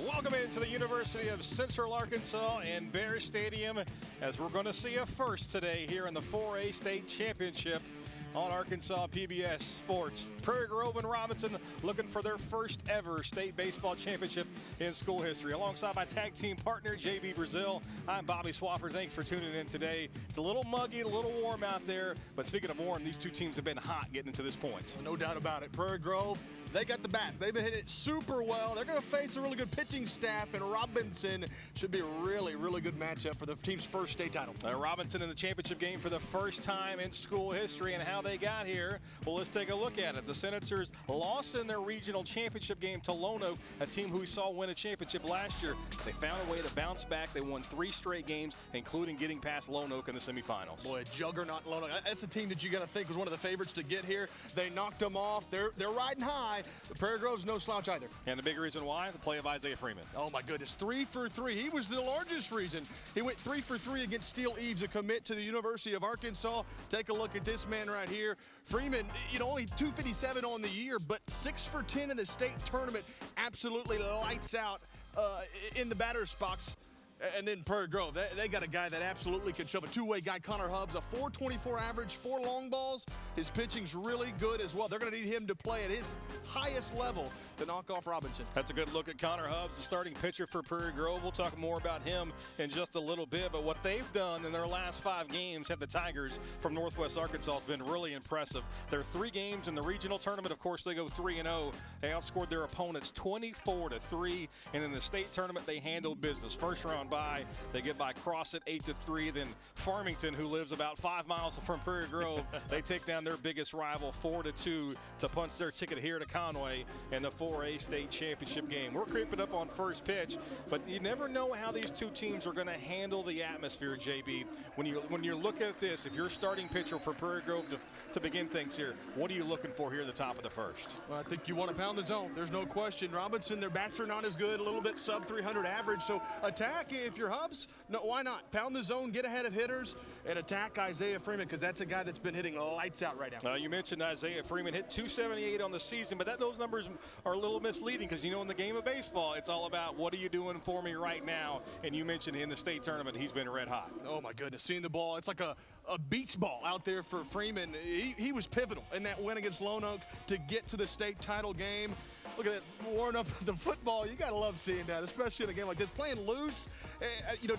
Welcome into the University of Central Arkansas and Bear Stadium as we're going to see a first today here in the 4A State Championship on Arkansas PBS Sports. Prairie Grove and Robinson looking for their first ever state baseball championship in school history. Alongside my tag team partner, JB Brazil, I'm Bobby Swafford. Thanks for tuning in today. It's a little muggy, a little warm out there, but speaking of warm, these two teams have been hot getting into this point. No doubt about it. Prairie Grove, they got the bats. They've been hitting it super well. They're going to face a really good pitching staff, and Robinson should be a really, really good matchup for the team's first state title. Robinson in the championship game for the first time in school history, and how they got here, well, let's take a look at it. The Senators lost in their regional championship game to Lone Oak, a team who we saw win a championship last year. They found a way to bounce back. They won 3 straight games, including getting past Lone Oak in the semifinals. Boy, juggernaut Lone Oak. That's a team that you got to think was one of the favorites to get here. They knocked them off. They're riding high. The Prairie Grove's no slouch either. And the big reason why, the play of Isaiah Freeman. Oh my goodness, 3 for 3. He was the largest reason. He went 3 for 3 against Steele Eves, a commit to the University of Arkansas. Take a look at this man right here. Freeman, only 257 on the year, but 6 for 10 in the state tournament. Absolutely lights out in the batter's box. And then Prairie Grove, they got a guy that absolutely can shove. A two-way guy, Connor Hubbs, a 424 average, 4 long balls. His pitching's really good as well. They're going to need him to play at his highest level to knock off Robinson. That's a good look at Connor Hubbs, the starting pitcher for Prairie Grove. We'll talk more about him in just a little bit, but what they've done in their last 5 games have the Tigers from Northwest Arkansas has been really impressive. Their 3 games in the regional tournament, of course, they go 3-0. They outscored their opponents 24-3, and in the state tournament, they handled business. First round bye, they get by Crossett 8-3. Then Farmington, who lives about 5 miles from Prairie Grove, they take down their biggest rival 4-2 to punch their ticket here to Conway in the 4A state championship game. We're creeping up on first pitch, but you never know how these two teams are going to handle the atmosphere, JB. When you're looking at this, if you're starting pitcher for Prairie Grove to begin things here, what are you looking for here at the top of the first? Well, I think you want to pound the zone. There's no question. Robinson, their bats are not as good, a little bit sub 300 average, so attack if you're Hubbs. No, why not? Pound the zone, get ahead of hitters, and attack Isaiah Freeman, because that's a guy that's been hitting lights out right now. You mentioned Isaiah Freeman hit 278 on the season, but those numbers are a little misleading because, in the game of baseball, it's all about what are you doing for me right now, and you mentioned in the state tournament, he's been red hot. Oh, my goodness. Seeing the ball, it's like a beach ball out there for Freeman. He was pivotal in that win against Lone Oak to get to the state title game. Look at that, warming up the football. You got to love seeing that, especially in a game like this. Playing loose,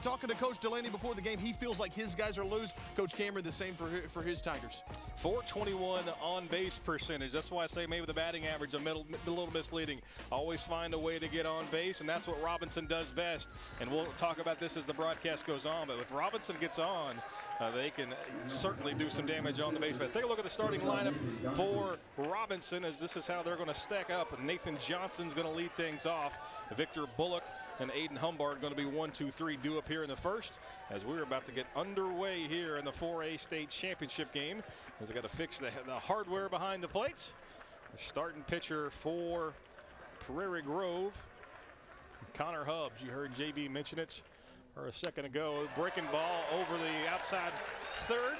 talking to Coach Delaney before the game, he feels like his guys are loose. Coach Cameron, the same for his Tigers. 421 on-base percentage. That's why I say maybe the batting average a little misleading. Always find a way to get on base, and that's what Robinson does best. And we'll talk about this as the broadcast goes on, but if Robinson gets on, they can certainly do some damage on the base. Take a look at the starting lineup for Robinson, as this is how they're going to stack up. Nathan Johnson's going to lead things off. Victor Bullock and Aiden Humbard going to be 1, 2, 3 due up here in the first, as we're about to get underway here in the 4A state championship game, as they got to fix the hardware behind the plates. The starting pitcher for Prairie Grove, Connor Hubbs. You heard JB mention it a second ago. Breaking ball over the outside third.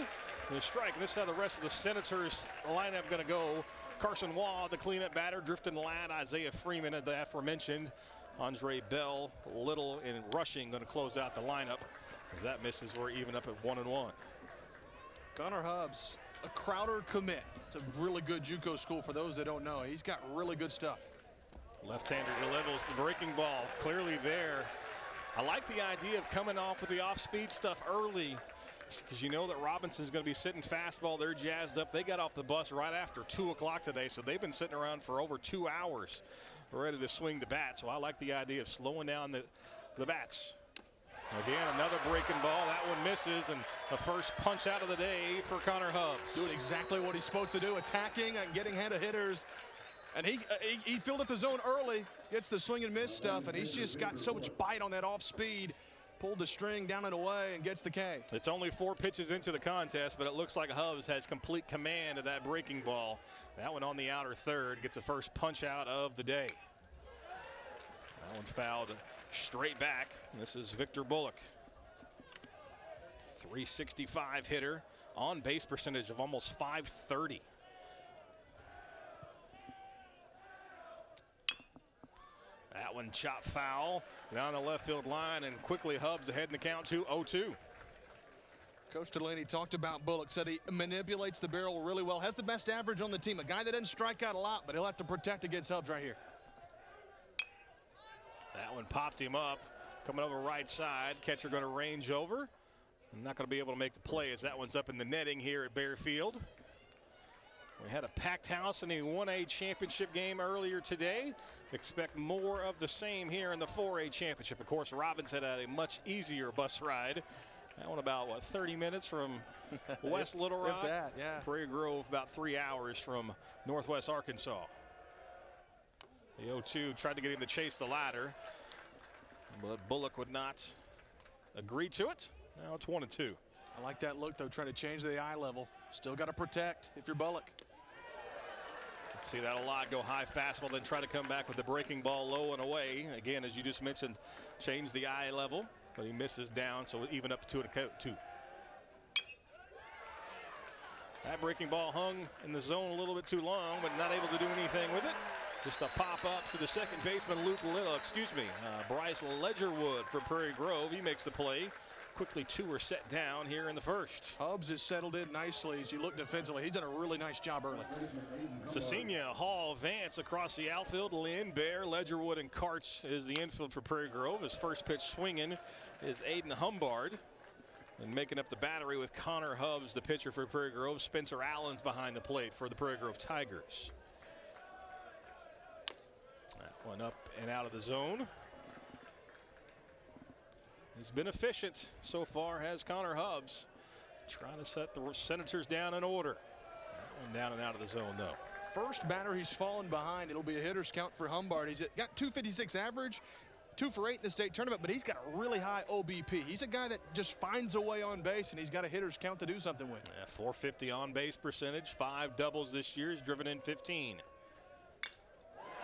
The strike. And this is how the rest of the Senators lineup going to go. Carson Waugh, the cleanup batter. Drifting lad, Isaiah Freeman, the aforementioned. Andre Bell, Little, and Rushing going to close out the lineup. As that misses, we're even up at 1-1. Connor Hubbs, a Crowder commit. It's a really good JUCO school for those that don't know. He's got really good stuff. Left-hander delivers the breaking ball. Clearly there. I like the idea of coming off with the off-speed stuff early, because you know that Robinson's going to be sitting fastball. They're jazzed up. They got off the bus right after 2 o'clock today, so they've been sitting around for over 2 hours ready to swing the bat. So I like the idea of slowing down the bats. Again, another breaking ball. That one misses, and the first punch out of the day for Connor Hubbs. Doing exactly what he's supposed to do, attacking and getting ahead of hitters. And he filled up the zone early, gets the swing and miss stuff, and he's just got so much bite on that off speed. Pulled the string down and away and gets the K. It's only 4 pitches into the contest, but it looks like Hubbs has complete command of that breaking ball. That one on the outer third gets the first punch out of the day. That one fouled straight back. This is Victor Bullock. 365 hitter, on base percentage of almost .530. That one chopped foul down the left field line, and quickly Hubs ahead in the count to 0-2. Coach Delaney talked about Bullock, said he manipulates the barrel really well, has the best average on the team. A guy that doesn't strike out a lot, but he'll have to protect against Hubs right here. That one popped him up. Coming over right side. Catcher going to range over. Not going to be able to make the play as that one's up in the netting here at Bearfield. We had a packed house in the 1A championship game earlier today. Expect more of the same here in the 4A championship. Of course, Robinson had a much easier bus ride. That one about, what, 30 minutes from West Little Rock? If that, yeah. Prairie Grove about 3 hours from Northwest Arkansas. The 0-2 tried to get him to chase the ladder, but Bullock would not agree to it. Now it's 1-2. I like that look, though, trying to change the eye level. Still got to protect if you're Bullock. See that a lot, go high fastball, then try to come back with the breaking ball low and away. Again, as you just mentioned, change the eye level, but he misses down, so even up to 2. That breaking ball hung in the zone a little bit too long, but not able to do anything with it. Just a pop up to the second baseman, Bryce Ledgerwood for Prairie Grove. He makes the play. Quickly 2 are set down here in the first. Hubs has settled in nicely as you look defensively. He's done a really nice job early. Cecilia, Hall, Vance across the outfield. Lynn, Bear, Ledgerwood, and Karts is the infield for Prairie Grove. His first pitch swinging is Aiden Humbard. And making up the battery with Connor Hubs, the pitcher for Prairie Grove. Spencer Allen's behind the plate for the Prairie Grove Tigers. That one up and out of the zone. He's been efficient so far, has Connor Hubs. Trying to set the Senators down in order. That one down and out of the zone, though. First batter he's fallen behind. It'll be a hitter's count for Humbard. He's got 256 average, 2 for 8 in the state tournament, but he's got a really high OBP. He's a guy that just finds a way on base, and he's got a hitter's count to do something with. Yeah, 450 on base percentage, 5 doubles this year. He's driven in 15.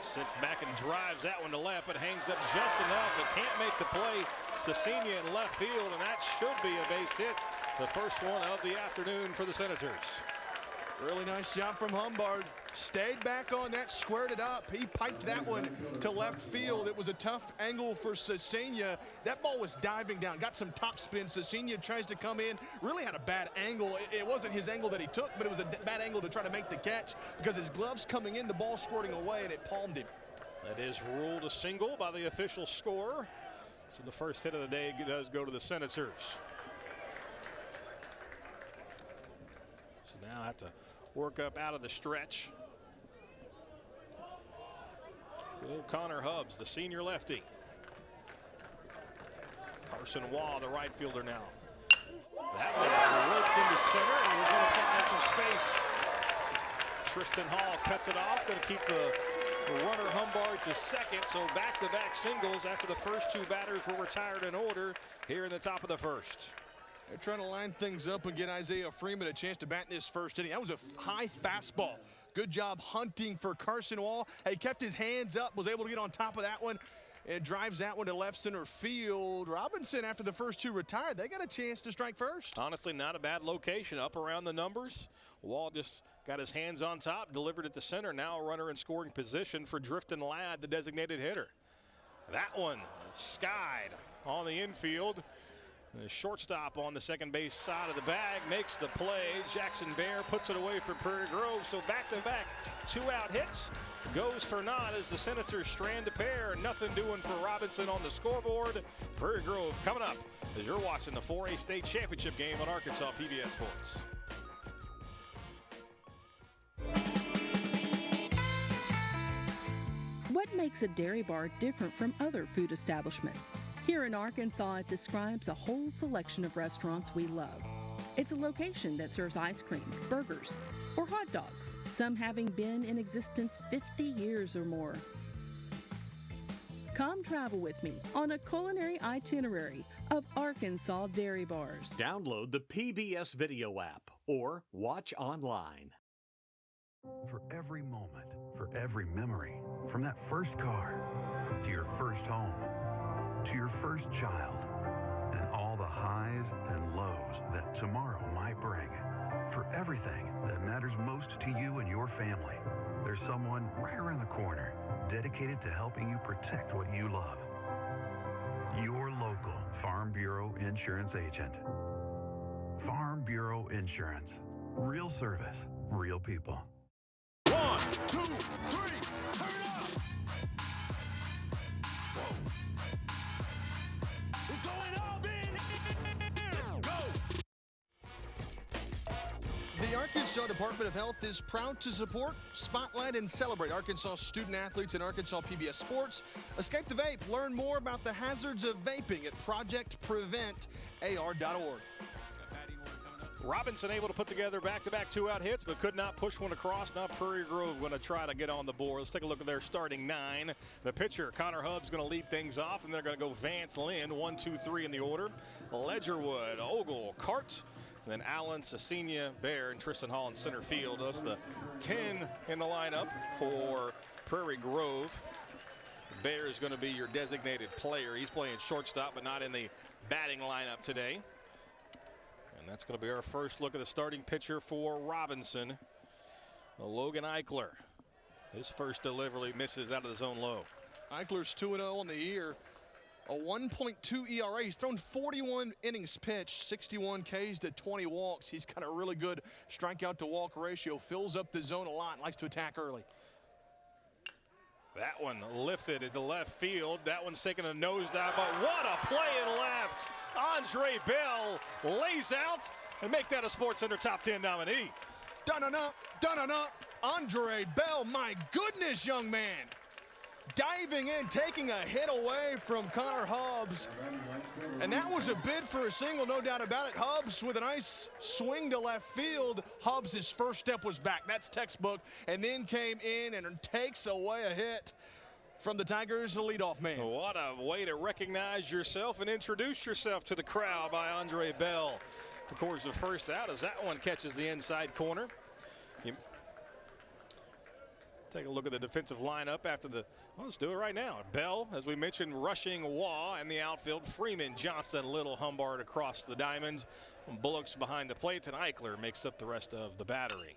Sits back and drives that one to left, but hangs up just enough, but can't make the play. Cecilia in left field, and that should be a base hit. The first one of the afternoon for the Senators. Really nice job from Humbard. Stayed back on that, squared it up. He piped that one to left field. It was a tough angle for Cecilia. That ball was diving down, got some top spin. Cecilia tries to come in, really had a bad angle. It wasn't his angle that he took, but it was a bad angle to try to make the catch because his gloves coming in, the ball squirting away, and it palmed him. That is ruled a single by the official score. So the first hit of the day does go to the Senators. So now I have to work up out of the stretch. Little Connor Hubs, the senior lefty. Carson Waugh, the right fielder now. That one worked into center, and we're going to find some space. Tristan Hall cuts it off, going to keep the runner Humbard to second. So back-to-back singles after the first 2 batters were retired in order here in the top of the first. They're trying to line things up and get Isaiah Freeman a chance to bat in this first inning. That was a high fastball. Good job hunting for Carson Waugh. He kept his hands up, was able to get on top of that one, and drives that one to left center field. Robinson, after the first 2 retired, they got a chance to strike first. Honestly, not a bad location up around the numbers. Waugh just got his hands on top, delivered it to center. Now a runner in scoring position for Drifton Ladd, the designated hitter. That one skied on the infield. The shortstop on the second base side of the bag makes the play. Jackson Bear puts it away for Prairie Grove. So back-to-back 2-out hits. Goes for naught as the Senators strand a pair. Nothing doing for Robinson on the scoreboard. Prairie Grove coming up as you're watching the 4A state championship game on Arkansas PBS Sports. What makes a dairy bar different from other food establishments? Here in Arkansas, it describes a whole selection of restaurants we love. It's a location that serves ice cream, burgers, or hot dogs, some having been in existence 50 years or more. Come travel with me on a culinary itinerary of Arkansas dairy bars. Download the PBS video app or watch online. For every moment, for every memory, from that first car to your first home, to your first child, and all the highs and lows that tomorrow might bring. For everything that matters most to you and your family, there's someone right around the corner dedicated to helping you protect what you love. Your local Farm Bureau Insurance agent. Farm Bureau Insurance. Real service, real people. 1, 2, 3, turn up! Whoa. It's going up in here! Let's go! The Arkansas Department of Health is proud to support, spotlight, and celebrate Arkansas student athletes in Arkansas PBS Sports. Escape the vape. Learn more about the hazards of vaping at projectpreventar.org. Robinson able to put together back-to-back two-out hits, but could not push one across. Now Prairie Grove going to try to get on the board. Let's take a look at their starting 9. The pitcher, Connor Hubb's going to lead things off, and they're going to go Vance Lynn, 1, 2, 3 in the order. Ledgerwood, Ogle, Cart, then Allen, Cecilia, Bear, and Tristan Hall in center field. That's the 10 in the lineup for Prairie Grove. Bear is going to be your designated player. He's playing shortstop, but not in the batting lineup today. And that's going to be our first look at the starting pitcher for Robinson. Logan Eichler. His first delivery misses out of the zone low. Eichler's 2-0 on the year. A 1.2 ERA. He's thrown 41 innings pitched, 61 Ks to 20 walks. He's got a really good strikeout to walk ratio. Fills up the zone a lot. Likes to attack early. That one lifted into left field. That one's taking a nosedive, but what a play in left. Andre Bell lays out and make that a SportsCenter Top 10 nominee. Dun-dun-dun, dun-dun-dun. Andre Bell, my goodness, young man. Diving in, taking a hit away from Connor Hubbs. And that was a bid for a single, no doubt about it. Hubbs with a nice swing to left field. Hubbs, his first step was back. That's textbook. And then came in and takes away a hit from the Tigers, the leadoff man. What a way to recognize yourself and introduce yourself to the crowd by Andre Bell. Of course, the first out as that one catches the inside corner. Take a look at the defensive lineup after the, well, let's do it right now. Bell, as we mentioned, rushing Waugh in the outfield. Freeman, Johnson, Little, Humbard across the diamond. Bullocks behind the plate, and Eichler makes up the rest of the battery.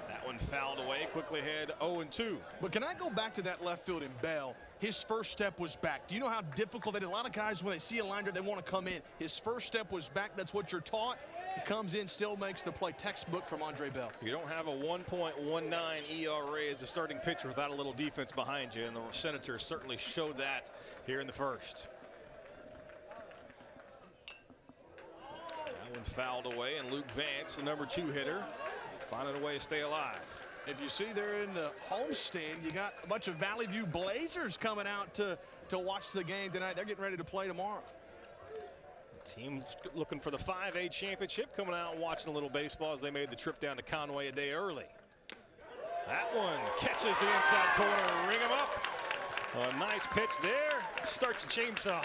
That one fouled away, quickly ahead 0-2. But can I go back to that left field in Bell? His first step was back. Do you know how difficult that is? A lot of guys, when they see a liner, they want to come in. His first step was back. That's what you're taught. He comes in, still makes the play. Textbook from Andre Bell. You don't have a 1.19 ERA as a starting pitcher without a little defense behind you, and the Senators certainly showed that here in the first. That one fouled away, and Luke Vance, the number 2 hitter, finding a way to stay alive. If you see there in the homestand, you got a bunch of Valley View Blazers coming out to watch the game tonight. They're getting ready to play tomorrow. The team's looking for the 5A championship, coming out and watching a little baseball as they made the trip down to Conway a day early. That one catches the inside corner, ring him up. A nice pitch there, starts the chainsaw.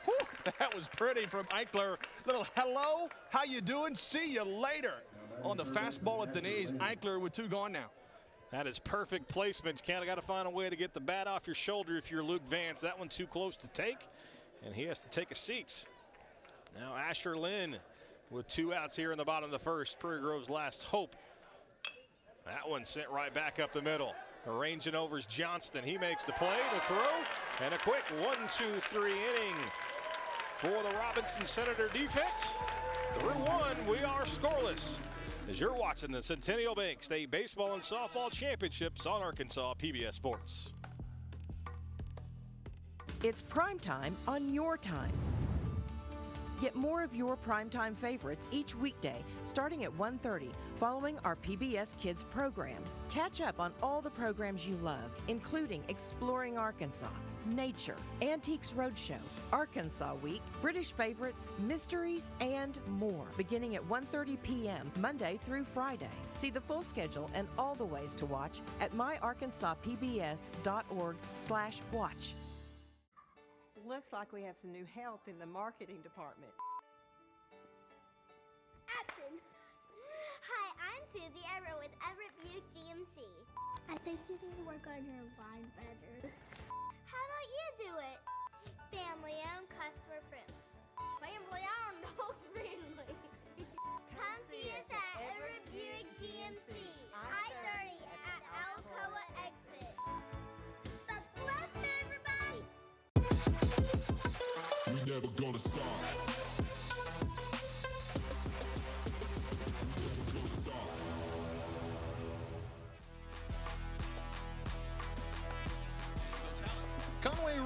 Whew, that was pretty from Eichler. Little hello, how you doing? See you later. On the fastball at the knees, Eichler with 2 gone now. That is perfect placement. You got to find a way to get the bat off your shoulder if you're Luke Vance. That one too close to take, and he has to take a seat. Now Asher Lynn with 2 outs here in the bottom of the first. Prairie Grove's last hope. That one sent right back up the middle. Arranging over is Johnston. He makes the play, the throw, and a quick 1-2-3 inning for the Robinson Senator defense. Through 1, we are scoreless. As you're watching the Centennial Bank State Baseball and Softball Championships on Arkansas PBS Sports. It's prime time on your time. Get more of your primetime favorites each weekday starting at 1:30 following our PBS Kids programs. Catch up on all the programs you love, including Exploring Arkansas, Nature, Antiques Roadshow, Arkansas Week, British Favorites, Mysteries, and more, beginning at 1:30 p.m. Monday through Friday. See the full schedule and all the ways to watch at myarkansaspbs.org/watch. Looks like we have some new help in the marketing department. Action! Hi, I'm Susie. I row with Everett Buick GMC. I think you need to work on your line better. How about you do it? Family owned, customer friendly. Family owned, dog friendly. Come see us at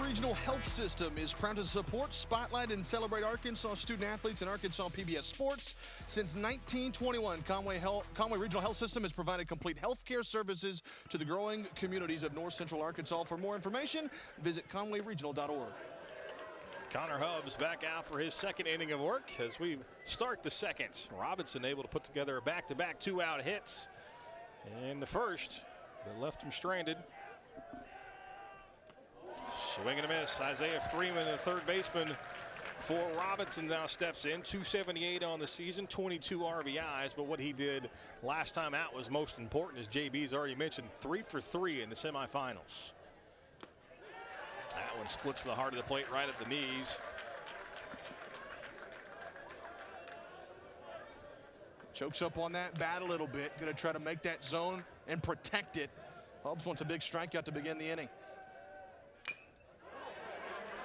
Regional Health System is proud to support, spotlight, and celebrate Arkansas student athletes in Arkansas PBS Sports. Since 1921, Conway Regional Health System has provided complete health care services to the growing communities of North Central Arkansas. For more information, visit conwayregional.org. Connor Hubbs back out for his second inning of work as we start the second. Robinson able to put together a back-to-back two-out hits in the first, but left him stranded. Swing and a miss. Isaiah Freeman, the third baseman for Robinson, now steps in. 278 on the season, 22 RBIs, but what he did last time out was most important, as JB's already mentioned, 3 for 3 in the semifinals. That one splits the heart of the plate right at the knees. Chokes up on that bat a little bit. Going to try to make that zone and protect it. Hubbs wants a big strikeout to begin the inning.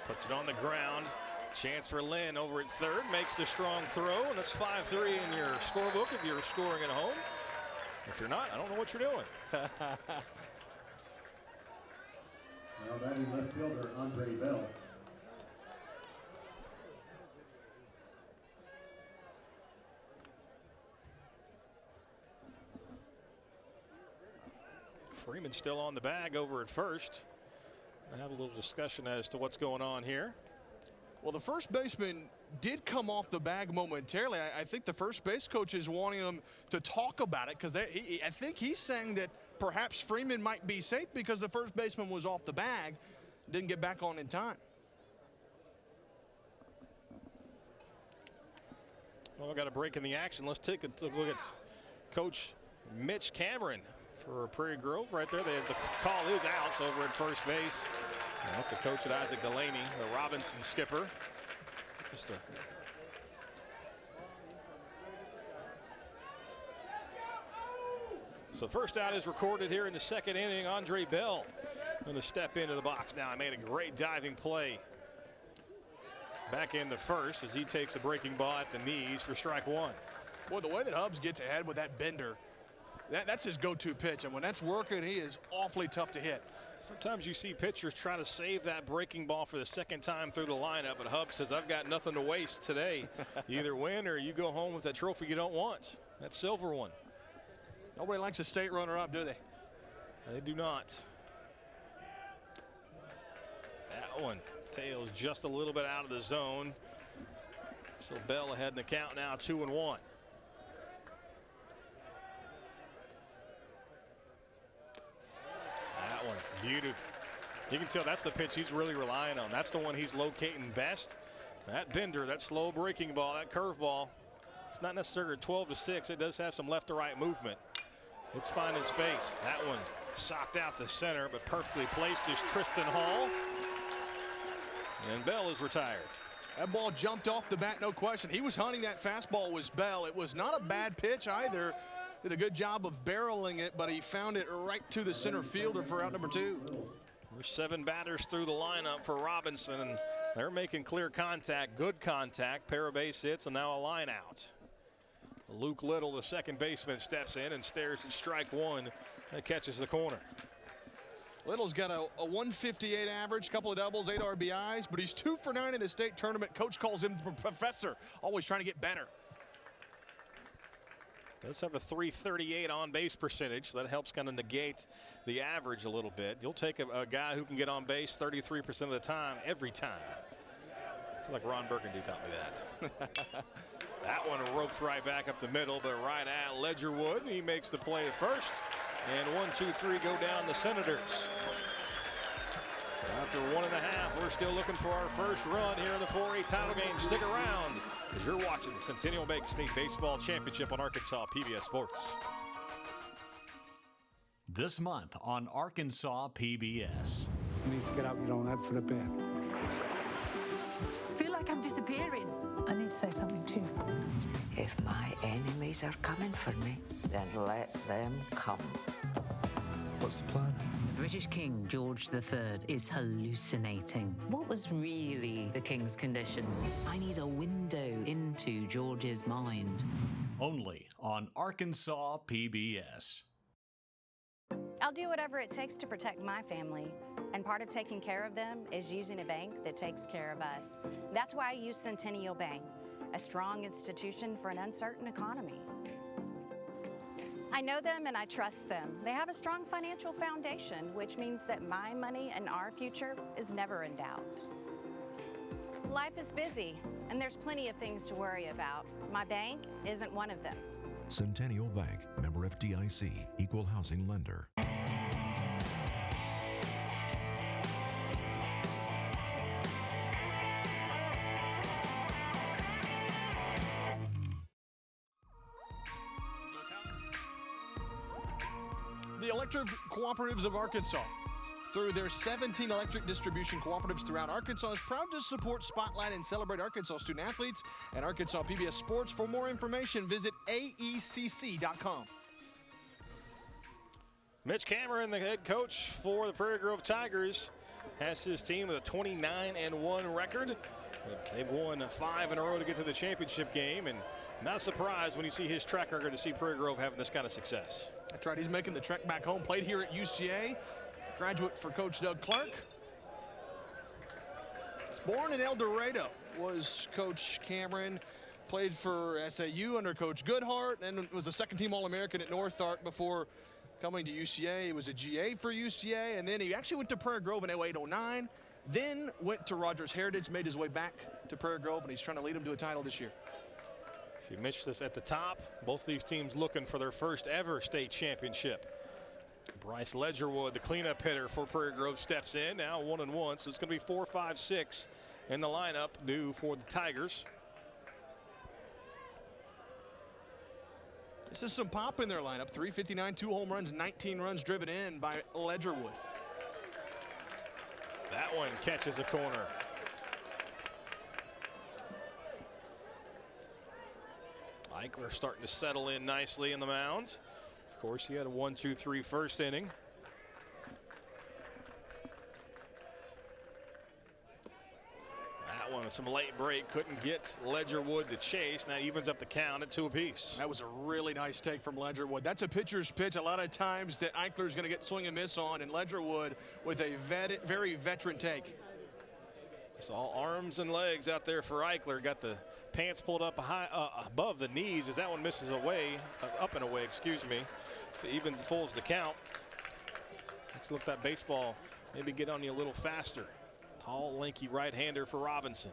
Puts it on the ground. Chance for Lynn over at third. Makes the strong throw, and that's 5-3 in your scorebook if you're scoring at home. If you're not, I don't know what you're doing. Now batting left fielder Andre Bell. Freeman still on the bag over at first. I have a little discussion as to what's going on here. Well, the first baseman did come off the bag momentarily. I think the first base coach is wanting him to talk about it because I think he's saying that perhaps Freeman might be safe because the first baseman was off the bag, didn't get back on in time. Well, we got a break in the action. Let's take a look at Coach Mitch Cameron for Prairie Grove right there. The call is out over at first base. And that's the coach at Isaac Delaney, the Robinson skipper. So first out is recorded here in the second inning. Andre Bell going to step into the box now. He made a great diving play back in the first as he takes a breaking ball at the knees for strike one. Boy, the way that Hubbs gets ahead with that bender, that's his go-to pitch, and when that's working, he is awfully tough to hit. Sometimes you see pitchers try to save that breaking ball for the second time through the lineup, but Hubbs says, I've got nothing to waste today. You either win or you go home with that trophy you don't want, that silver one. Nobody likes a state runner-up, do they? They do not. That one tails just a little bit out of the zone. So Bell ahead in the count now, 2-1. That one, beautiful. You can tell that's the pitch he's really relying on. That's the one he's locating best. That bender, that slow breaking ball, that curveball, it's not necessarily 12-6. It does have some left to right movement. It's finding space. That one socked out to center, but perfectly placed is Tristan Hall. And Bell is retired. That ball jumped off the bat, no question. He was hunting that fastball was Bell. It was not a bad pitch either. Did a good job of barreling it, but he found it right to the center fielder for out number 2. We're 7 batters through the lineup for Robinson, and they're making clear contact, good contact, pair of base hits, and now a line out. Luke Little, the second baseman, steps in and stares at strike one and catches the corner. Little's got a 158 average, couple of doubles, 8 RBIs, but he's 2 for 9 in the state tournament. Coach calls him the professor, always trying to get better. Does have a .338 on base percentage, so that helps kind of negate the average a little bit. You'll take a guy who can get on base 33% of the time, every time. I feel like Ron Burgundy taught me that. That one roped right back up the middle, but right at Ledgerwood. He makes the play at first. And 1, 2, 3 go down the Senators. So after 1.5, we're still looking for our first run here in the 4A title game. Stick around as you're watching the Centennial Bank State Baseball Championship on Arkansas PBS Sports. This month on Arkansas PBS. You need to get up, you're on out for the bed. I feel like I'm disappearing. I need to say something to you. If my enemies are coming for me, then let them come. What's the plan? British King George III is hallucinating. What was really the king's condition? I need a window into George's mind. Only on Arkansas PBS. I'll do whatever it takes to protect my family, and part of taking care of them is using a bank that takes care of us. That's why I use Centennial Bank, a strong institution for an uncertain economy. I know them and I trust them. They have a strong financial foundation, which means that my money and our future is never in doubt. Life is busy, and there's plenty of things to worry about. My bank isn't one of them. Centennial Bank, member FDIC, equal housing lender. The Electric Cooperatives of Arkansas, through their 17 electric distribution cooperatives throughout Arkansas, is proud to support, spotlight, and celebrate Arkansas student athletes and Arkansas PBS Sports. For more information, visit aecc.com. Mitch Cameron, the head coach for the Prairie Grove Tigers, has his team with a 29-1 record. They've won 5 in a row to get to the championship game, and not surprised when you see his track record to see Prairie Grove having this kind of success. That's right, he's making the trek back home. Played here at UCA, graduate for Coach Doug Clark. He's born in El Dorado, was Coach Cameron. Played for SAU under Coach Goodhart, and was a second-team All-American at North Ark before coming to UCA. He was a GA for UCA, and then he actually went to Prairie Grove in 08-09, then went to Rogers Heritage, made his way back to Prairie Grove, and he's trying to lead them to a title this year. If you missed this at the top, both these teams looking for their first ever state championship. Bryce Ledgerwood, the cleanup hitter for Prairie Grove, steps in, now 1-1, so it's going to be 4, 5, 6 in the lineup due for the Tigers. This is some pop in their lineup. 359, 2 home runs, 19 runs driven in by Ledgerwood. That one catches a corner. Eichler starting to settle in nicely in the mound. Of course, he had a 1-2-3 first inning. That one, some late break, couldn't get Ledgerwood to chase. Now evens up the count at 2 apiece. That was a really nice take from Ledgerwood. That's a pitcher's pitch a lot of times that Eichler's going to get swing and miss on, and Ledgerwood with a very veteran take. It's all arms and legs out there for Eichler. Got the pants pulled up high above the knees as that one misses away, up and away, excuse me. Even fulls the count. Let's look that baseball maybe get on you a little faster. Tall, lanky right-hander for Robinson.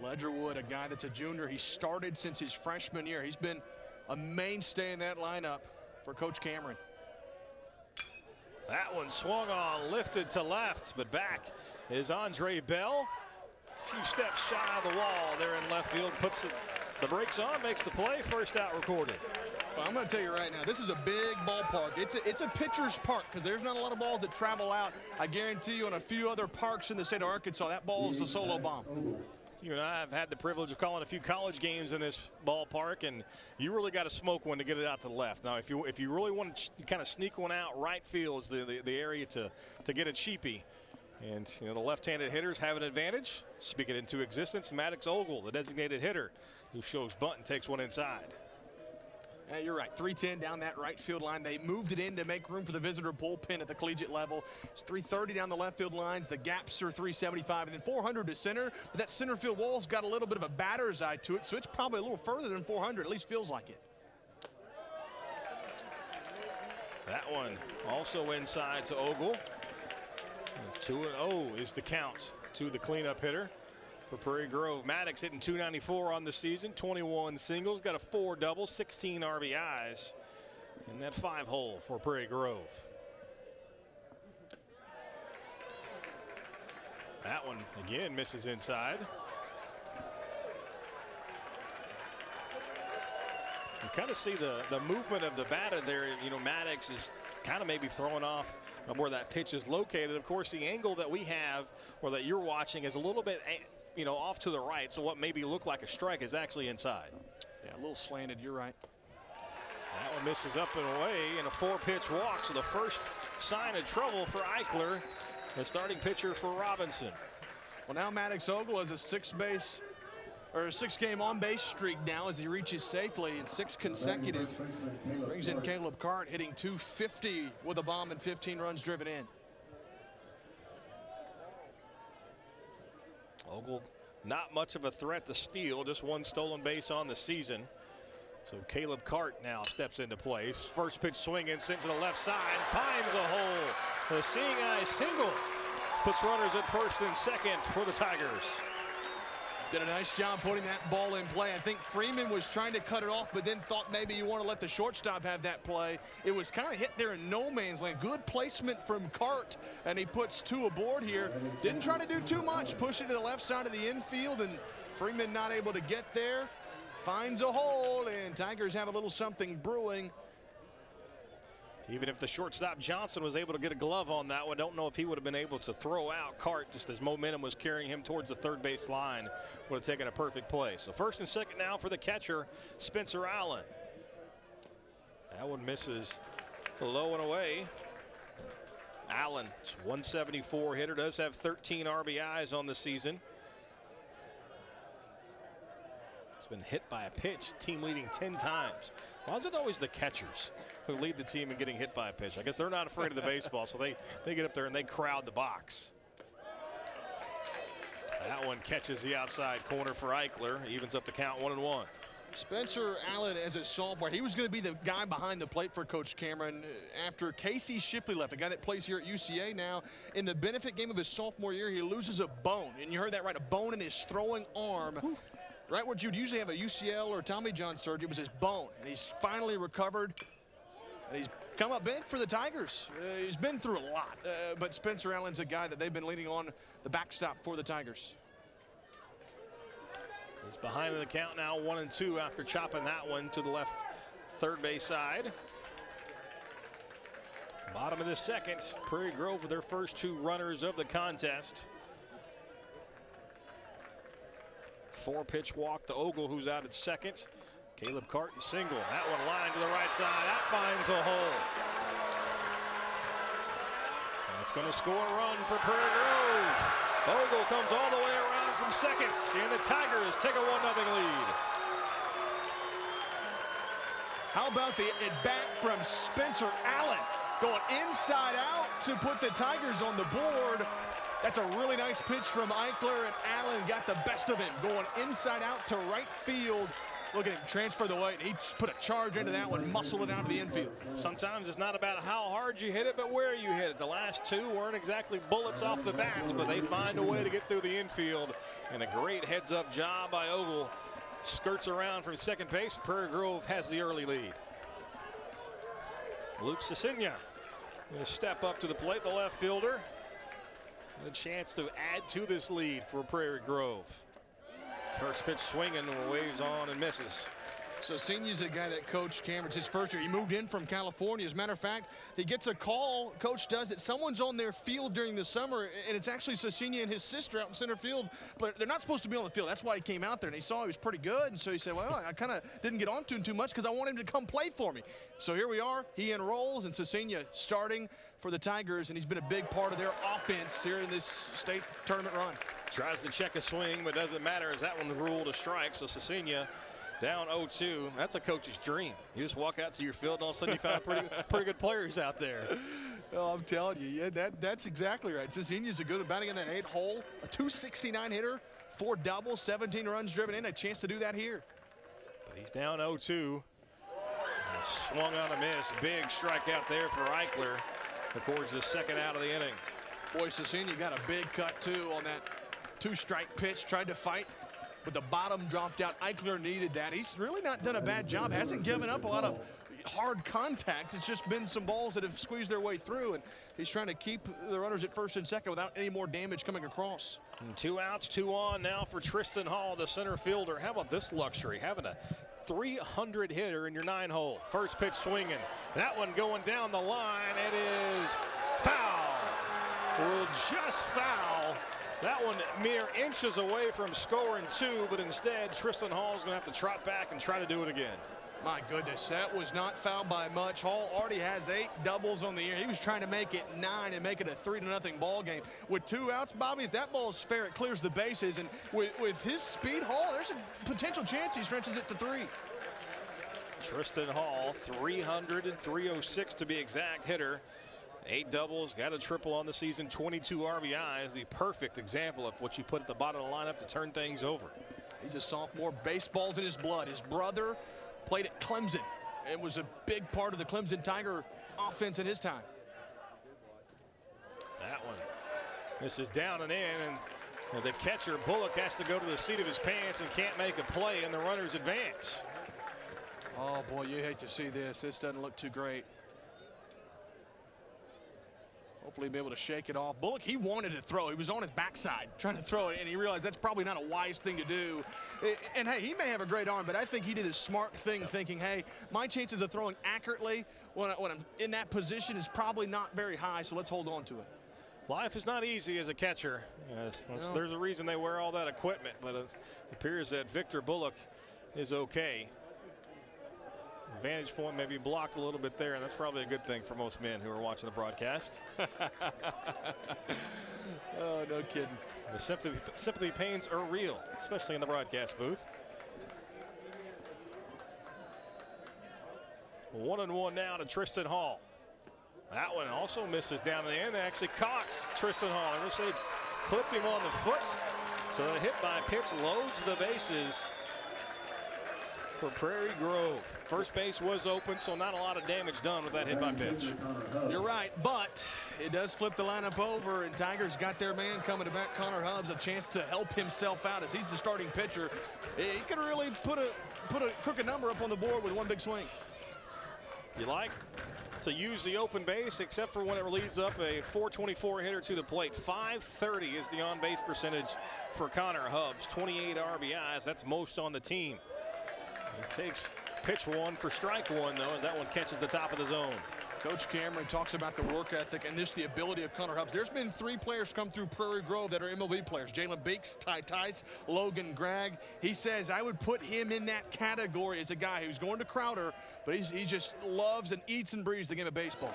Ledgerwood, a guy that's a junior. He started since his freshman year. He's been a mainstay in that lineup for Coach Cameron. That one swung on, lifted to left, but back is Andre Bell. A few steps shy of the wall there in left field, puts the brakes on, makes the play, first out recorded. Well, I'm going to tell you right now, this is a big ballpark. It's a pitcher's park because there's not a lot of balls that travel out. I guarantee you on a few other parks in the state of Arkansas, that ball is a solo bomb. You and I have had the privilege of calling a few college games in this ballpark, and you really got to smoke one to get it out to the left. Now, if you really want to kind of sneak one out, right field is the area to get it cheapy. And you know the left-handed hitters have an advantage. Speak it into existence. Maddox Ogle, the designated hitter, who shows bunt and takes one inside. Yeah, you're right. 310 down that right field line. They moved it in to make room for the visitor bullpen at the collegiate level. It's 330 down the left field lines. The gaps are 375 and then 400 to center. But that center field wall's got a little bit of a batter's eye to it, so it's probably a little further than 400. At least feels like it. That one also inside to Ogle. 2-0 is the count to the cleanup hitter for Prairie Grove. Maddox hitting .294 on the season, 21 singles, got a 4 doubles, 16 RBIs in that 5-hole for Prairie Grove. That one again misses inside. You kind of see the movement of the batter there. You know, Maddox is kind of maybe throwing off where that pitch is located. Of course, the angle that we have or that you're watching is a little bit, you know, off to the right. So what maybe looked like a strike is actually inside. Yeah, a little slanted. You're right. That one misses up and away in a 4-pitch walk. So the first sign of trouble for Eichler, the starting pitcher for Robinson. Well, now Maddox Ogle has a 6-base or a 6-game on-base streak now as he reaches safely in 6 consecutive. Brings in Caleb Cart, hitting .250 with a bomb and 15 runs driven in. Ogle, not much of a threat to steal, just 1 stolen base on the season. So Caleb Cart now steps into play. First pitch swinging, sends to the left side, finds a hole. The seeing eye single puts runners at first and second for the Tigers. Did a nice job putting that ball in play. I think Freeman was trying to cut it off, but then thought maybe you want to let the shortstop have that play. It was kind of hit there in no man's land. Good placement from Cart, and he puts 2 aboard here. Didn't try to do too much. Push it to the left side of the infield, and Freeman not able to get there. Finds a hole, and Tigers have a little something brewing. Even if the shortstop Johnson was able to get a glove on that one, don't know if he would have been able to throw out Cart just as momentum was carrying him towards the third base line. Would have taken a perfect play. So first and second now for the catcher, Spencer Allen. That one misses low and away. Allen, 174 hitter, does have 13 RBIs on the season. It's been hit by a pitch, team leading 10 times. Why is it always the catchers who lead the team in getting hit by a pitch? I guess they're not afraid of the baseball, so they get up there and they crowd the box. That one catches the outside corner for Eichler. Evens up the count 1-1. Spencer Allen as a sophomore, he was going to be the guy behind the plate for Coach Cameron after Casey Shipley left, a guy that plays here at UCA now. In the benefit game of his sophomore year, he loses a bone, and you heard that right, a bone in his throwing arm. Ooh. Right where you'd usually have a UCL or Tommy John surgery was his bone, and he's finally recovered. And he's come up big for the Tigers. He's been through a lot, but Spencer Allen's a guy that they've been leaning on the backstop for the Tigers. He's behind in the count now, 1-2 after chopping that one to the left third base side. Bottom of the second, Prairie Grove with their first 2 runners of the contest. 4-pitch walk to Ogle, who's out at second. Caleb Cart single. That one lined to the right side. That finds a hole. That's going to score a run for Prairie Grove. Ogle comes all the way around from second, and the Tigers take a 1-0 lead. How about the at-bat from Spencer Allen going inside out to put the Tigers on the board. That's a really nice pitch from Eichler, and Allen got the best of him, going inside out to right field. Look at him transfer the weight. He put a charge into that one, muscled it out to the infield. Sometimes it's not about how hard you hit it, but where you hit it. The last 2 weren't exactly bullets off the bats, but they find a way to get through the infield. And a great heads-up job by Ogle. Skirts around from second base. Prairie Grove has the early lead. Luke Cecilia will step up to the plate, the left fielder. A chance to add to this lead for Prairie Grove. First pitch swinging, waves on and misses. So Senior's a guy that Coach Cameron's his first year. He moved in from California. As a matter of fact, he gets a call, Coach does, that someone's on their field during the summer, and it's actually Cecilia and his sister out in center field, but they're not supposed to be on the field. That's why he came out there, and he saw he was pretty good, and so he said, well, I kind of didn't get on to him too much because I want him to come play for me. So here we are. He enrolls, and Cecilia starting for the Tigers, and he's been a big part of their offense here in this state tournament run. Tries to check a swing, but doesn't matter as that one ruled a strike, so Cecilia down 0-2. That's a coach's dream. You just walk out to your field and all of a sudden you found pretty good players out there. Oh, I'm telling you, yeah, that's exactly right. Cecilia's a good batting in that 8 hole, a .269 hitter, 4 doubles, 17 runs driven in, a chance to do that here. But he's down 0-2. Swung on a miss. Big strikeout there for Eichler. Records the second out of the inning. Boy, Cecilia got a big cut too on that 2-strike pitch. Tried to fight, but the bottom dropped out. Eichler needed that. He's really not done a bad job. Hasn't given up a lot of hard contact. It's just been some balls that have squeezed their way through, and he's trying to keep the runners at first and second without any more damage coming across. And 2 outs, 2 on now for Tristan Hall, the center fielder. How about this luxury, having a 300 hitter in your 9-hole. First pitch swinging. That one going down the line. It is foul. Ruled just foul. That one mere inches away from scoring 2, but instead Tristan Hall is going to have to trot back and try to do it again. My goodness, that was not fouled by much. Hall already has 8 doubles on the year. He was trying to make it 9 and make it a 3-0 ball game. With 2 outs, Bobby, if that ball is fair, it clears the bases. And with his speed, Hall, there's a potential chance he stretches it to 3. Tristan Hall, 300 and 306 to be exact hitter. 8 doubles, got a triple on the season, 22 RBIs. The perfect example of what you put at the bottom of the lineup to turn things over. He's a sophomore. Baseball's in his blood. His brother played at Clemson and was a big part of the Clemson Tiger offense in his time. That one. This is down and in, and the catcher, Bullock, has to go to the seat of his pants and can't make a play, and the runners advance. Oh, boy, you hate to see this. This doesn't look too great. Hopefully he'll be able to shake it off. Bullock, he wanted to throw. He was on his backside trying to throw it, and he realized that's probably not a wise thing to do. And, hey, he may have a great arm, but I think he did a smart thing thinking, hey, my chances of throwing accurately when I'm in that position is probably not very high, so let's hold on to it. Life is not easy as a catcher. There's a reason they wear all that equipment, but it appears that Victor Bullock is okay. Vantage point may be blocked a little bit there, and that's probably a good thing for most men who are watching the broadcast. Oh, no kidding. The sympathy pains are real, especially in the broadcast booth. 1-1 now to Tristan Hall. That one also misses down the end. They actually caught Tristan Hall. I wish they clipped him on the foot. So the hit by pitch loads the bases for Prairie Grove. First base was open, so not a lot of damage done with that hit by pitch. You're right, but it does flip the lineup over, and Tigers got their man coming to bat, Connor Hubbs, a chance to help himself out as he's the starting pitcher. He could really put a crooked number up on the board with one big swing. You like to use the open base, except for when it leads up a .424 hitter to the plate. .530 is the on-base percentage for Connor Hubbs. 28 RBIs, that's most on the team. He takes pitch 1 for strike 1, though, as that one catches the top of the zone. Coach Cameron talks about the work ethic and just the ability of Connor Hubbs. There's been 3 players come through Prairie Grove that are MLB players. Jalen Beeks, Ty Tice, Logan Gregg. He says, I would put him in that category as a guy who's going to Crowder, but he just loves and eats and breathes the game of baseball.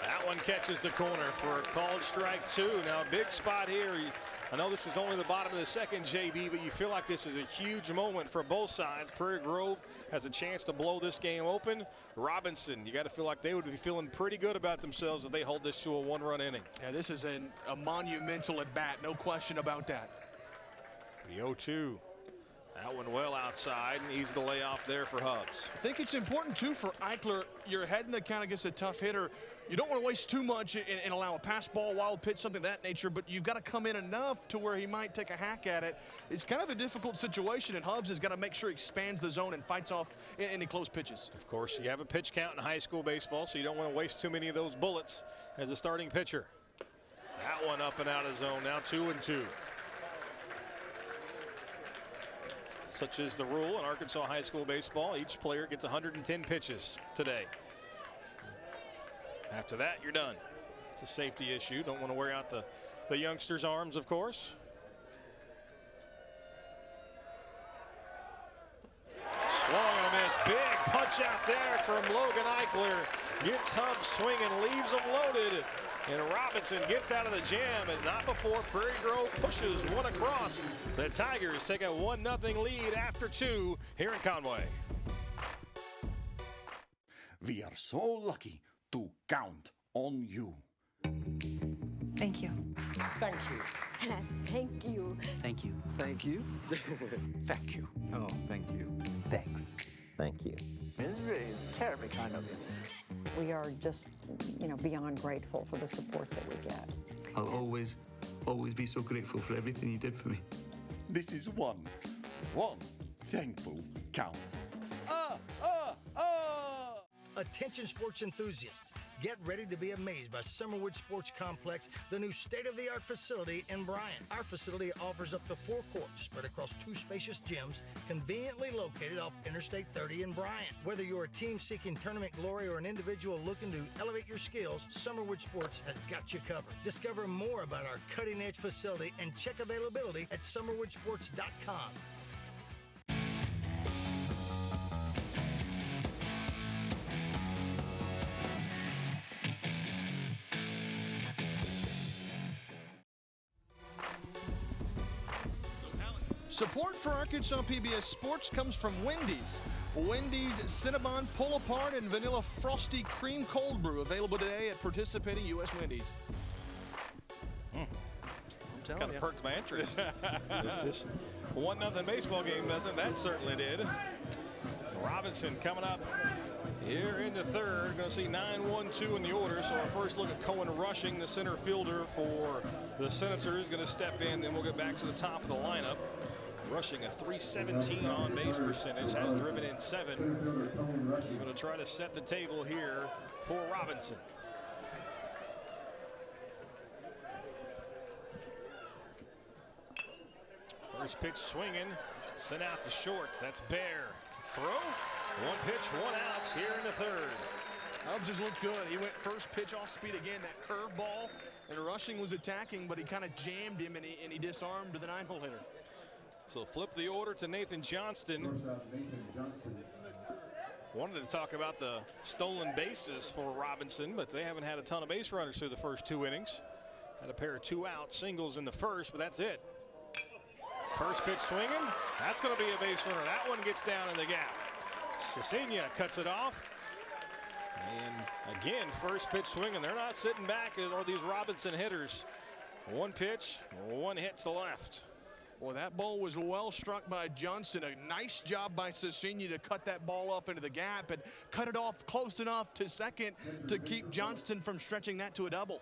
That one catches the corner for a called strike 2. Now a big spot here. I know this is only the bottom of the second, JB, but you feel like this is a huge moment for both sides. Prairie Grove has a chance to blow this game open. Robinson, you got to feel like they would be feeling pretty good about themselves if they hold this to a 1-run inning. Yeah, this is a monumental at bat, no question about that. The 0-2. That one well outside, and easy the layoff there for Hubbs. I think it's important, too, for Eichler. You're heading the count against a tough hitter. You don't want to waste too much and allow a pass ball, wild pitch, something of that nature, but you've got to come in enough to where he might take a hack at it. It's kind of a difficult situation, and Hubbs has got to make sure he expands the zone and fights off any close pitches. Of course, you have a pitch count in high school baseball, so you don't want to waste too many of those bullets as a starting pitcher. That one up and out of zone, now 2-2. Such is the rule in Arkansas high school baseball. Each player gets 110 pitches today. After that, you're done. It's a safety issue. Don't want to wear out the youngsters' arms, of course. Swung and a miss. Big punch out there from Logan Eichler. Gets Hubbs swinging, leaves him loaded. And Robinson gets out of the jam, and not before Prairie Grove pushes one across. The Tigers take a 1-0 lead after 2 here in Conway. We are so lucky to count on you. Thank you. Thank you. Thank you. Thank you. Thank you. Thank you. Oh, thank you. Thanks. Thank you. It's really terribly kind of you. We are just, beyond grateful for the support that we get. I'll always be so grateful for everything you did for me. This is one thankful count. Attention sports enthusiasts. Get ready to be amazed by Summerwood Sports Complex, the new state-of-the-art facility in Bryan. Our facility offers up to 4 courts spread across 2 spacious gyms, conveniently located off Interstate 30 in Bryan. Whether you're a team seeking tournament glory or an individual looking to elevate your skills, Summerwood Sports has got you covered. Discover more about our cutting-edge facility and check availability at summerwoodsports.com. Support for Arkansas PBS Sports comes from Wendy's. Wendy's Cinnabon Pull Apart and Vanilla Frosty Cream Cold Brew, available today at participating U.S. Wendy's. Kind of perked my interest. This 1-0 baseball game doesn't. That certainly did. Robinson coming up here in the third. Going to see 9-1-2 in the order. So our first look at Cohen Rushing, the center fielder for the Senators, going to step in. Then we'll get back to the top of the lineup. Rushing a .317 on base percentage, has driven in 7. He's going to try to set the table here for Robinson. First pitch swinging, sent out to short. That's Bear. Throw, 1 pitch, 1 out here in the third. Hubbs has looked good. He went first pitch off speed again, that curveball, and Rushing was attacking, but he kind of jammed him, and he disarmed the 9-hole hitter. So flip the order to Nathan Johnston. Wanted to talk about the stolen bases for Robinson, but they haven't had a ton of base runners through the first 2 innings. Had a pair of 2-out singles in the first, but that's it. First pitch swinging. That's going to be a base runner. That one gets down in the gap. Cecina cuts it off. And again, first pitch swinging. They're not sitting back, or these Robinson hitters. 1 pitch, 1 hit to the left. Well, that ball was well struck by Johnson. A nice job by Cecina to cut that ball up into the gap and cut it off close enough to second to keep Johnston from stretching that to a double.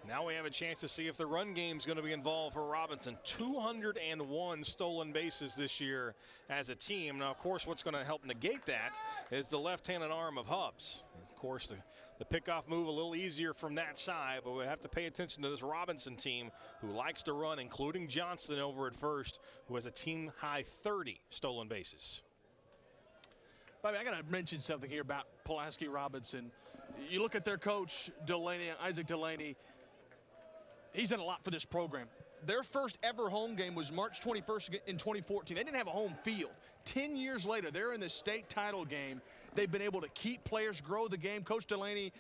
Now we have a chance to see if the run game is going to be involved for Robinson. 201 stolen bases this year as a team. Now, of course, what's going to help negate that is the left-handed arm of Hubbs. Of course, the pickoff move a little easier from that side, but we have to pay attention to this Robinson team who likes to run, including Johnson over at first, who has a team-high 30 stolen bases. Bobby, I got to mention something here about Pulaski Robinson. You look at their coach, Isaac Delaney. He's done a lot for this program. Their first ever home game was March 21st in 2014. They didn't have a home field. 10 years later, they're in the state title game. They've been able to keep players, grow the game. Coach Delaney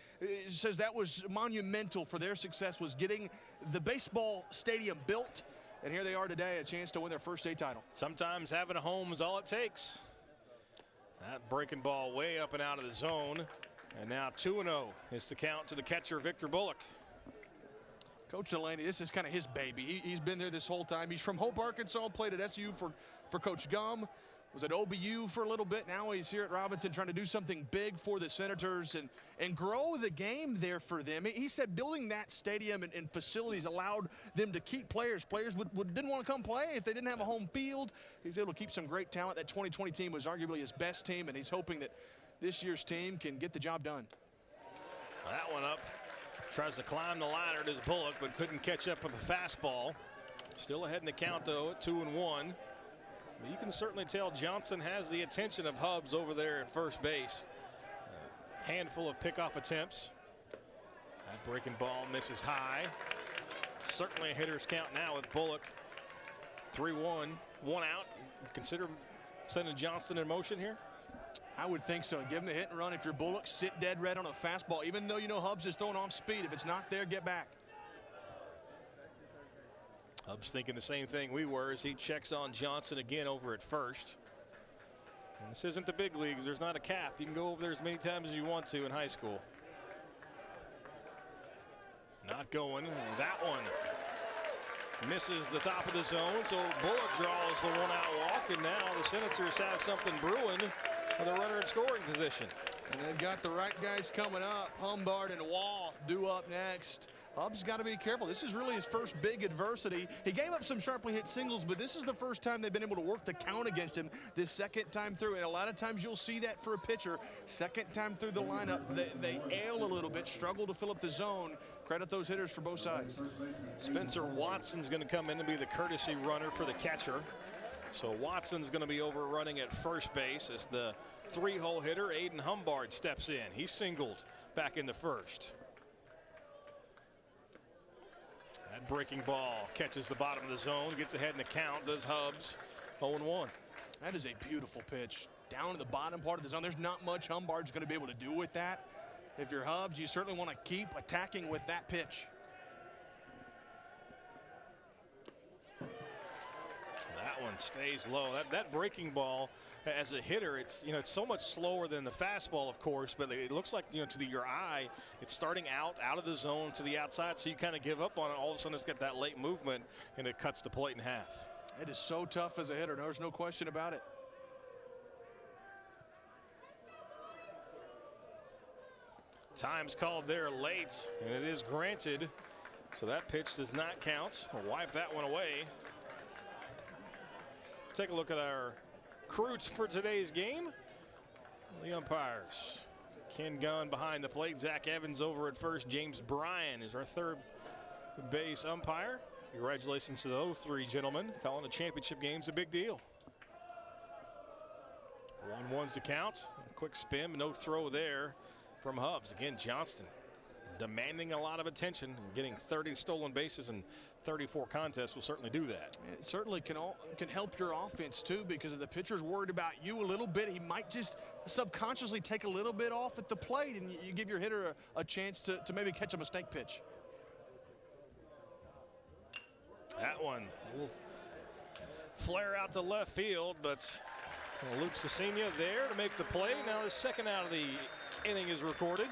says that was monumental for their success, was getting the baseball stadium built. And here they are today, a chance to win their first state title. Sometimes having a home is all it takes. That breaking ball way up and out of the zone. And now 2-0 is the count to the catcher, Victor Bullock. Coach Delaney, this is kind of his baby. He's been there this whole time. He's from Hope, Arkansas, played at SU for Coach Gum, was at OBU for a little bit. Now he's here at Robinson trying to do something big for the Senators and grow the game there for them. He said building that stadium and facilities allowed them to keep players. Players didn't want to come play if they didn't have a home field. He was able to keep some great talent. That 2020 team was arguably his best team, and he's hoping that this year's team can get the job done. That one up. Tries to climb the ladder, does Bullock, but couldn't catch up with the fastball. Still ahead in the count, though, at 2-1. But you can certainly tell Johnson has the attention of Hubbs over there at first base. A handful of pickoff attempts. That breaking ball misses high. Certainly a hitter's count now with Bullock. 3-1, 1 out. Consider sending Johnston in motion here? I would think so. Give him the hit and run. If you're Bullock, sit dead red on a fastball. Even though you know Hubbs is throwing off speed, if it's not there, get back. Hubbs thinking the same thing we were as he checks on Johnson again over at first. And this isn't the big leagues. There's not a cap. You can go over there as many times as you want to in high school. Not going. That one misses the top of the zone, so Bullock draws the 1-out walk, and now the Senators have something brewing with a runner in scoring position. And they've got the right guys coming up. Humbard and Wall due up next. Hubbs got to be careful. This is really his first big adversity. He gave up some sharply hit singles, but this is the first time they've been able to work the count against him this second time through. And a lot of times you'll see that for a pitcher. Second time through the lineup, they ail a little bit, struggle to fill up the zone. Credit those hitters for both sides. Spencer Watson's going to come in to be the courtesy runner for the catcher. So Watson's going to be over running at first base as the 3-hole hitter, Aiden Humbard, steps in. He's singled back in the first. That breaking ball catches the bottom of the zone, gets ahead in the count, does Hubbs. 0-1. That is a beautiful pitch. Down to the bottom part of the zone. There's not much Humbard's going to be able to do with that. If you're Hubbs, you certainly want to keep attacking with that pitch. That That one stays low. That breaking ball, as a hitter, it's so much slower than the fastball, of course, but it looks like to your eye, it's starting out of the zone to the outside, so you kind of give up on it. All of a sudden, it's got that late movement, and it cuts the plate in half. It is so tough as a hitter. There's no question about it. Time's called there late, and it is granted. So that pitch does not count. We'll wipe that one away. Take a look at our crews for today's game. The umpires. Ken Gunn behind the plate. Zach Evans over at first. James Bryan is our third base umpire. Congratulations to those three gentlemen. Calling the championship game's a big deal. 1-1's the count. Quick spin, no throw there from Hubbs. Again, Johnston demanding a lot of attention, and getting 30 stolen bases and 34 contests will certainly do that. It certainly can help your offense too, because if the pitcher's worried about you a little bit, he might just subconsciously take a little bit off at the plate, and you give your hitter a chance to maybe catch a mistake pitch. That one will flare out to left field, but Luke Cecina there to make the play. Now the second out of the inning is recorded.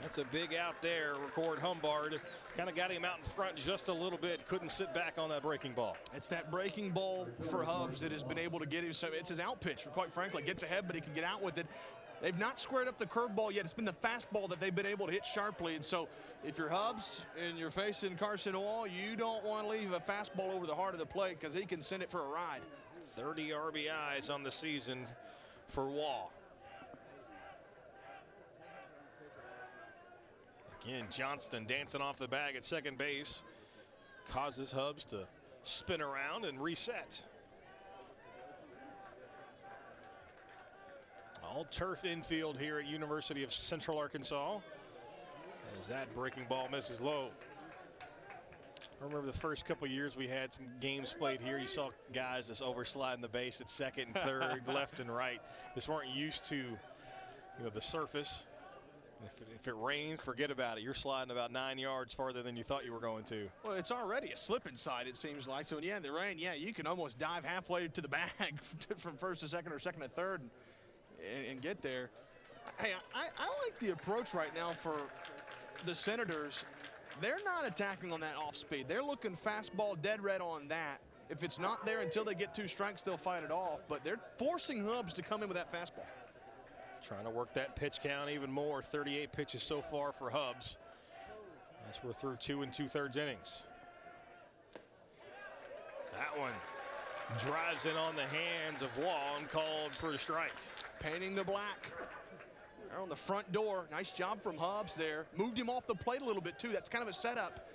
That's a big out there. Record Humbard. Kind of got him out in front just a little bit. Couldn't sit back on that breaking ball. It's that breaking ball for Hubbs that has been able to get him. So it's his out pitch, quite frankly. Gets ahead, but he can get out with it. They've not squared up the curveball yet. It's been the fastball that they've been able to hit sharply. And so if you're Hubbs and you're facing Carson Wall, you don't want to leave a fastball over the heart of the plate, because he can send it for a ride. 30 RBIs on the season for Wall. Again, Johnston dancing off the bag at second base causes Hubbs to spin around and reset. All turf infield here at University of Central Arkansas, as that breaking ball misses low. I remember the first couple years we had some games played here. You saw guys just oversliding the base at second and third, left and right. Just weren't used to the surface. If it rains, forget about it. You're sliding about 9 yards farther than you thought you were going to. Well, it's already a slip inside, it seems like. So, yeah, in the rain, yeah, you can almost dive halfway to the bag from first to second or second to third and get there. Hey, I like the approach right now for the Senators. They're not attacking on that off speed. They're looking fastball dead red on that. If it's not there until they get 2 strikes, they'll fight it off. But they're forcing Hubbs to come in with that fastball. Trying to work that pitch count even more. 38 pitches so far for Hubbs. As we're through 2 2/3 innings. That one drives in on the hands of Wall and called for a strike. Painting the black. They're on the front door. Nice job from Hubbs there. Moved him off the plate a little bit too. That's kind of a setup.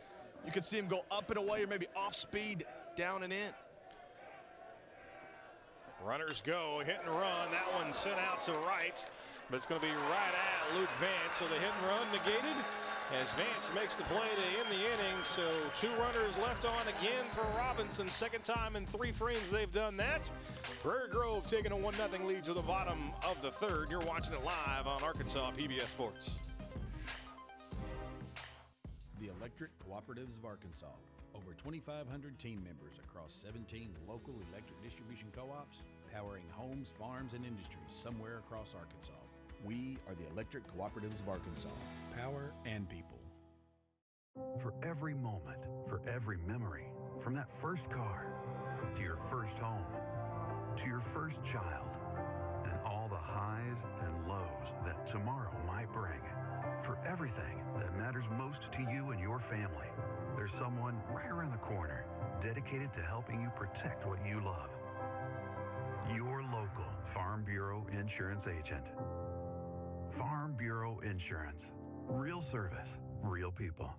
You can see him go up and away, or maybe off speed, down and in. Runners go, hit and run. That one sent out to right, but it's going to be right at Luke Vance. So the hit and run negated as Vance makes the play to end the inning. So 2 runners left on again for Robinson. Second time in 3 frames they've done that. Prairie Grove taking a 1-0 lead to the bottom of the third. You're watching it live on Arkansas PBS Sports. The Electric Cooperatives of Arkansas. Over 2,500 team members across 17 local electric distribution co-ops, powering homes, farms, and industries somewhere across Arkansas. We are the Electric Cooperatives of Arkansas. Power and people. For every moment, for every memory, from that first car, to your first home, to your first child, and all the highs and lows that tomorrow might bring. For everything that matters most to you and your family, there's someone right around the corner dedicated to helping you protect what you love. Your local Farm Bureau Insurance agent. Farm Bureau Insurance. Real service, real people.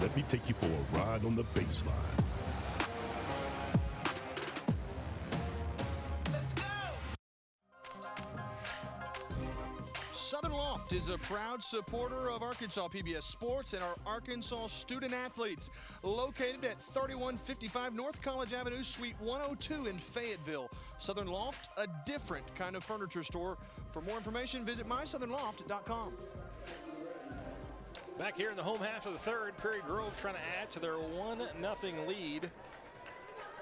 Let me take you for a ride on the baseline. Southern Loft is a proud supporter of Arkansas PBS Sports and our Arkansas student athletes. Located at 3155 North College Avenue, Suite 102 in Fayetteville. Southern Loft, a different kind of furniture store. For more information, visit mysouthernloft.com. Back here in the home half of the third, Prairie Grove trying to add to their 1-0 lead.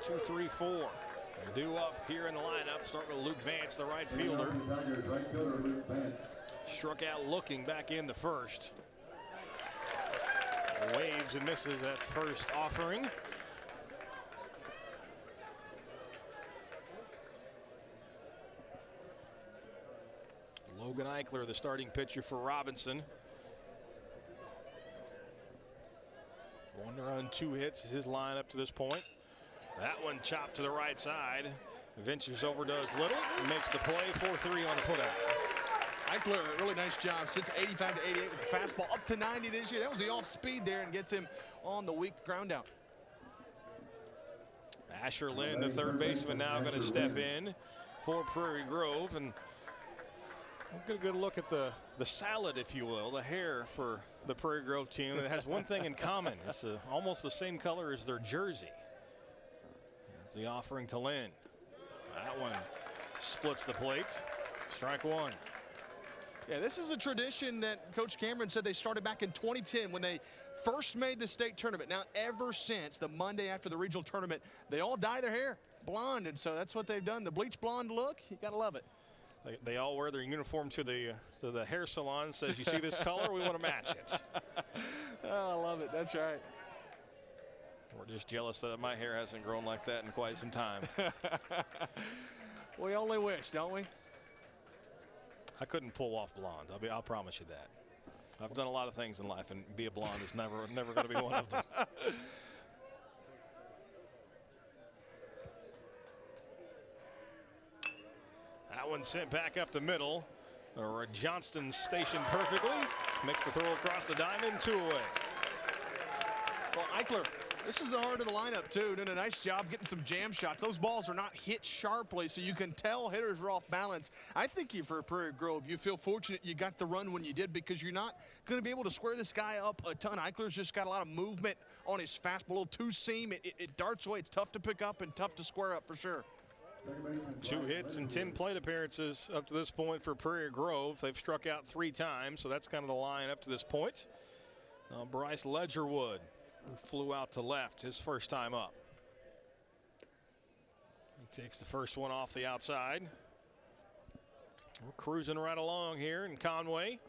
2-3-4. They're due up here in the lineup, starting with Luke Vance, the right fielder. Struck out looking back in the first. Waves and misses at first offering. Logan Eichler, the starting pitcher for Robinson. 1 run, 2 hits is his lineup to this point. That one chopped to the right side. Ventures over, does little, makes the play. 4-3 on the putout. Eichler, really nice job since 85 to 88 with the fastball up to 90 this year. That was the off speed there and gets him on the weak ground out. Asher Lynn, the third baseman, now going to step in for Prairie Grove. And we'll get a good look at the salad, if you will, the hair for the Prairie Grove team. It has one thing in common. It's almost the same color as their jersey. That's the offering to Lynn. That one splits the plate. Strike one. Yeah, this is a tradition that Coach Cameron said they started back in 2010 when they first made the state tournament. Now, ever since the Monday after the regional tournament, they all dye their hair blonde, and so that's what they've done. The bleach blonde look, you got to love it. They all wear their uniform to the hair salon. Says, you see this color? We want to match it. Oh, I love it. That's right. We're just jealous that my hair hasn't grown like that in quite some time. We only wish, don't we? I couldn't pull off blonde. I'll promise you that. I've done a lot of things in life, and be a blonde is never going to be one of them. That one sent back up the middle. Johnston stationed perfectly. Makes the throw across the diamond, 2 away. Well, Eichler, this is the heart of the lineup, too. Doing a nice job getting some jam shots. Those balls are not hit sharply, so you can tell hitters are off balance. I think for Prairie Grove, you feel fortunate you got the run when you did because you're not going to be able to square this guy up a ton. Eichler's just got a lot of movement on his fastball, a little two-seam. It darts away. It's tough to pick up and tough to square up for sure. 2 hits and 10 plate appearances up to this point for Prairie Grove. They've struck out 3 times, so that's kind of the line up to this point. Now Bryce Ledgerwood, who flew out to left his first time up. He takes the first one off the outside. We're cruising right along here in Conway.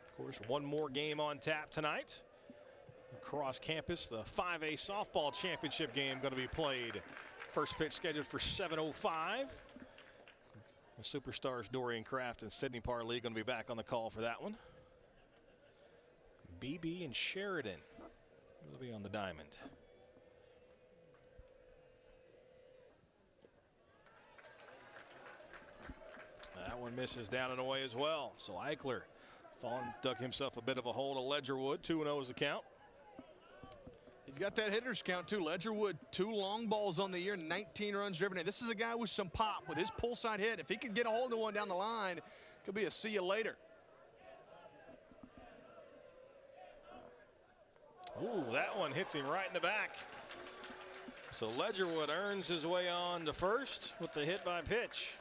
Of course, one more game on tap tonight. Across campus, the 5A softball championship game going to be played. First pitch scheduled for 7:05. The superstars Dorian Kraft and Sidney Parley going to be back on the call for that one. BB and Sheridan will be on the diamond. That one misses down and away as well. So Eichler dug himself a bit of a hole to Ledgerwood. 2-0 is the count. He's got that hitter's count, too. Ledgerwood, 2 long balls on the year, 19 runs driven in. This is a guy with some pop with his pull side hit. If he could get a hold of one down the line, could be a see you later. Ooh, that one hits him right in the back. So Ledgerwood earns his way on to first with the hit by pitch.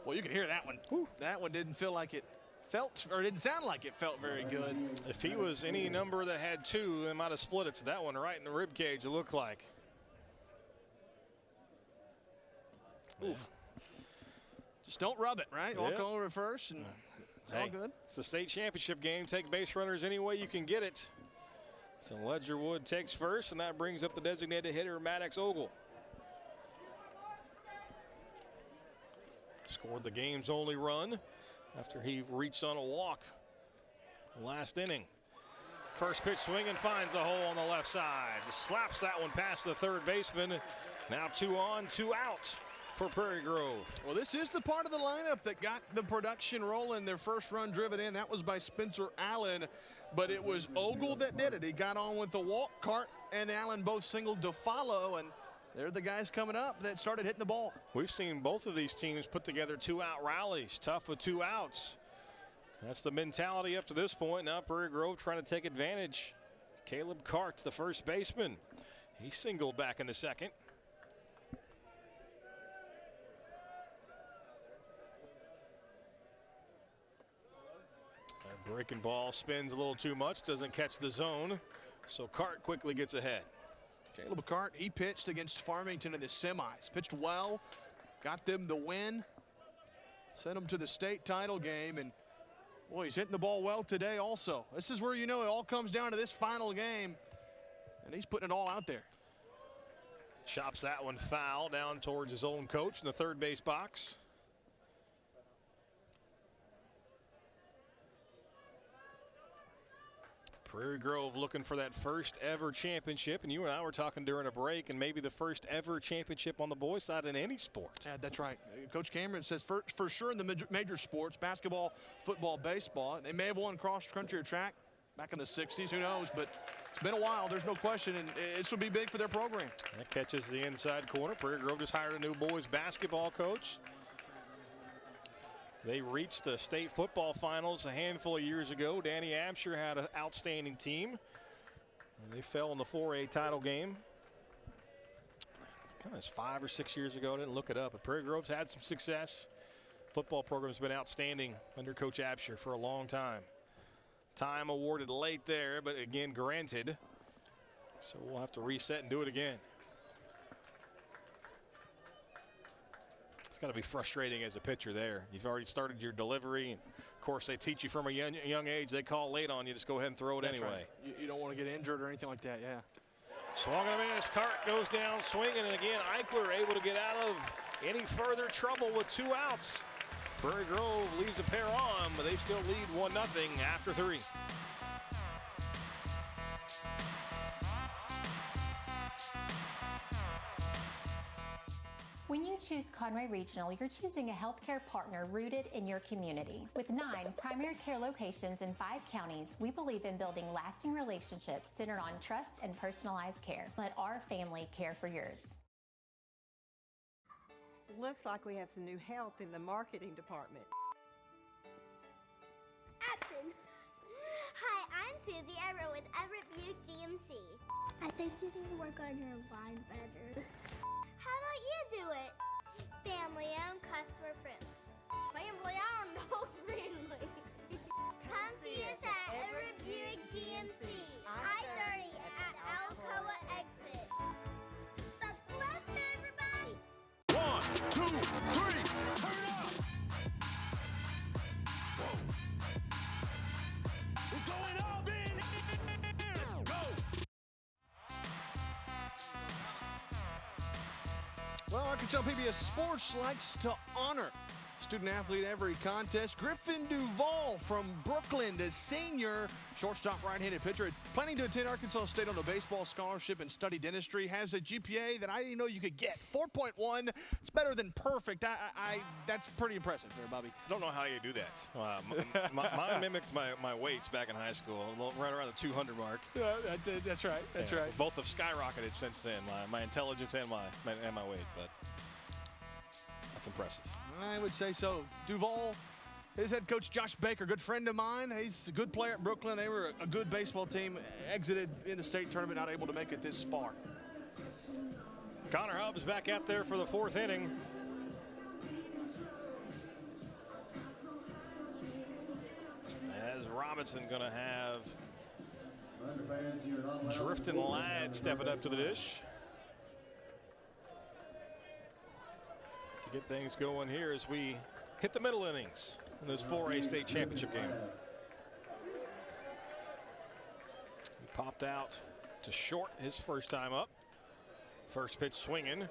Well, you can hear that one. Whew, that one didn't feel like it felt, or didn't sound like it felt very good. If he was any number that had 2, they might have split it. So that one right in the rib cage, it looked like. Oof. Just don't rub it, right? Yep. Walk over it first, and it's all good. It's the state championship game. Take base runners any way you can get it. So Ledgerwood takes first, and that brings up the designated hitter, Maddox Ogle. Scored the game's only run after he reached on a walk last inning. First pitch swing and finds a hole on the left side. Slaps that one past the third baseman. Now 2 on, 2 out for Prairie Grove. Well, this is the part of the lineup that got the production rolling. Their first run driven in, that was by Spencer Allen, but it was Ogle that did it. He got on with the walk, Cart and Allen both singled to follow, and they're the guys coming up that started hitting the ball. We've seen both of these teams put together 2-out rallies, tough with 2 outs. That's the mentality up to this point. Now Prairie Grove trying to take advantage. Caleb Cart, the first baseman. He singled back in the second. Breaking ball spins a little too much, doesn't catch the zone, so Cart quickly gets ahead. Caleb Cart, he pitched against Farmington in the semis. Pitched well, got them the win, sent them to the state title game, and boy, he's hitting the ball well today also. This is where you know it all comes down to this final game, and he's putting it all out there. Chops that one foul down towards his own coach in the third base box. Prairie Grove looking for that first ever championship, and you and I were talking during a break, and maybe the first ever championship on the boys' side in any sport. Yeah, that's right. Coach Cameron says for sure in the major sports, basketball, football, baseball. They may have won cross country or track back in the 60s, who knows, but it's been a while, there's no question, and this would be big for their program. That catches the inside corner. Prairie Grove just hired a new boys basketball coach. They reached the state football finals a handful of years ago. Danny Absher had an outstanding team. And they fell in the 4A title game. Kind of 5 or 6 years ago. I didn't look it up. But Prairie Grove's had some success. Football program's been outstanding under Coach Absher for a long time. Time awarded late there, but again granted. So we'll have to reset and do it again. It's got to be frustrating as a pitcher there. You've already started your delivery. And of course, they teach you from a young age. They call late on you. Just go ahead and throw it anyway. Right. You don't want to get injured or anything like that, yeah. Swung and a miss. Cart goes down swinging. And again, Eichler able to get out of any further trouble with 2 outs. Prairie Grove leaves a pair on, but they still lead 1-0 after 3. When you choose Conway Regional, you're choosing a healthcare partner rooted in your community. With 9 primary care locations in 5 counties, we believe in building lasting relationships centered on trust and personalized care. Let our family care for yours. Looks like we have some new help in the marketing department. Action! Hi, I'm Susie Everett with Everett Buick GMC. I think you need to work on your line better. How about you do it? Family owned, customer friendly. Family owned, no friendly. Come see us at Everett Buick GMC, I-30 at Alcoa exit. Buckle up, everybody. 1, 2, 3, turn up! Whoa. What's going on in here? Let's go! Well, Arkansas PBS Sports likes to honor student athlete every contest. Griffin Duvall from Brooklyn, the senior shortstop right-handed pitcher, planning to attend Arkansas State on a baseball scholarship and study dentistry, has a GPA that I didn't know you could get, 4.1. It's better than perfect. That's pretty impressive there, Bobby. I don't know how you do that. Mine mimicked my weights back in high school, right around the 200 mark. That's right. That's right. Both have skyrocketed since then, my intelligence and my weight, but that's impressive. I would say so. Duvall, his head coach Josh Baker, good friend of mine. He's a good player at Brooklyn. They were a good baseball team, exited in the state tournament, not able to make it this far. Connor Hubbs back out there for the 4th inning. As Robinson going to have Drifting Ladd stepping up to the dish. Get things going here as we hit the middle innings in this 4A state championship game. He popped out to short his first time up. First pitch swinging.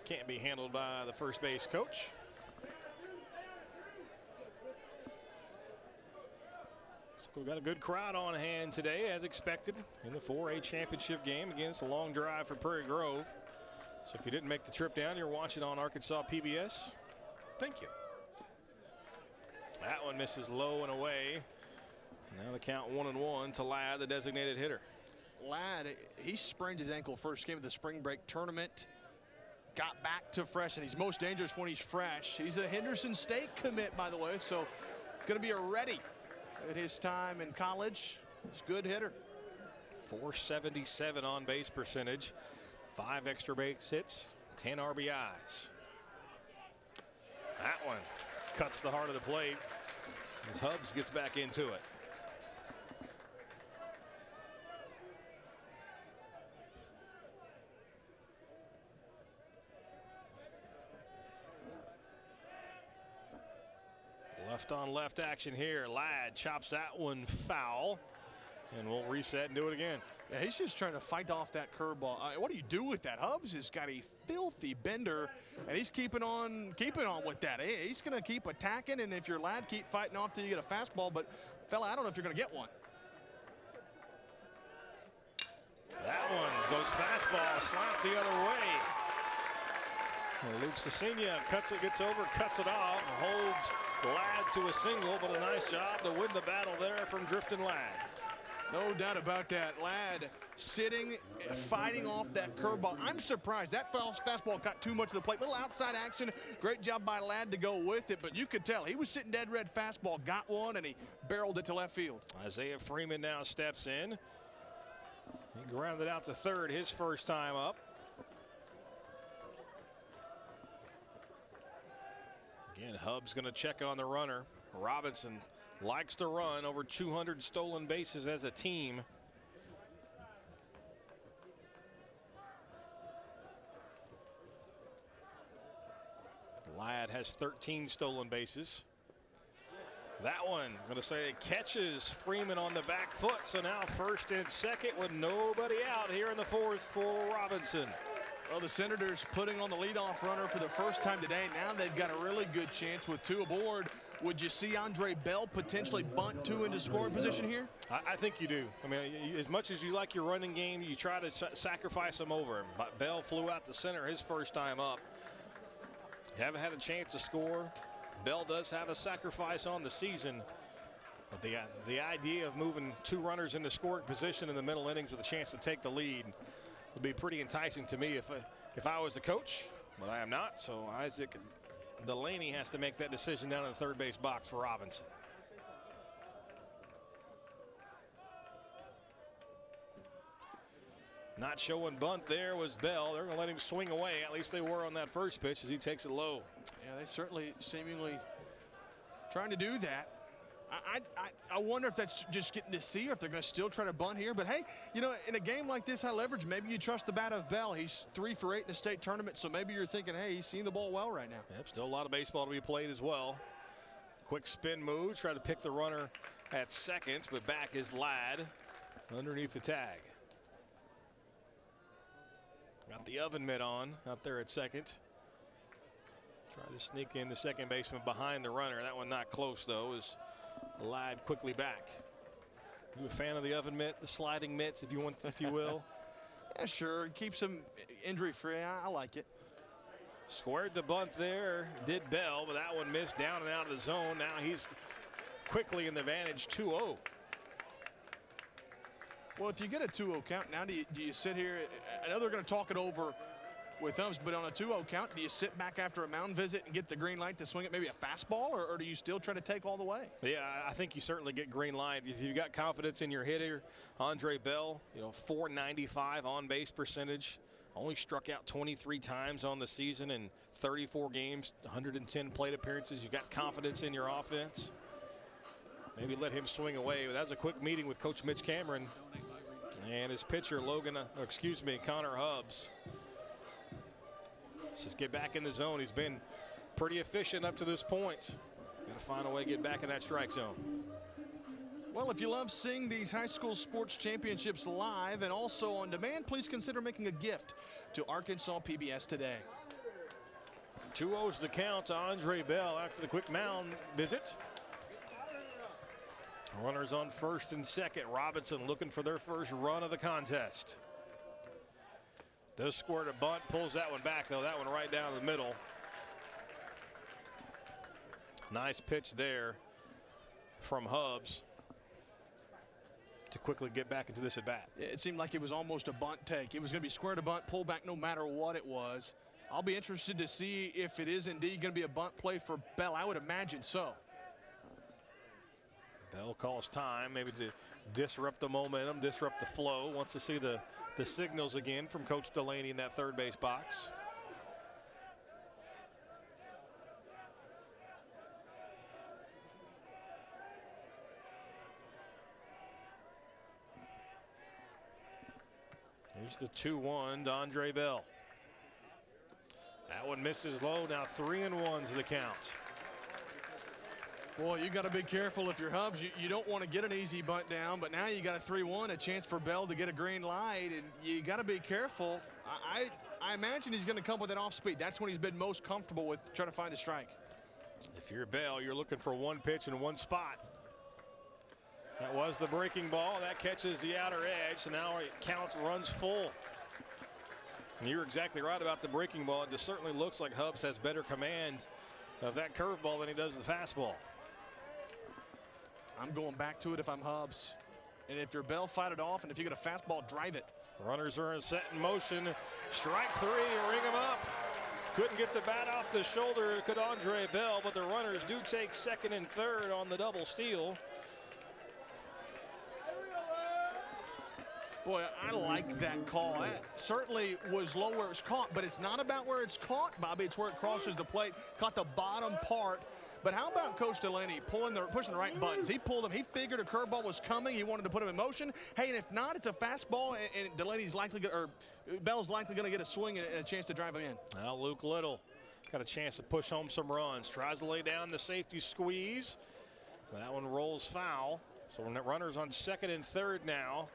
Can't be handled by the first base coach. So we've got a good crowd on hand today, as expected, in the 4A championship game against a long drive for Prairie Grove. So if you didn't make the trip down, you're watching on Arkansas PBS. Thank you. That one misses low and away. Now the count 1-1 to Ladd, the designated hitter. Ladd, he sprained his ankle first game of the spring break tournament. Got back to fresh, and he's most dangerous when he's fresh. He's a Henderson State commit, by the way, so going to be a ready at his time in college. He's a good hitter. 477 on base percentage. 5 extra base hits, 10 RBIs. That one cuts the heart of the plate as Hubbs gets back into it. Left on left action here. Ladd chops that one foul. And we'll reset and do it again. Yeah, he's just trying to fight off that curveball. What do you do with that? Hubbs has got a filthy bender, and he's keeping on with that. He's going to keep attacking, and if you're Ladd, keep fighting off till you get a fastball. But, fella, I don't know if you're going to get one. That one goes fastball, slapped the other way. And Luke Cecilia cuts it, gets over, cuts it off, holds Ladd to a single, but a nice job to win the battle there from Drifting Ladd. No doubt about that. Ladd sitting, fighting off that curveball. I'm surprised that fastball got too much of the plate. Little outside action. Great job by Ladd to go with it, but you could tell he was sitting dead red fastball, got one, and he barreled it to left field. Isaiah Freeman now steps in. He grounded out to third his first time up. Again, Hubbs going to check on the runner. Robinson likes to run, over 200 stolen bases as a team. Ladd has 13 stolen bases. That one, I'm going to say, catches Freeman on the back foot. So now first and second with nobody out here in the fourth for Robinson. Well, the Senators putting on the leadoff runner for the first time today. Now they've got a really good chance with two aboard. Would you see Andre Bell potentially bunt two into scoring position here? I think you do. I mean, as much as you like your running game, you try to sacrifice him over him. But Bell flew out to center his first time up. You haven't had a chance to score. Bell does have a sacrifice on the season. But the idea of moving two runners into scoring position in the middle innings with a chance to take the lead would be pretty enticing to me if I was the coach, but I am not. So Isaac Delaney has to make that decision down in the third base box for Robinson. Not showing bunt there was Bell. They're going to let him swing away. At least they were on that first pitch as he takes it low. Yeah, they certainly seemingly trying to do that. I wonder if that's just getting to see if they're going to still try to bunt here. But, hey, you know, in a game like this, high leverage, maybe you trust the bat of Bell. He's 3 for 8 in the state tournament, so maybe you're thinking, hey, he's seeing the ball well right now. Yep, still a lot of baseball to be played as well. Quick spin move, try to pick the runner at second, but back is Ladd underneath the tag. Got the oven mitt on out there at second. Try to sneak in the second baseman behind the runner. That one not close, though, as Ladd quickly back. You a fan of the oven mitt, the sliding mitts, if you will? Yeah, sure. Keeps him injury free. I like it. Squared the bunt there, did Bell, but that one missed down and out of the zone. Now he's quickly in the advantage, 2-0. Well, if you get a 2-0 count, now do you sit here? I know they're going to talk it over with us, but on a 2-0 count, do you sit back after a mound visit and get the green light to swing it maybe a fastball, or do you still try to take all the way? Yeah, I think you certainly get green light. If you've got confidence in your hitter, Andre Bell, you know, .495 on base percentage, only struck out 23 times on the season in 34 games, 110 plate appearances. You've got confidence in your offense. Maybe let him swing away. That was a quick meeting with Coach Mitch Cameron and his pitcher, Connor Hubbs. Let's just get back in the zone. He's been pretty efficient up to this point. Got to find a way to get back in that strike zone. Well, if you love seeing these high school sports championships live and also on demand, please consider making a gift to Arkansas PBS today. 2-0's the count to Andre Bell after the quick mound visit. Runners on first and second. Robinson looking for their first run of the contest. Does squirt a bunt, pulls that one back, though. That one right down the middle. Nice pitch there from Hubbs to quickly get back into this at bat. It seemed like it was almost a bunt take. It was going to be square to bunt, pull back no matter what it was. I'll be interested to see if it is indeed going to be a bunt play for Bell. I would imagine so. Bell calls time, maybe to disrupt the momentum, disrupt the flow. Wants to see the signals again from Coach Delaney in that third base box. Here's the 2-1 to Andre Bell. That one misses low. Now 3-1's the count. Boy, you got to be careful if you're Hubs. You don't want to get an easy bunt down, but now you got a 3-1, a chance for Bell to get a green light, and you got to be careful. I imagine he's going to come with that off speed. That's when he's been most comfortable with trying to find the strike. If you're Bell, you're looking for one pitch in one spot. That was the breaking ball. That catches the outer edge, so now it counts runs full. And you're exactly right about the breaking ball. It just certainly looks like Hubs has better command of that curveball than he does the fastball. I'm going back to it if I'm Hubs. And if you're Bell, fight it off. And if you get a fastball, drive it. Runners are set in motion. Strike 3, ring him up. Couldn't get the bat off the shoulder, could Andre Bell, but the runners do take second and third on the double steal. Boy, I like that call. That certainly was low where it's caught, but it's not about where it's caught, Bobby. It's where it crosses the plate. Caught the bottom part. But how about Coach Delaney pushing the right buttons? He pulled him. He figured a curveball was coming. He wanted to put him in motion. Hey, and if not, it's a fastball, and Delaney's likely, or Bell's likely going to get a swing and a chance to drive him in. Now Luke Little got a chance to push home some runs. Tries to lay down the safety squeeze. That one rolls foul. So runners on second and third now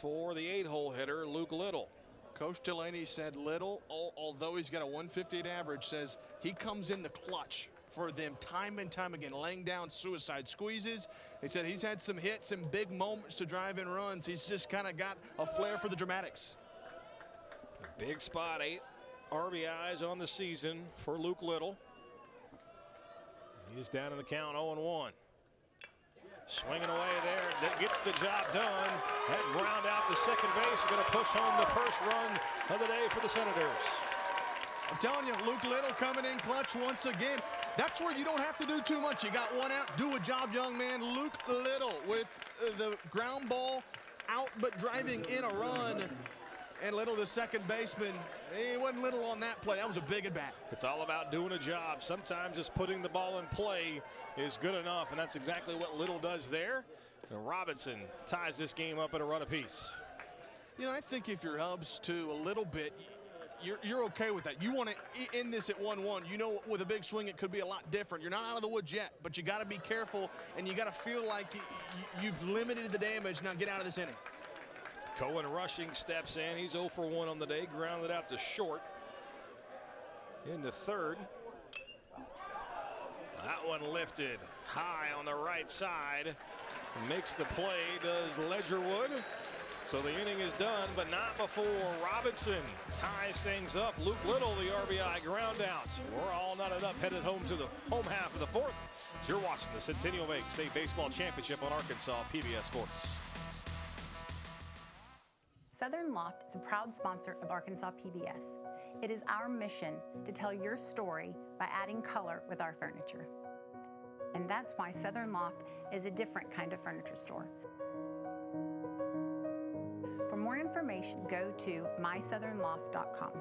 for the 8-hole hitter, Luke Little. Coach Delaney said Little, although he's got a 158 average, says he comes in the clutch for them time and time again, laying down suicide squeezes. He said he's had some hits and big moments to drive in runs. He's just kind of got a flair for the dramatics. Big spot, 8 RBIs on the season for Luke Little. He's down in the count 0-1. Swinging away there, that gets the job done. That ground out to second base, going to push home the first run of the day for the Senators. I'm telling you, Luke Little coming in clutch once again. That's where you don't have to do too much. You got one out, do a job, young man. Luke Little with the ground ball out, but driving in a run. And Little, the second baseman, he wasn't Little on that play. That was a big at-bat. It's all about doing a job. Sometimes just putting the ball in play is good enough, and that's exactly what Little does there. And Robinson ties this game up at a run apiece. You know, I think if you're Hubs too a little bit, you're okay with that. You want to end this at 1-1. You know, with a big swing, it could be a lot different. You're not out of the woods yet, but you got to be careful, and you got to feel like you've limited the damage. Now get out of this inning. Cohen rushing steps in. He's 0 for 1 on the day. Grounded out to short. Into third. That one lifted high on the right side. Makes the play, does Ledgerwood. So the inning is done, but not before Robinson ties things up. Luke Little, the RBI ground out. We're all knotted up, headed home to the home half of the fourth. You're watching the Centennial Bank State Baseball Championship on Arkansas PBS Sports. Southern Loft is a proud sponsor of Arkansas PBS. It is our mission to tell your story by adding color with our furniture. And that's why Southern Loft is a different kind of furniture store. For more information, go to mysouthernloft.com.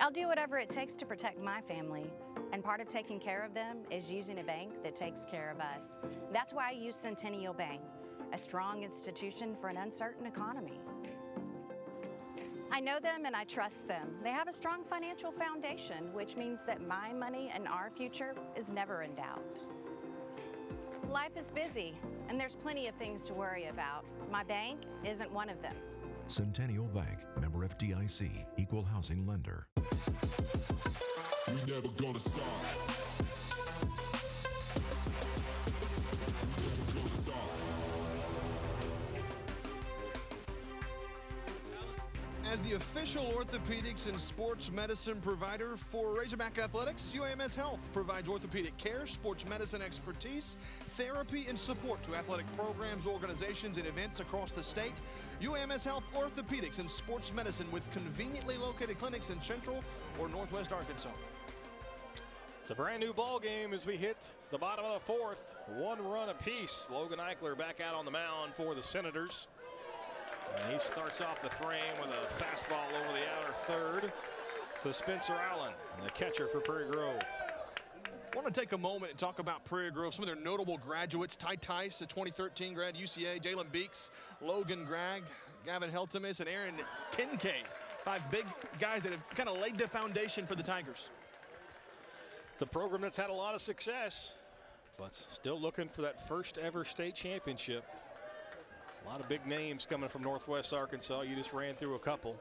I'll do whatever it takes to protect my family. And part of taking care of them is using a bank that takes care of us. That's why I use Centennial Bank, a strong institution for an uncertain economy. I know them and I trust them. They have a strong financial foundation, which means that my money and our future is never in doubt. Life is busy, and there's plenty of things to worry about. My bank isn't one of them. Centennial Bank, member FDIC, equal housing lender. We never gonna stop. As the official orthopedics and sports medicine provider for Razorback Athletics, UAMS Health provides orthopedic care, sports medicine expertise, therapy, and support to athletic programs, organizations, and events across the state. UAMS Health Orthopedics and Sports Medicine with conveniently located clinics in Central or Northwest Arkansas. It's a brand new ball game as we hit the bottom of the fourth. 1 run apiece. Logan Eichler back out on the mound for the Senators. And he starts off the frame with a fastball over the outer third to Spencer Allen, the catcher for Prairie Grove. I want to take a moment and talk about Prairie Grove, some of their notable graduates. Ty Tice, a 2013 grad, UCA, Jalen Beeks, Logan Gregg, Gavin Heltemus, and Aaron Kincaid. 5 big guys that have kind of laid the foundation for the Tigers. It's a program that's had a lot of success, but still looking for that first ever state championship. A lot of big names coming from Northwest Arkansas. You just ran through a couple.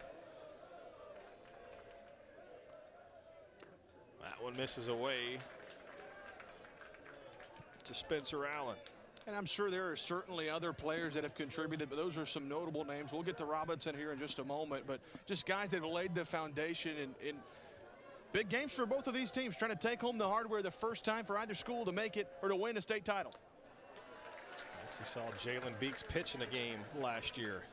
That one misses away to Spencer Allen. And I'm sure there are certainly other players that have contributed, but those are some notable names. We'll get to Robinson here in just a moment, but just guys that have laid the foundation in big games for both of these teams, trying to take home the hardware the first time for either school to make it or to win a state title. Actually saw Jalen Beeks pitch in a game last year.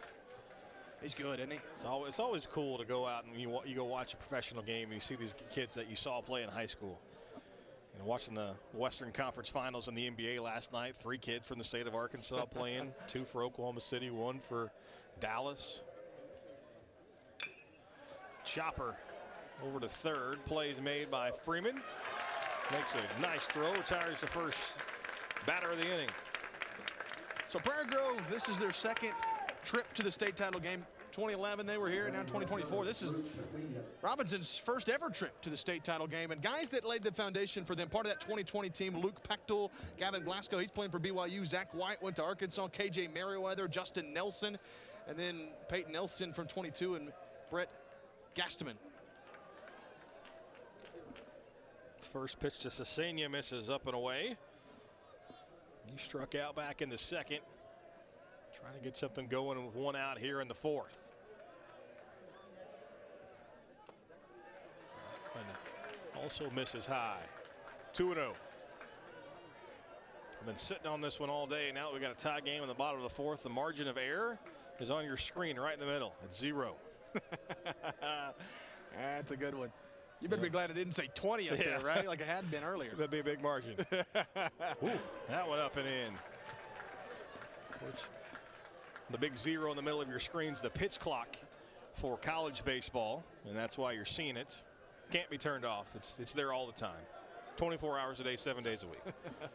He's good, isn't he? It's always cool to go out and you go watch a professional game and you see these kids that you saw play in high school. You know, watching the Western Conference Finals in the NBA last night, 3 kids from the state of Arkansas playing, 2 for Oklahoma City, 1 for Dallas. Chopper over to third. Plays made by Freeman. Makes a nice throw. Retires the first batter of the inning. So Prairie Grove, this is their second trip to the state title game. 2011 they were here, now 2024. This is Robinson's first ever trip to the state title game. And guys that laid the foundation for them, part of that 2020 team, Luke Pechtel, Gavin Blasco, he's playing for BYU. Zach White went to Arkansas, KJ Merriweather, Justin Nelson, and then Peyton Nelson from 22 and Brett Gasteman. First pitch to Cesena misses up and away. He struck out back in the second. Trying to get something going with 1 out here in the 4th. And also misses high. 2-0. I've been sitting on this one all day. Now that we got a tie game in the bottom of the 4th, the margin of error is on your screen right in the middle. It's 0. That's a good one. You better be glad I didn't say 20 up there, right? Like it had been earlier. That'd be a big margin. Ooh, that one up and in. Of course, the big 0 in the middle of your screen is the pitch clock for college baseball, and that's why you're seeing it. Can't be turned off. It's there all the time. 24 hours a day, 7 days a week.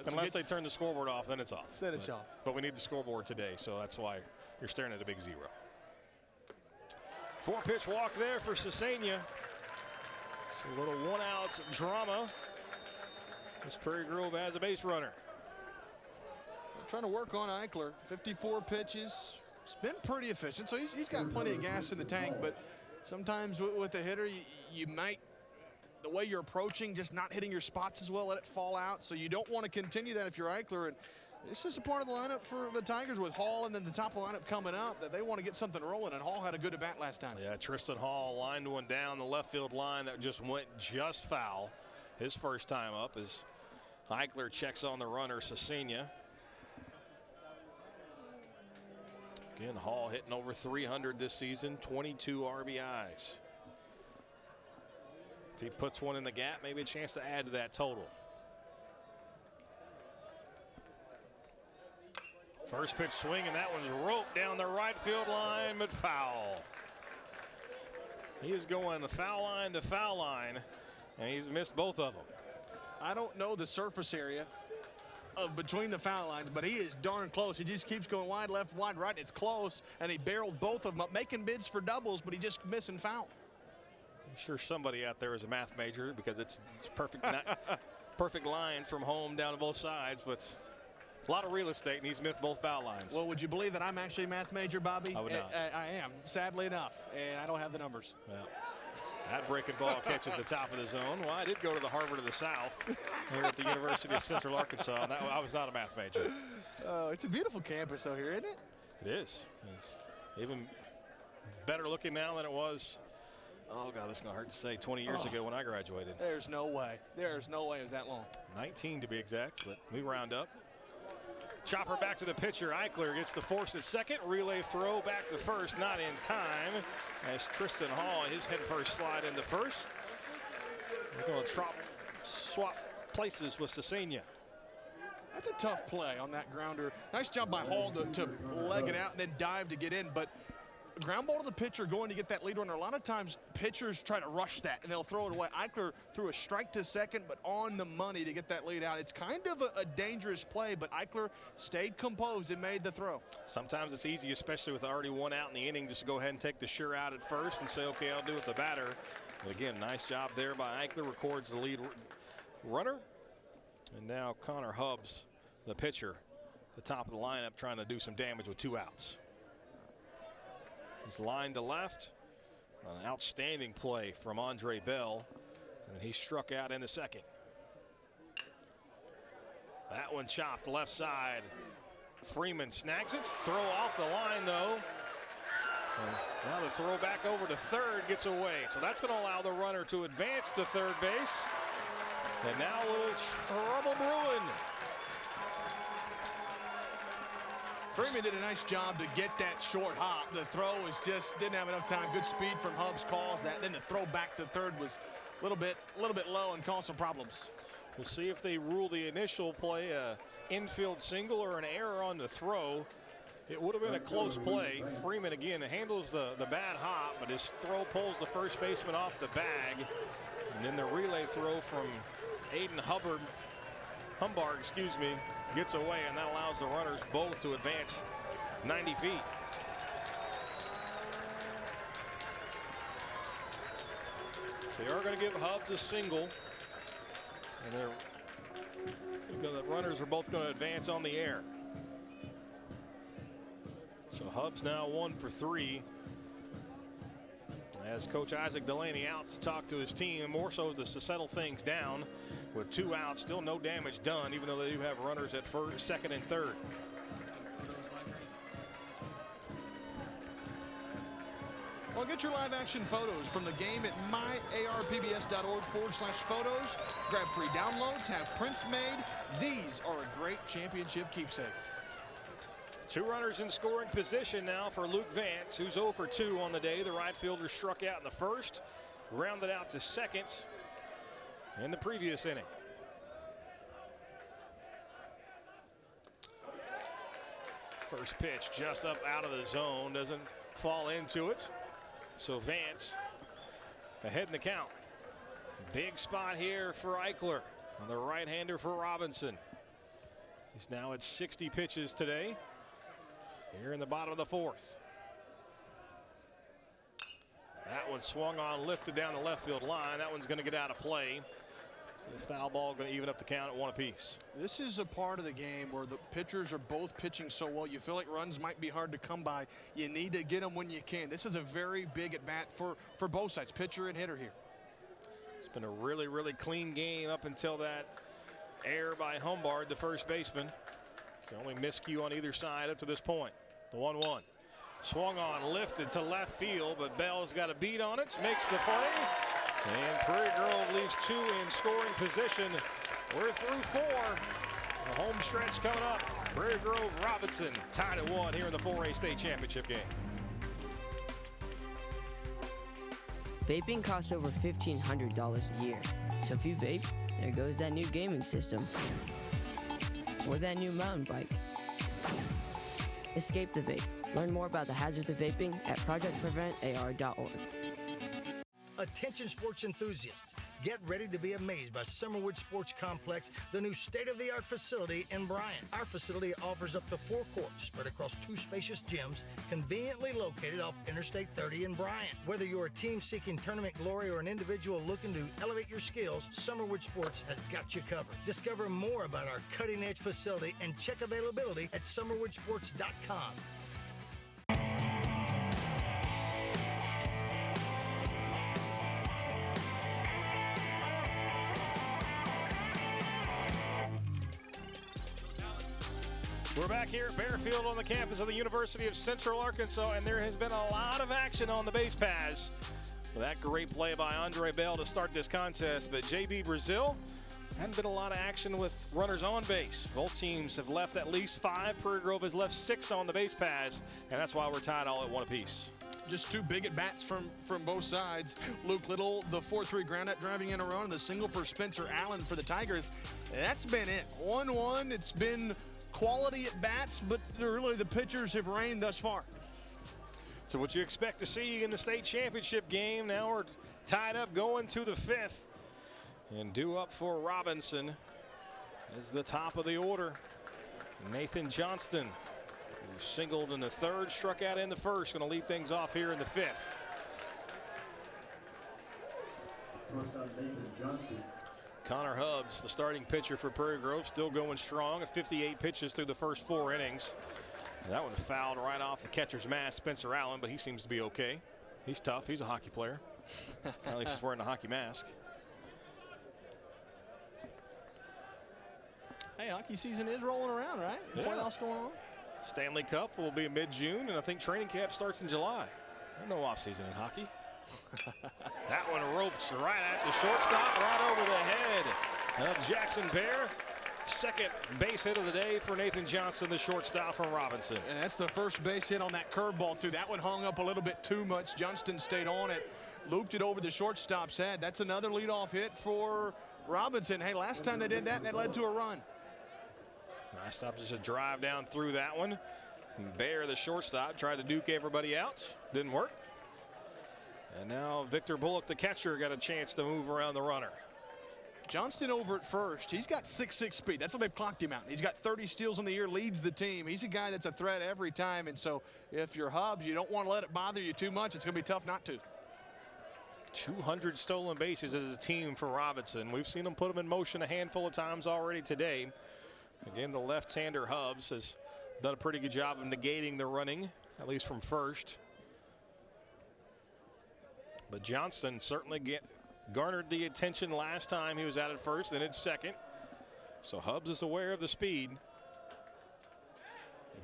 Unless they turn the scoreboard off, then it's off. Then it's off. But we need the scoreboard today, so that's why you're staring at a big 0. 4-pitch walk there for Cesena. So a little 1-out drama. This Prairie Grove has a base runner. Trying to work on Eichler. 54 pitches. He's been pretty efficient, so he's got plenty of gas in the tank, but sometimes with the hitter, you might, the way you're approaching, just not hitting your spots as well, let it fall out. So you don't want to continue that if you're Eichler. And this is a part of the lineup for the Tigers with Hall and then the top of the lineup coming up that they want to get something rolling, and Hall had a good at-bat last time. Yeah, Tristan Hall lined one down the left field line that just went just foul. His first time up as Eichler checks on the runner, Cesena. Again, Hall hitting over 300 this season, 22 RBIs. If he puts one in the gap, maybe a chance to add to that total. First pitch swing, and that one's roped down the right field line, but foul. He is going foul line to foul line, and he's missed both of them. I don't know the surface area of between the foul lines, but he is darn close. He just keeps going wide left, wide right. It's close, and he barreled both of them up, making bids for doubles, but he just missing foul. I'm sure somebody out there is a math major because it's perfect, perfect lines from home down to both sides, but a lot of real estate, and he's missed both foul lines. Well, would you believe that I'm actually a math major, Bobby? I would not. I am, sadly enough, and I don't have the numbers. Well, that breaking ball catches the top of the zone. Well, I did go to the Harvard of the South here at the University of Central Arkansas, and I was not a math major. Oh, it's a beautiful campus out here, isn't it? It is. It's even better looking now than it was. Oh, God, that's going to hurt to say 20 years ago when I graduated. There's no way. There's no way it was that long. 19 to be exact, but we round up. Chopper back to the pitcher. Eichler gets the force at second. Relay throw back to first, not in time. As Tristan Hall, his head first slide into first. We're going to swap places with Cesena. That's a tough play on that grounder. Nice job by Hall to leg it out and then dive to get in, but ground ball to the pitcher going to get that lead runner. A lot of times pitchers try to rush that and they'll throw it away. Eichler threw a strike to second, but on the money to get that lead out. It's kind of a dangerous play, but Eichler stayed composed and made the throw. Sometimes it's easy, especially with already 1 out in the inning, just to go ahead and take the sure out at first and say, okay, I'll do it with the batter. But again, nice job there by Eichler. Records the lead runner. And now Connor Hubbs, the pitcher, the top of the lineup, trying to do some damage with 2 outs. He's lined to left. An outstanding play from Andre Bell. And he struck out in the second. That one chopped left side. Freeman snags it. Throw off the line, though. And now the throw back over to third gets away. So that's going to allow the runner to advance to third base. And now a little trouble brewing. Freeman did a nice job to get that short hop. The throw was just didn't have enough time. Good speed from Hubbs caused that. Then the throw back to third was a little bit low and caused some problems. We'll see if they rule the initial play infield single or an error on the throw. It would have been a close play. Freeman again handles the bad hop, but his throw pulls the first baseman off the bag. And then the relay throw from Aiden Humbard, gets away, and that allows the runners both to advance 90 feet. So they are going to give Hubbs a single. And the runners are both going to advance on the air. So Hubbs now 1 for 3. As Coach Isaac Delaney out to talk to his team, more so to settle things down. With 2 outs, still no damage done, even though they do have runners at first, second, and third. Well, get your live action photos from the game at myarpbs.org/photos. Grab free downloads, have prints made. These are a great championship keepsake. 2 runners in scoring position now for Luke Vance, who's 0 for 2 on the day. The right fielder struck out in the first, grounded out to second in the previous inning. First pitch just up out of the zone, doesn't fall into it. So Vance ahead in the count. Big spot here for Eichler, the right-hander for Robinson. He's now at 60 pitches today. Here in the bottom of the 4th. That one swung on, lifted down the left field line. That one's going to get out of play. So the foul ball going to even up the count at 1 apiece. This is a part of the game where the pitchers are both pitching so well. You feel like runs might be hard to come by. You need to get them when you can. This is a very big at bat for both sides, pitcher and hitter here. It's been a really, really clean game up until that error by Humbard, the first baseman. It's the only miscue on either side up to this point. The 1-1. Swung on, lifted to left field, but Bell's got a beat on it, makes the play. And Prairie Grove leaves 2 in scoring position. We're through 4. The home stretch coming up. Prairie Grove, Robinson tied at 1 here in the 4A state championship game. Vaping costs over $1,500 a year. So if you vape, there goes that new gaming system. Or that new mountain bike. Escape the vape. Learn more about the hazards of vaping at projectpreventar.org. Attention sports enthusiasts, get ready to be amazed by Summerwood Sports Complex, the new state-of-the-art facility in Bryant. Our facility offers up to 4 courts spread across 2 spacious gyms, conveniently located off Interstate 30 in Bryant. Whether you're a team seeking tournament glory or an individual looking to elevate your skills, Summerwood Sports has got you covered. Discover more about our cutting-edge facility and check availability at summerwoodsports.com. We're back here at Bearfield on the campus of the University of Central Arkansas, and there has been a lot of action on the base paths. Well, that great play by Andre Bell to start this contest, but JB Brazil hadn't been a lot of action with runners on base. Both teams have left at least 5. Prairie Grove has left 6 on the base paths, and that's why we're tied all at 1 apiece. Just 2 big at-bats from both sides. Luke Little, the 4-3 ground-out driving in a run, and the single for Spencer Allen for the Tigers. That's been it. 1-1. It's been quality at bats, but really the pitchers have reigned thus far. So what you expect to see in the state championship game. Now we're tied up going to the 5th. And due up for Robinson is the top of the order, Nathan Johnston, who singled in the 3rd, struck out in the 1st. Going to lead things off here in the 5th. Connor Hubbs, the starting pitcher for Prairie Grove, still going strong at 58 pitches through the first 4 innings. That one fouled right off the catcher's mask, Spencer Allen, but he seems to be okay. He's tough. He's a hockey player. At least he's wearing a hockey mask. Hey, hockey season is rolling around, right? Yeah. Playoffs going on. Stanley Cup will be mid-June, and I think training camp starts in July. No offseason in hockey. That one ropes right at the shortstop, right over the head of Jackson Bear. Second base hit of the day for Nathan Johnson, the shortstop from Robinson. And that's the first base hit on that curveball, too. That one hung up a little bit too much. Johnston stayed on it, looped it over the shortstop's head. That's another leadoff hit for Robinson. Hey, last time they did that, that led to a run. Nice stop, just a drive down through that one. Bear, the shortstop, tried to duke everybody out. Didn't work. And now Victor Bullock, the catcher, got a chance to move around the runner. Johnston over at first. He's got 6'6" speed. That's what they've clocked him out. He's got 30 steals in the year, leads the team. He's a guy that's a threat every time. And so if you're Hubbs, you don't want to let it bother you too much. It's going to be tough not to. 200 stolen bases as a team for Robinson. We've seen them put them in motion a handful of times already today. Again, the left-hander Hubbs has done a pretty good job of negating the running, at least from first. But Johnston certainly garnered the attention last time he was out at first, then at second. So Hubbs is aware of the speed.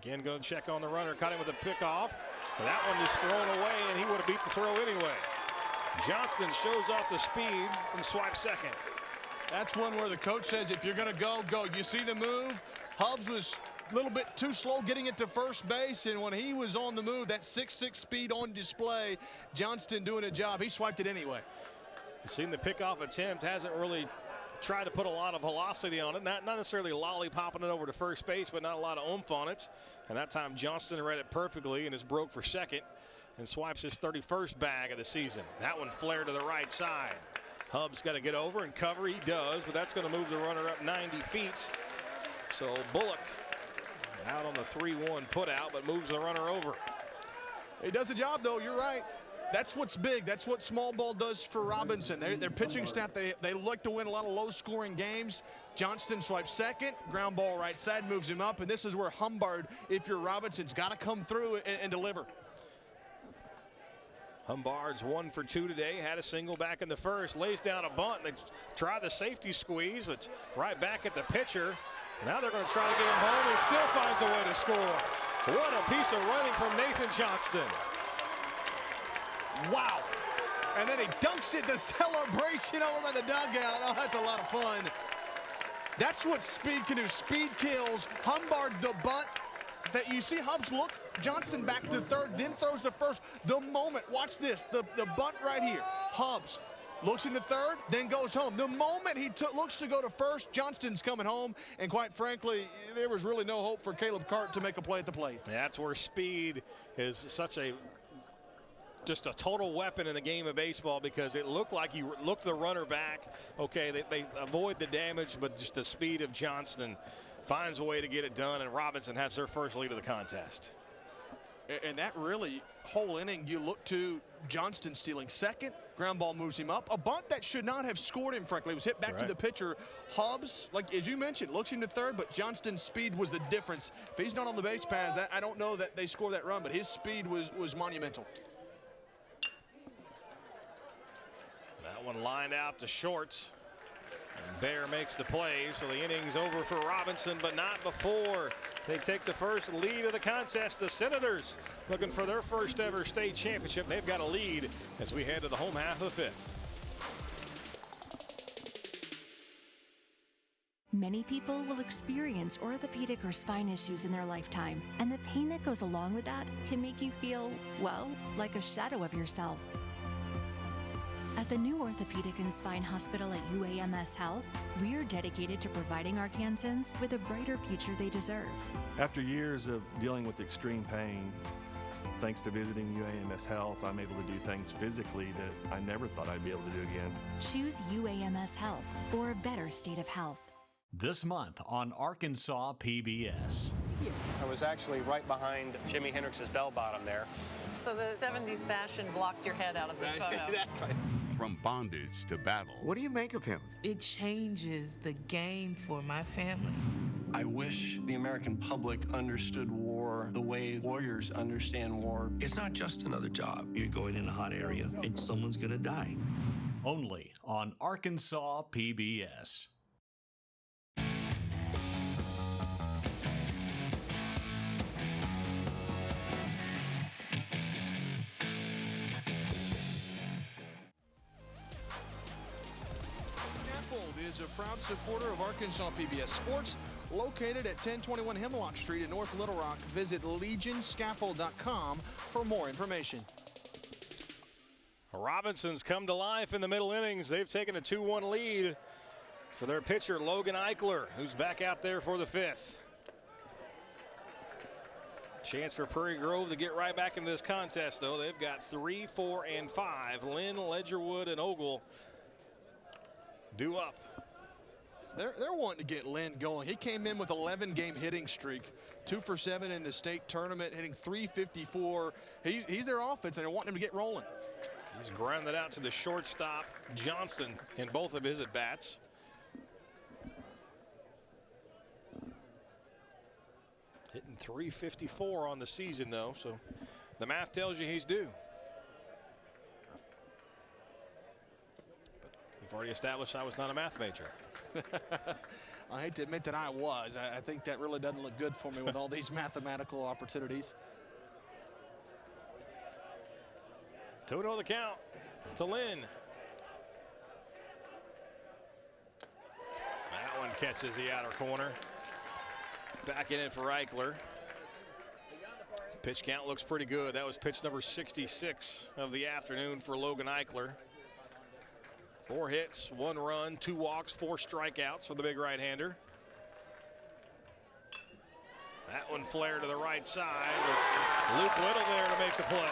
Again, going to check on the runner, caught him with a pickoff. That one just thrown away, and he would have beat the throw anyway. Johnston shows off the speed and swipes second. That's one where the coach says, if you're going to go, go. You see the move? Hubbs was a little bit too slow getting it to first base, and when he was on the move, that 6'6" speed on display, Johnston doing a job. He swiped it anyway. You've seen the pickoff attempt, hasn't really tried to put a lot of velocity on it. Not necessarily lollipopping it over to first base, but not a lot of oomph on it. And that time Johnston read it perfectly and is broke for second and swipes his 31st bag of the season. That one flared to the right side. Hubbs got to get over and cover. He does, but that's going to move the runner up 90 feet. So Bullock out on the 3-1 put out, but moves the runner over. He does the job, though. You're right. That's what's big. That's what small ball does for Robinson. Their pitching staff, they like to win a lot of low-scoring games. Johnston swipes second, ground ball right side, moves him up, and this is where Humbard, if you're Robinson's, got to come through and deliver. Humbard's 1 for 2 today, had a single back in the first, lays down a bunt. They try the safety squeeze, but right back at the pitcher. Now they're going to try to get him home, and still finds a way to score. What a piece of running from Nathan Johnston. Wow. And then he dunks it, the celebration over by the dugout. Oh, that's a lot of fun. That's what speed can do. Speed kills. Humbard, the bunt. That you see Hubbs look, Johnston back to third, then throws to first. The moment, watch this, the bunt right here. Hubbs looks into third, then goes home. The moment he looks to go to first, Johnston's coming home, and quite frankly, there was really no hope for Caleb Cart to make a play at the plate. That's where speed is such just a total weapon in the game of baseball, because it looked like you looked the runner back. Okay, they avoid the damage, but just the speed of Johnston finds a way to get it done, and Robinson has their first lead of the contest. And that really, whole inning, you look to Johnston stealing second. Ground ball moves him up. A bunt that should not have scored him, frankly. It was hit back to the pitcher. Hubbs, like as you mentioned, looks into third, but Johnston's speed was the difference. If he's not on the base paths, I don't know that they score that run, but his speed was monumental. That one lined out to short. And Bear makes the play, so the inning's over for Robinson, but not before they take the first lead of the contest. The Senators looking for their first ever state championship. They've got a lead as we head to the home half of the fifth. Many people will experience orthopedic or spine issues in their lifetime, and the pain that goes along with that can make you feel, well, like a shadow of yourself. At the new Orthopedic and Spine Hospital at UAMS Health, we are dedicated to providing Arkansans with a brighter future they deserve. After years of dealing with extreme pain, thanks to visiting UAMS Health, I'm able to do things physically that I never thought I'd be able to do again. Choose UAMS Health for a better state of health. This month on Arkansas PBS. I was actually right behind Jimi Hendrix's bell bottom there. So the 70s fashion blocked your head out of this photo. Exactly. from bondage to battle. What do you make of him? It changes the game for my family. I wish the American public understood war the way warriors understand war. It's not just another job. You're going in a hot area and someone's going to die. Only on Arkansas PBS. Is a proud supporter of Arkansas PBS Sports, located at 1021 Hemlock Street in North Little Rock. Visit legionscaffold.com for more information. Robinsons come to life in the middle innings. They've taken a 2-1 lead for their pitcher, Logan Eichler, who's back out there for the 5th. Chance for Prairie Grove to get right back into this contest, though. They've got 3, 4, and 5. Lynn, Ledgerwood, and Ogle due up. They're wanting to get Lynn going. He came in with 11-game hitting streak, 2 for 7 in the state tournament, hitting .354. He's their offense, and they're wanting him to get rolling. He's grounded out to the shortstop, Johnson, in both of his at-bats. Hitting .354 on the season, though, so the math tells you he's due. We've already established I was not a math major. I hate to admit that I was. I think that really doesn't look good for me with all these mathematical opportunities. 2-0 the count to Lynn. That one catches the outer corner. Back in it for Eichler. Pitch count looks pretty good. That was pitch number 66 of the afternoon for Logan Eichler. 4 hits, 1 run, 2 walks, 4 strikeouts for the big right-hander. That one flared to the right side. It's Luke Little there to make the play.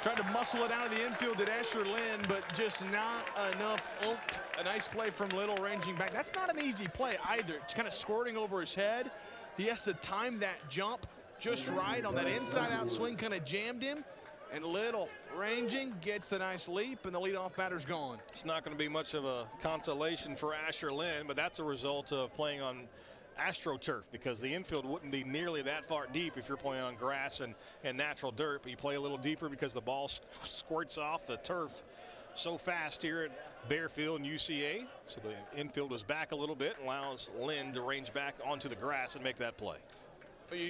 Tried to muscle it out of the infield at Asher Lynn, but just not enough oomph. A nice play from Little ranging back. That's not an easy play either. It's kind of squirting over his head. He has to time that jump just right on that inside-out swing, kind of jammed him. And Little ranging, gets the nice leap, and the leadoff batter's gone. It's not going to be much of a consolation for Asher Lynn, but that's a result of playing on AstroTurf, because the infield wouldn't be nearly that far deep if you're playing on grass and natural dirt. But you play a little deeper because the ball squirts off the turf so fast here at Bearfield and UCA. So the infield is back a little bit, allows Lynn to range back onto the grass and make that play.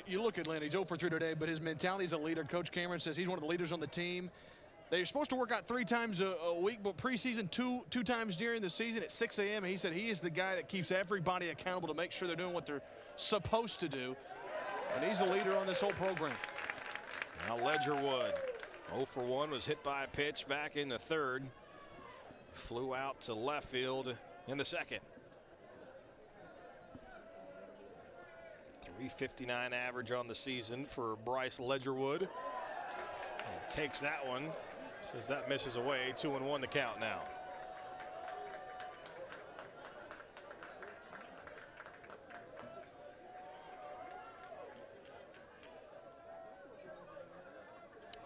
You look at Lynn, he's 0 for 3 today, but his mentality as a leader. Coach Cameron says he's one of the leaders on the team. They're supposed to work out 3 times a week, but preseason two times during the season at 6 a.m. And he said he is the guy that keeps everybody accountable to make sure they're doing what they're supposed to do. And he's the leader on this whole program. Now Ledgerwood, 0 for 1, was hit by a pitch back in the 3rd. Flew out to left field in the 2nd. .359 average on the season for Bryce Ledgerwood. And takes that one. Says that misses away. 2-1 to count now.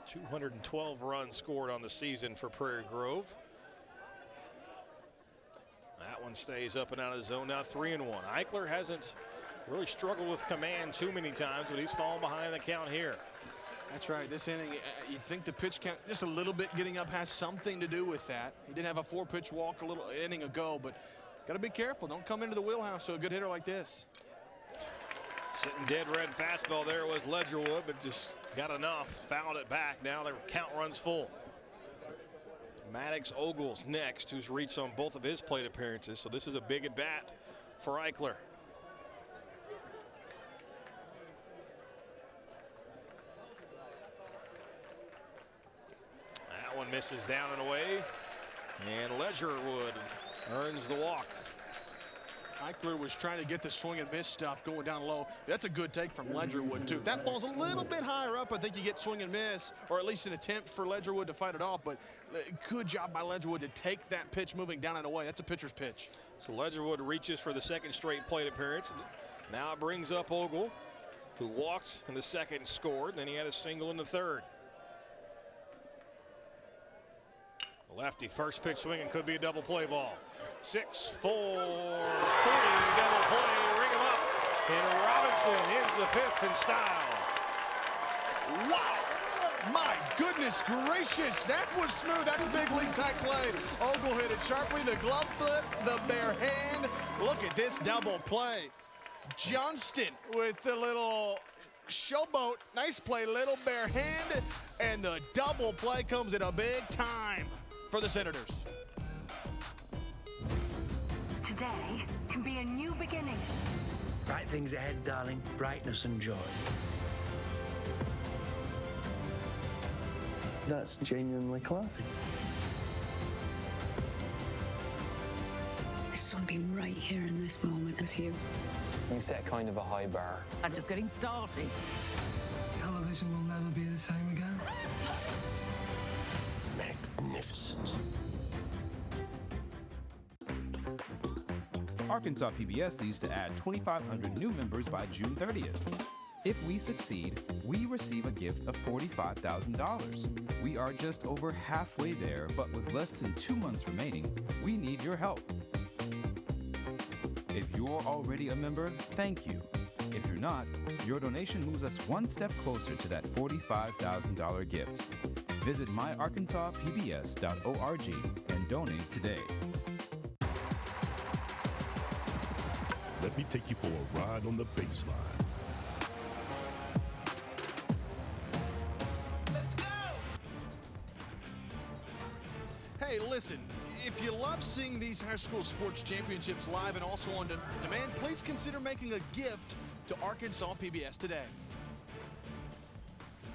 .212 runs scored on the season for Prairie Grove. That one stays up and out of the zone. Now 3-1. Eichler hasn't really struggled with command too many times, but he's fallen behind the count here. That's right. This inning, you think the pitch count just a little bit getting up has something to do with that. He did have a 4-pitch walk a little inning ago, but got to be careful. Don't come into the wheelhouse to a good hitter like this. Sitting dead red fastball there was Ledgerwood, but just got enough. Fouled it back. Now the count runs full. Maddox Ogles next, who's reached on both of his plate appearances. So this is a big at bat for Eichler. That one misses down and away. And Ledgerwood earns the walk. Eichler was trying to get the swing and miss stuff going down low. That's a good take from Ledgerwood, too. If that ball's a little bit higher up, I think you get swing and miss, or at least an attempt for Ledgerwood to fight it off. But good job by Ledgerwood to take that pitch moving down and away. That's a pitcher's pitch. So Ledgerwood reaches for the 2nd straight plate appearance. Now it brings up Ogle, who walked in the 2nd and scored. Then he had a single in the 3rd. Lefty, first pitch swinging, could be a double play ball. 6-4, 30, double play, ring him up. And Robinson ends the fifth in style. Wow! My goodness gracious, that was smooth. That's a big league type play. Ogle hit it sharply, the glove foot, the bare hand. Look at this double play. Johnston with the little showboat. Nice play, little bare hand. And the double play comes at a big time for the Senators. Today can be a new beginning. Bright things ahead, darling. Brightness and joy. That's genuinely classy. I just want to be right here in this moment with you. You set kind of a high bar. I'm just getting started. Television will never be the same again. Magnificent. Arkansas PBS needs to add 2,500 new members by June 30th. If we succeed, we receive a gift of $45,000. We are just over halfway there, but with less than 2 months remaining, we need your help. If you're already a member, thank you. If you're not, your donation moves us one step closer to that $45,000 gift. Visit myarkansaspbs.org and donate today. Let me take you for a ride on the baseline. Hey, listen, if you love seeing these high school sports championships live and also on demand, please consider making a gift to Arkansas PBS today.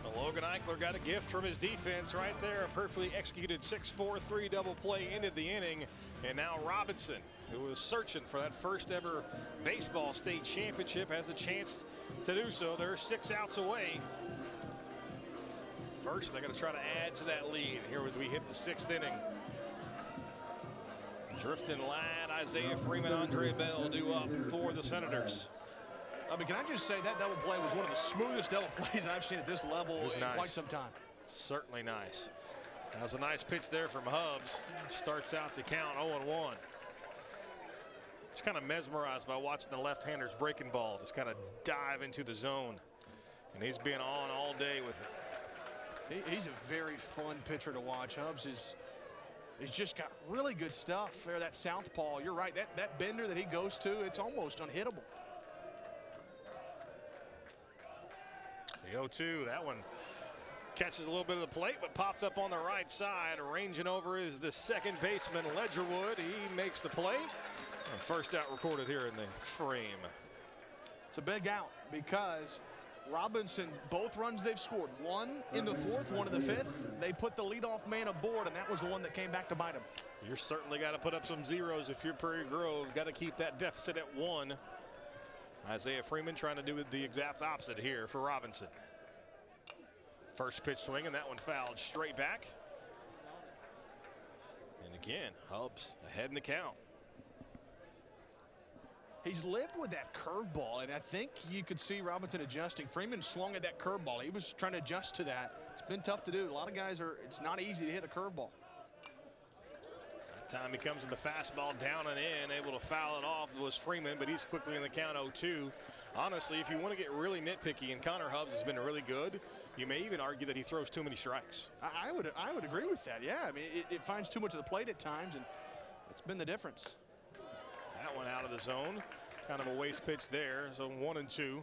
Well, Logan Eichler got a gift from his defense right there. A perfectly executed 6-4-3 double play ended the inning. And now Robinson, who was searching for that first ever baseball state championship, has a chance to do so. They're 6 outs away. First, they're going to try to add to that lead here as we hit the 6th inning. Drifting Ladd, Isaiah Freeman, Andre Bell due up for the Senators. I mean, can I just say that double play was one of the smoothest double plays I've seen at this level in quite some time. Certainly nice. That was a nice pitch there from Hubbs. Starts out to count 0-1. Just kind of mesmerized by watching the left-handers breaking ball. Just kind of dive into the zone. And he's been on all day with it. He's a very fun pitcher to watch. Hubbs he's just got really good stuff there. That southpaw, you're right. That bender that he goes to, it's almost unhittable. The 0-2, that one catches a little bit of the plate, but popped up on the right side. Ranging over is the second baseman, Ledgerwood. He makes the play. First out recorded here in the frame. It's a big out because Robinson, both runs they've scored, one in the 4th, one in the 5th. They put the leadoff man aboard, and that was the one that came back to bite him. You're certainly got to put up some zeros if you're Prairie Grove. Got to keep that deficit at 1. Isaiah Freeman trying to do the exact opposite here for Robinson. First pitch swing, and that one fouled straight back. And again, Hubbs ahead in the count. He's lived with that curveball, and I think you could see Robinson adjusting. Freeman swung at that curveball. He was trying to adjust to that. It's been tough to do. A lot of guys it's not easy to hit a curveball. That time he comes with the fastball down and in, able to foul it off was Freeman, but he's quickly in the count 0-2. Honestly, if you want to get really nitpicky, and Connor Hubbs has been really good, you may even argue that he throws too many strikes. I would agree with that, yeah. I mean, it finds too much of the plate at times, and it's been the difference. That one out of the zone. Kind of a waste pitch there, so 1-2.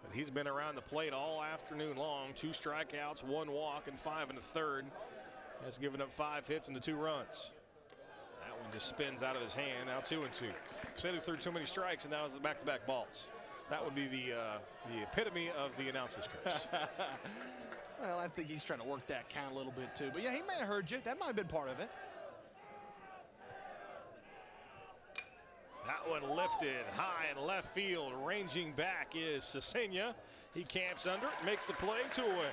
But he's been around the plate all afternoon long. 2 strikeouts, 1 walk, and 5 1/3. Has given up 5 hits and 2 runs. That one just spins out of his hand. Now 2-2. Said he threw too many strikes, and now it's back-to-back balls. That would be the epitome of the announcer's curse. Well, I think he's trying to work that count a little bit too. But yeah, he may have heard you. That might have been part of it. That one lifted high in left field. Ranging back is Cesena. He camps under it, makes the play, 2 away.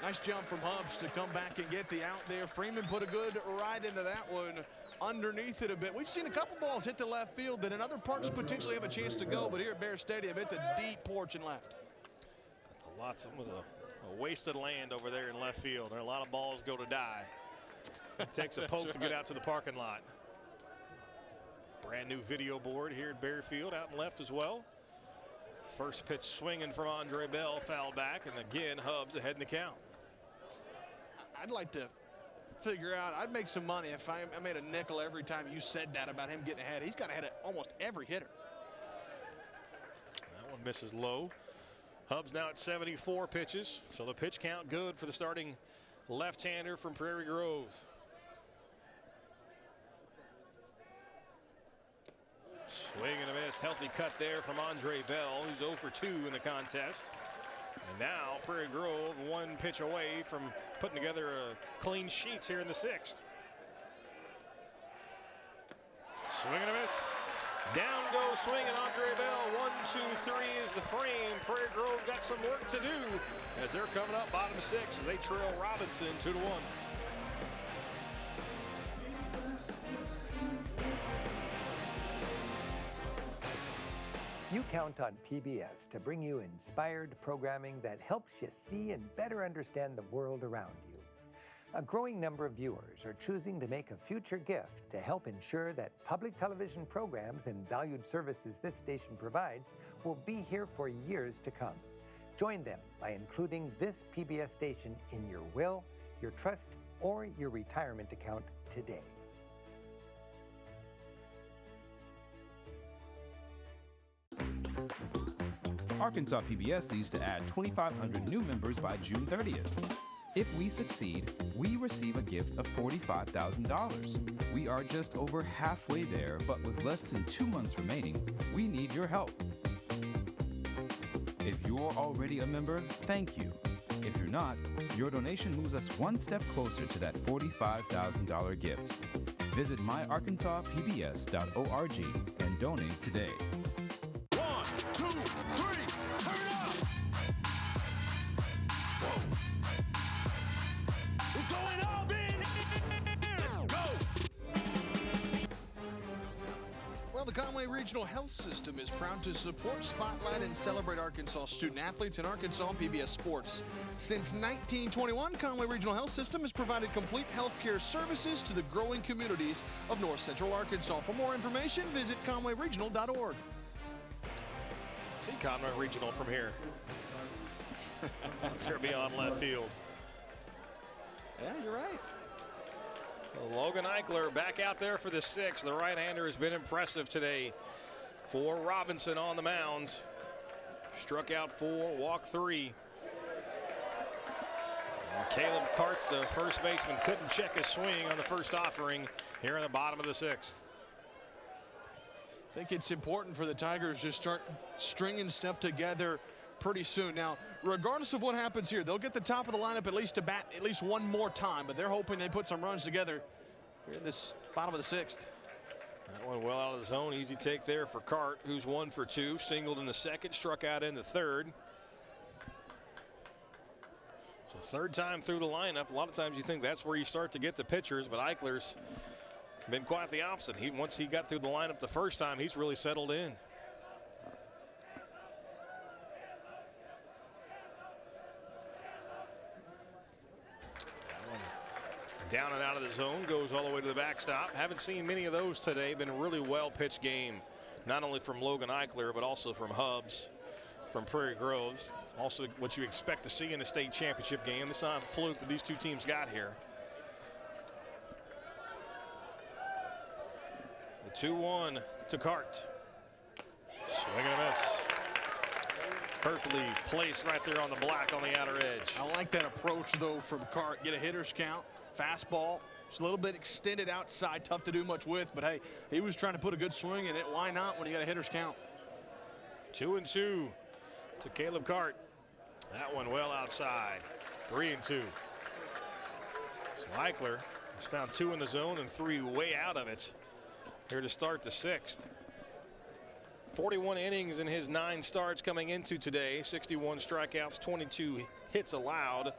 Nice jump from Hubbs to come back and get the out there. Freeman put a good ride into that one, underneath it a bit. We've seen a couple balls hit the left field that in other parks potentially have a chance to go, but here at Bear Stadium, it's a deep porch and left. That's a lot. Some was a A wasted land over there in left field. And a lot of balls go to die. It takes a poke to get out to the parking lot. Brand new video board here at Bear Field, out in left as well. First pitch swinging from Andre Bell, fouled back, and again Hubs ahead in the count. I'd like to figure out, I'd make some money if I made a nickel every time you said that about him getting ahead. He's got ahead of almost every hitter. That one misses low. Hubs now at 74 pitches, so the pitch count good for the starting left-hander from Prairie Grove. Swing and a miss. Healthy cut there from Andre Bell, who's 0 for 2 in the contest. And now Prairie Grove 1 pitch away from putting together a clean sheets here in the 6th. Swing and a miss. Down goes swinging Andre Bell. 1, 2, 3 is the frame. Prairie Grove got some work to do as they're coming up bottom 6 as they trail Robinson 2-1. You count on PBS to bring you inspired programming that helps you see and better understand the world around you. A growing number of viewers are choosing to make a future gift to help ensure that public television programs and valued services this station provides will be here for years to come. Join them by including this PBS station in your will, your trust, or your retirement account today. Arkansas PBS needs to add 2,500 new members by June 30th. If we succeed, we receive a gift of $45,000. We are just over halfway there, but with less than 2 months remaining, we need your help. If you're already a member, thank you. If you're not, your donation moves us one step closer to that $45,000 gift. Visit myarkansaspbs.org and donate today. 1, 2, 3, turn up! Whoa. What's going on in here? Let's go! Well, the Conway Regional Health System is proud to support, spotlight, and celebrate Arkansas student athletes in Arkansas PBS sports. Since 1921, Conway Regional Health System has provided complete health care services to the growing communities of North Central Arkansas. For more information, visit conwayregional.org. See Conway Regional from here. Out there beyond left field. Yeah, you're right. Logan Eichler back out there for the 6th. The right-hander has been impressive today for Robinson on the mound. Struck out 4, walked 3. And Caleb Karts, the first baseman, couldn't check his swing on the first offering here in the bottom of the 6th. I think it's important for the Tigers to start stringing stuff together pretty soon. Now, regardless of what happens here, they'll get the top of the lineup at least to bat at least one more time, but they're hoping they put some runs together here in this bottom of the 6th. That one well out of the zone. Easy take there for Cart, who's 1 for 2. Singled in the 2nd, struck out in the 3rd. So 3rd time through the lineup. A lot of times you think that's where you start to get the pitchers, but Eichler's been quite the opposite. Once he got through the lineup the first time, he's really settled in. Down and out of the zone, goes all the way to the backstop. Haven't seen many of those today. Been a really well pitched game, not only from Logan Eichler, but also from Hubs, from Prairie Grove. Also what you expect to see in a state championship game. This time fluke that these two teams got here. The 2-1 to Cart. Swing and a miss. Perfectly placed right there on the black on the outer edge. I like that approach, though, from Cart. Get a hitter's count. Fastball, just a little bit extended outside, tough to do much with, but hey, he was trying to put a good swing in it. Why not when you got a hitter's count? 2-2 to Caleb Cart. That one well outside. 3-2. So Eichler has found 2 in the zone and 3 way out of it here to start the 6th. 41 innings in his 9 starts coming into today. 61 strikeouts, 22 hits allowed.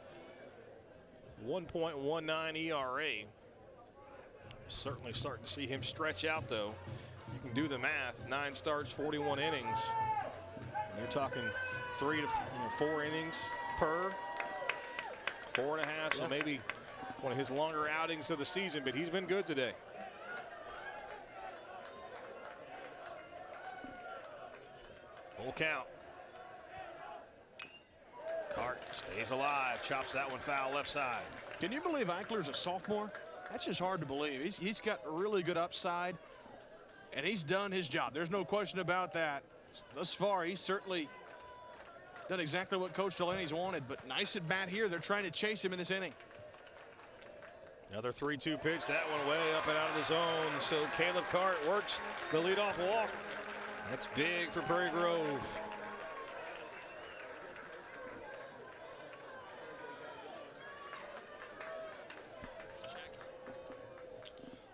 1.19 ERA. Certainly starting to see him stretch out, though. You can do the math. 9 starts, 41 innings. You're talking 3 to 4 innings per. 4.5, so maybe one of his longer outings of the season, but he's been good today. Full count. Cart stays alive, chops that one foul left side. Can you believe Eichler's a sophomore? That's just hard to believe. He's got really good upside, and he's done his job. There's no question about that. Thus far, he's certainly done exactly what Coach Delaney's wanted, but nice at bat here. They're trying to chase him in this inning. Another 3-2 pitch, that one way up and out of the zone. So Caleb Cart works the leadoff walk. That's big for Prairie Grove.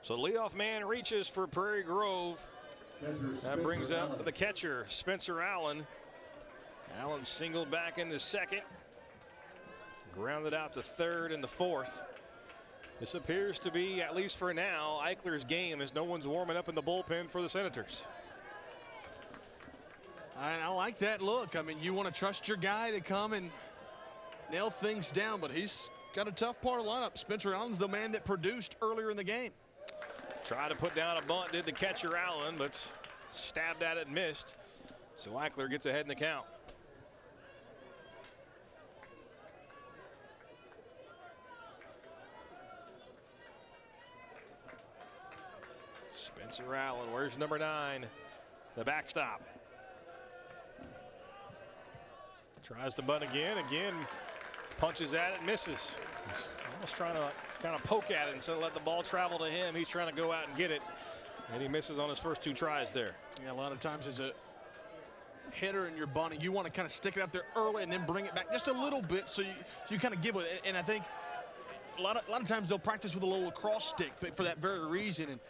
So leadoff man reaches for Prairie Grove. That brings up the catcher, Spencer Allen. Allen singled back in the second. Grounded out to third in the fourth. This appears to be, at least for now, Eichler's game as no one's warming up in the bullpen for the Senators. I like that look. I mean, you want to trust your guy to come and nail things down, but he's got a tough part of the lineup. Spencer Allen's the man that produced earlier in the game. Tried to put down a bunt, did the catcher Allen, but stabbed at it and missed. So Eichler gets ahead in the count. Spencer Allen, where's number 9? The backstop. Tries to bunt again, punches at it, misses. He's almost trying to kind of poke at it instead of let the ball travel to him. He's trying to go out and get it, and he misses on his first 2 tries there. Yeah, a lot of times as a hitter and you're bunting, you want to kind of stick it out there early and then bring it back just a little bit so you kind of give with it. And I think a lot of times they'll practice with a little lacrosse stick, but for that very reason. And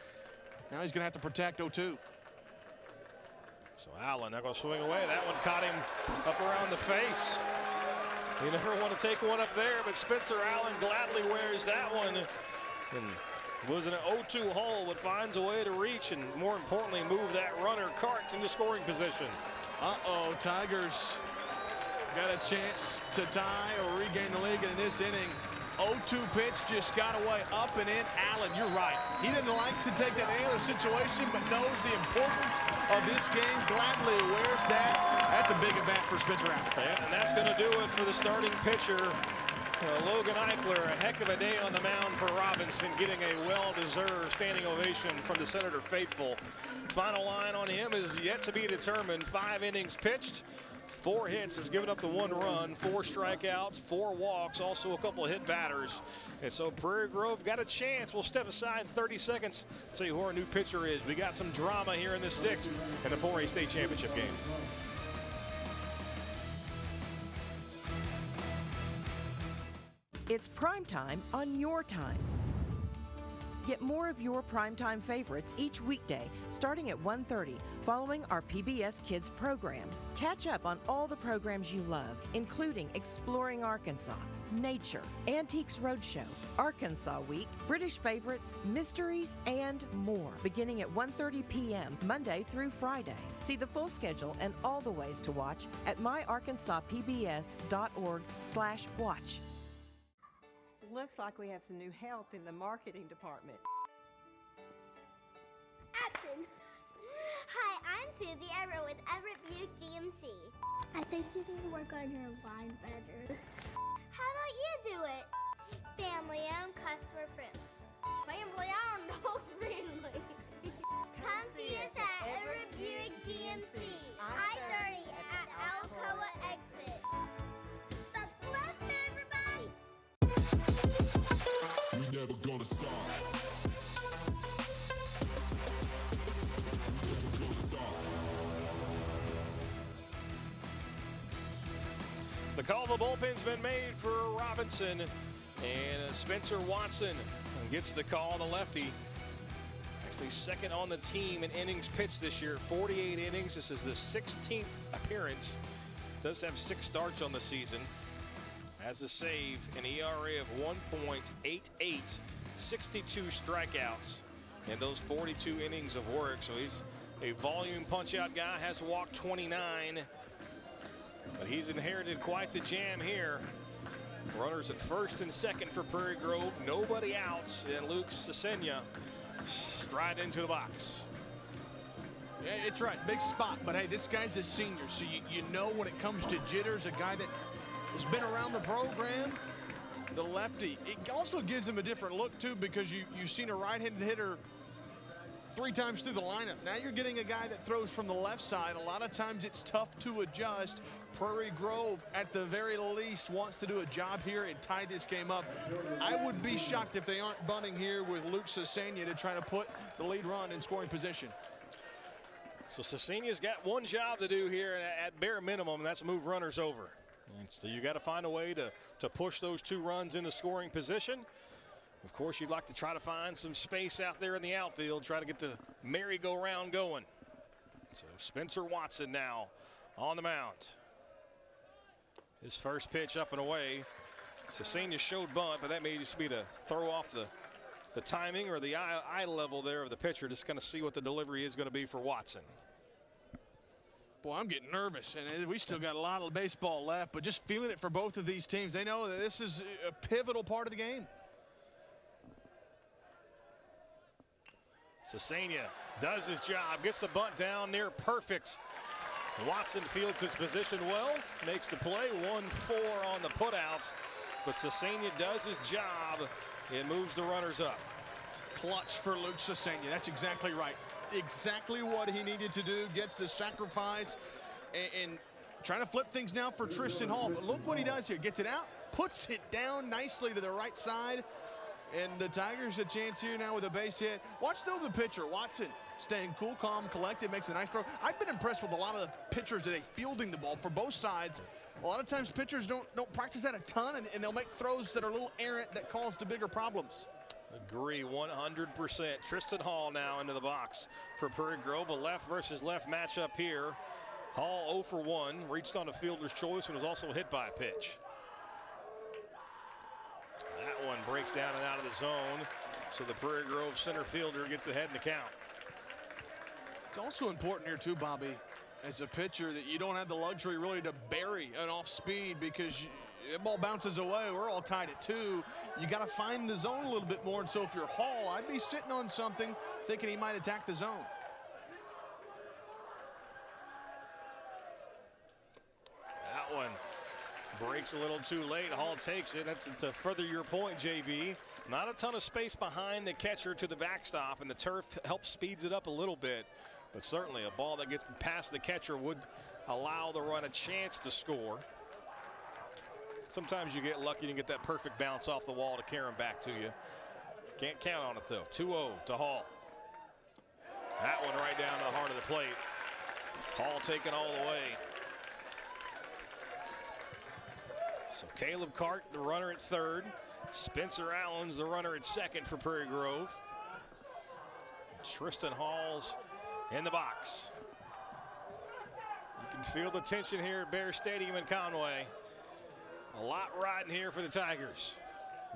now he's going to have to protect 0-2. So Allen not going to swing away. That one caught him up around the face. You never want to take one up there, but Spencer Allen gladly wears that one. And was in an 0-2 hole, but finds a way to reach and, more importantly, move that runner Cart into scoring position. Uh-oh, Tigers got a chance to tie or regain the lead in this inning. 0-2 pitch just got away, up and in. Allen, you're right. He didn't like to take that any other situation, but knows the importance of this game. Gladly wears that. That's a big at-bat for Spencer Allen. Yeah, and that's going to do it for the starting pitcher, Logan Eichler. A heck of a day on the mound for Robinson, getting a well-deserved standing ovation from the Senator faithful. Final line on him is yet to be determined. 5 innings pitched. 4 hits, has given up the 1 run, 4 strikeouts, 4 walks, also a couple of hit batters. And so Prairie Grove got a chance. We'll step aside in 30 seconds, tell you who our new pitcher is. We got some drama here in the 6th in the 4A state championship game. It's prime time on your time. Get more of your primetime favorites each weekday starting at 1:30 following our PBS Kids programs. Catch up on all the programs you love, including Exploring Arkansas, Nature, Antiques Roadshow, Arkansas Week, British Favorites, Mysteries, and more, beginning at 1:30 p.m. Monday through Friday. See the full schedule and all the ways to watch at myarkansaspbs.org/watch. Looks like we have some new help in the marketing department. Action! Hi, I'm Susie Everett with Everett Buick GMC. I think you need to work on your line better. How about you do it? Family owned, customer friendly. Family owned, no friendly. Come see us at Everett Buick GMC, I-30 at Alcoa exit. Buckle up, everybody! We never gonna stop. The call of the bullpen's been made for Robinson, and Spencer Watson gets the call, the lefty. Actually second on the team in innings pitched this year, 48 innings. This is the 16th appearance. Does have 6 starts on the season. Has a save, an ERA of 1.88, 62 strikeouts in those 42 innings of work. So he's a volume punch-out guy, has walked 29. But he's inherited quite the jam here. Runners at first and second for Prairie Grove. Nobody outs, and Luke Cesena stride into the box. Yeah, it's right, big spot, but hey, this guy's a senior, so you know when it comes to jitters, a guy that has been around the program, the lefty. It also gives him a different look, too, because you've seen a right-handed hitter 3 times through the lineup. Now you're getting a guy that throws from the left side. A lot of times it's tough to adjust. Prairie Grove, at the very least, wants to do a job here and tie this game up. I would be shocked if they aren't bunting here with Luke Cesena to try to put the lead run in scoring position. So Cesena's got one job to do here at bare minimum, and that's move runners over. And so you got to find a way to push those 2 runs into scoring position. Of course, you'd like to try to find some space out there in the outfield, try to get the merry-go-round going. So Spencer Watson now on the mound. His first pitch up and away. Cesena showed bunt, but that may just be to throw off the timing or the eye level there of the pitcher, just kind of see what the delivery is going to be for Watson. Boy, I'm getting nervous, and we still got a lot of baseball left, but just feeling it for both of these teams. They know that this is a pivotal part of the game. Cesena does his job, gets the bunt down near perfect. Watson fields his position well, makes the play, 1-4 on the putouts, but Cesena does his job and moves the runners up. Clutch for Luke Cesena, that's exactly right. Exactly what he needed to do, gets the sacrifice, and trying to flip things now for Tristan Hall. But look what he does here, gets it out, puts it down nicely to the right side, and the Tigers a chance here now with a base hit. Watch though the pitcher, Watson, staying cool, calm, collected, makes a nice throw. I've been impressed with a lot of the pitchers today fielding the ball for both sides. A lot of times pitchers don't practice that a ton, and they'll make throws that are a little errant that cause the bigger problems. Agree 100%. Tristan Hall now into the box for Prairie Grove. A left versus left matchup here. Hall 0 for 1, reached on a fielder's choice and was also hit by a pitch. That one breaks down and out of the zone, so the Prairie Grove center fielder gets ahead in the count. It's also important here too, Bobby, as a pitcher, that you don't have the luxury really to bury an off speed, because the ball bounces away. We're all tied at 2. You got to find the zone a little bit more, and so if you're Hall, I'd be sitting on something thinking he might attack the zone. That one breaks a little too late. Hall takes it. That's to further your point, JB. Not a ton of space behind the catcher to the backstop, and the turf helps speeds it up a little bit. But certainly a ball that gets past the catcher would allow the run a chance to score. Sometimes you get lucky and get that perfect bounce off the wall to carry him back to you. Can't count on it though. 2-0 to Hall. That one right down to the heart of the plate. Hall taken all the way. So Caleb Cart, the runner at third. Spencer Allen's the runner at second for Prairie Grove. Tristan Hall's in the box. You can feel the tension here at Bear Stadium in Conway. A lot riding here for the Tigers.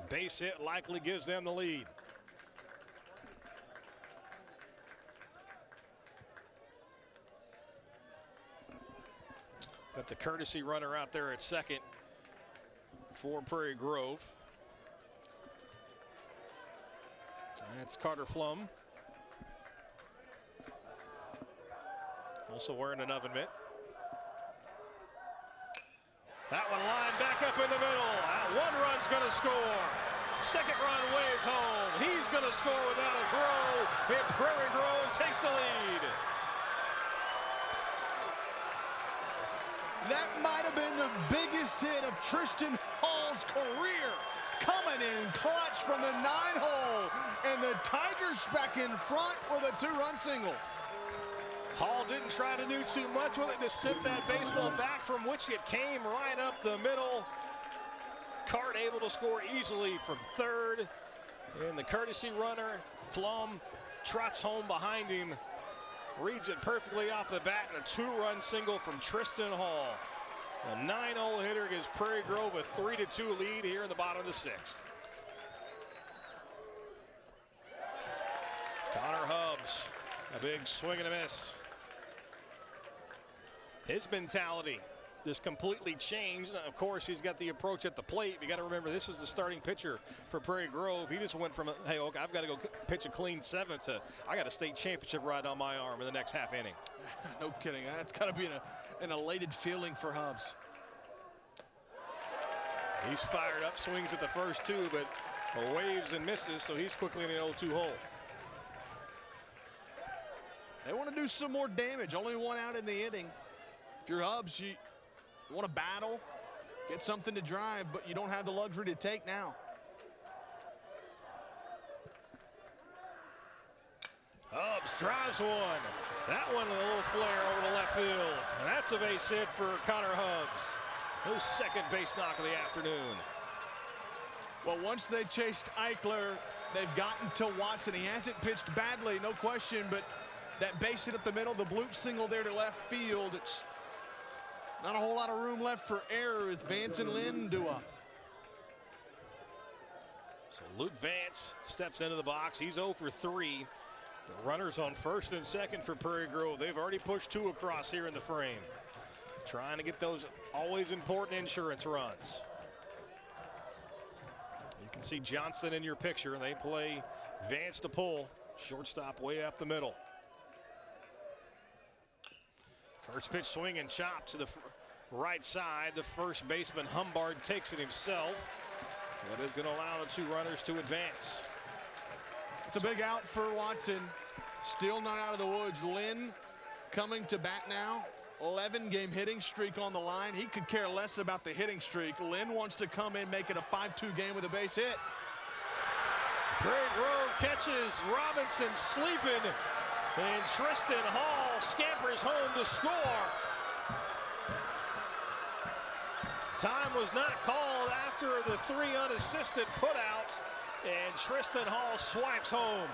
Base hit likely gives them the lead. Got the courtesy runner out there at second for Prairie Grove. That's Carter Flum. Also wearing an oven mitt. That one lined back up in the middle. One run's going to score. Second run waves home. He's going to score without a throw. And Prairie Grove takes the lead. That might have been the biggest hit of Tristan Hall's career. Coming in clutch from the 9-hole. And the Tigers back in front with a 2-run single. Hall didn't try to do too much with it, to sent that baseball back, from which it came right up the middle. Cart able to score easily from third. And the courtesy runner, Flum, trots home behind him. Reads it perfectly off the bat, and a 2-run single from Tristan Hall. A 9-hole hitter gives Prairie Grove a 3-2 lead here in the bottom of the 6th. Connor Hubbs, a big swing and a miss. His mentality, just completely changed. Of course, he's got the approach at the plate. You got to remember, this is the starting pitcher for Prairie Grove. He just went from, hey, okay, I've got to go pitch a clean 7 to I got a state championship right on my arm in the next half inning. No kidding. That's got to be an elated feeling for Hubbs. He's fired up, swings at the first 2, but waves and misses, so he's quickly in the 0-2 hole. They want to do some more damage. Only 1 out in the inning. If you're Hubbs, you want to battle, get something to drive, but you don't have the luxury to take now. Hubbs drives one. That one a little flare over the left field. And that's a base hit for Connor Hubbs. His second base knock of the afternoon. Well, once they chased Eichler, they've gotten to Watson. He hasn't pitched badly, no question, but that base hit up the middle, the bloop single there to left field, it's not a whole lot of room left for error as Vance and Lynn do up. So Luke Vance steps into the box. He's 0 for 3. The runners on first and second for Prairie Grove. They've already pushed 2 across here in the frame. Trying to get those always important insurance runs. You can see Johnson in your picture, and they play Vance to pull. Shortstop way up the middle. First pitch swing and chop to the right side. The first baseman Humbard takes it himself. That is going to allow the 2 runners to advance. It's a big out for Watson. Still not out of the woods. Lynn coming to bat now. 11-game hitting streak on the line. He could care less about the hitting streak. Lynn wants to come in, make it a 5-2 game with a base hit. Prairie Grove catches Robinson sleeping, and Tristan Hall scampers home to score. Time was not called after the 3 unassisted putouts, and Tristan Hall swipes home.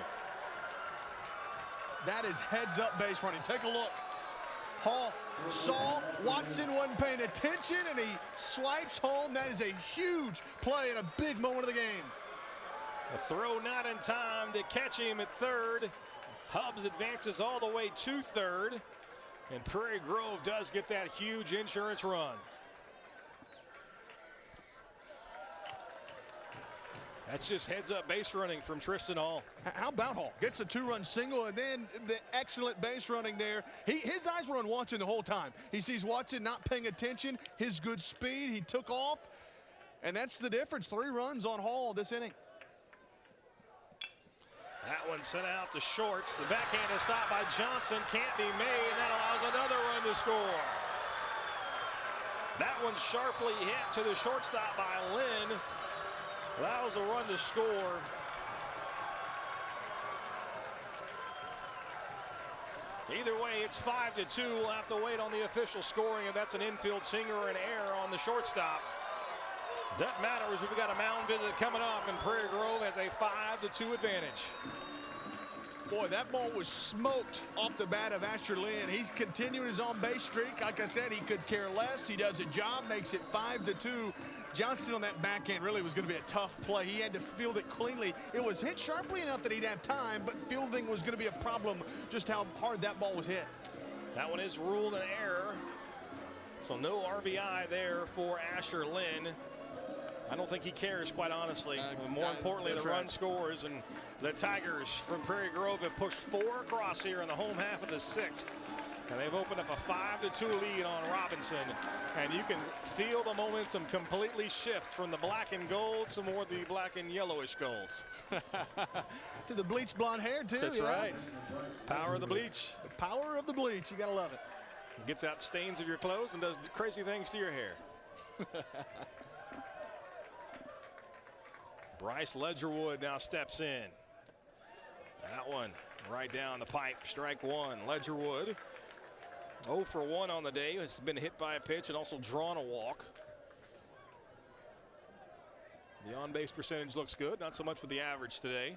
That is heads-up base running. Take a look. Hall saw Watson wasn't paying attention, and he swipes home. That is a huge play and a big moment of the game. A throw not in time to catch him at third. Hubbs advances all the way to third, and Prairie Grove does get that huge insurance run. That's just heads-up base running from Tristan Hall. How about Hall? Gets a 2-run single, and then the excellent base running there. His eyes were on Watson the whole time. He sees Watson not paying attention, his good speed, he took off, and that's the difference. 3 runs on Hall this inning. That one sent out to shorts. The backhanded stop by Johnson can't be made, and that allows another run to score. That one sharply hit to the shortstop by Lynn. That was a run to score. Either way, it's 5-2. We'll have to wait on the official scoring if that's an infield single or an error on the shortstop. Doesn't matter as we've got a mound visit coming up, and Prairie Grove has a 5-2 advantage. Boy, that ball was smoked off the bat of Asher Lynn. He's continuing his on-base streak. Like I said, he could care less. He does a job, makes it 5-2. Johnston on that backhand really was going to be a tough play. He had to field it cleanly. It was hit sharply enough that he'd have time, but fielding was going to be a problem, just how hard that ball was hit. That one is ruled an error. So no RBI there for Asher Lynn. I don't think he cares, quite honestly. More importantly, the run scores, and the Tigers from Prairie Grove have pushed 4 across here in the home half of the 6th. And they've opened up a 5-2 lead on Robinson. And you can feel the momentum completely shift from the black and gold to more the black and yellowish golds. To the bleach blonde hair, too. That's right. Power of the bleach. The power of the bleach. You got to love it. Gets out stains of your clothes and does crazy things to your hair. Bryce Ledgerwood now steps in. That one right down the pipe. Strike 1. Ledgerwood 0 for 1 on the day. Has been hit by a pitch and also drawn a walk. The on-base percentage looks good. Not so much with the average today.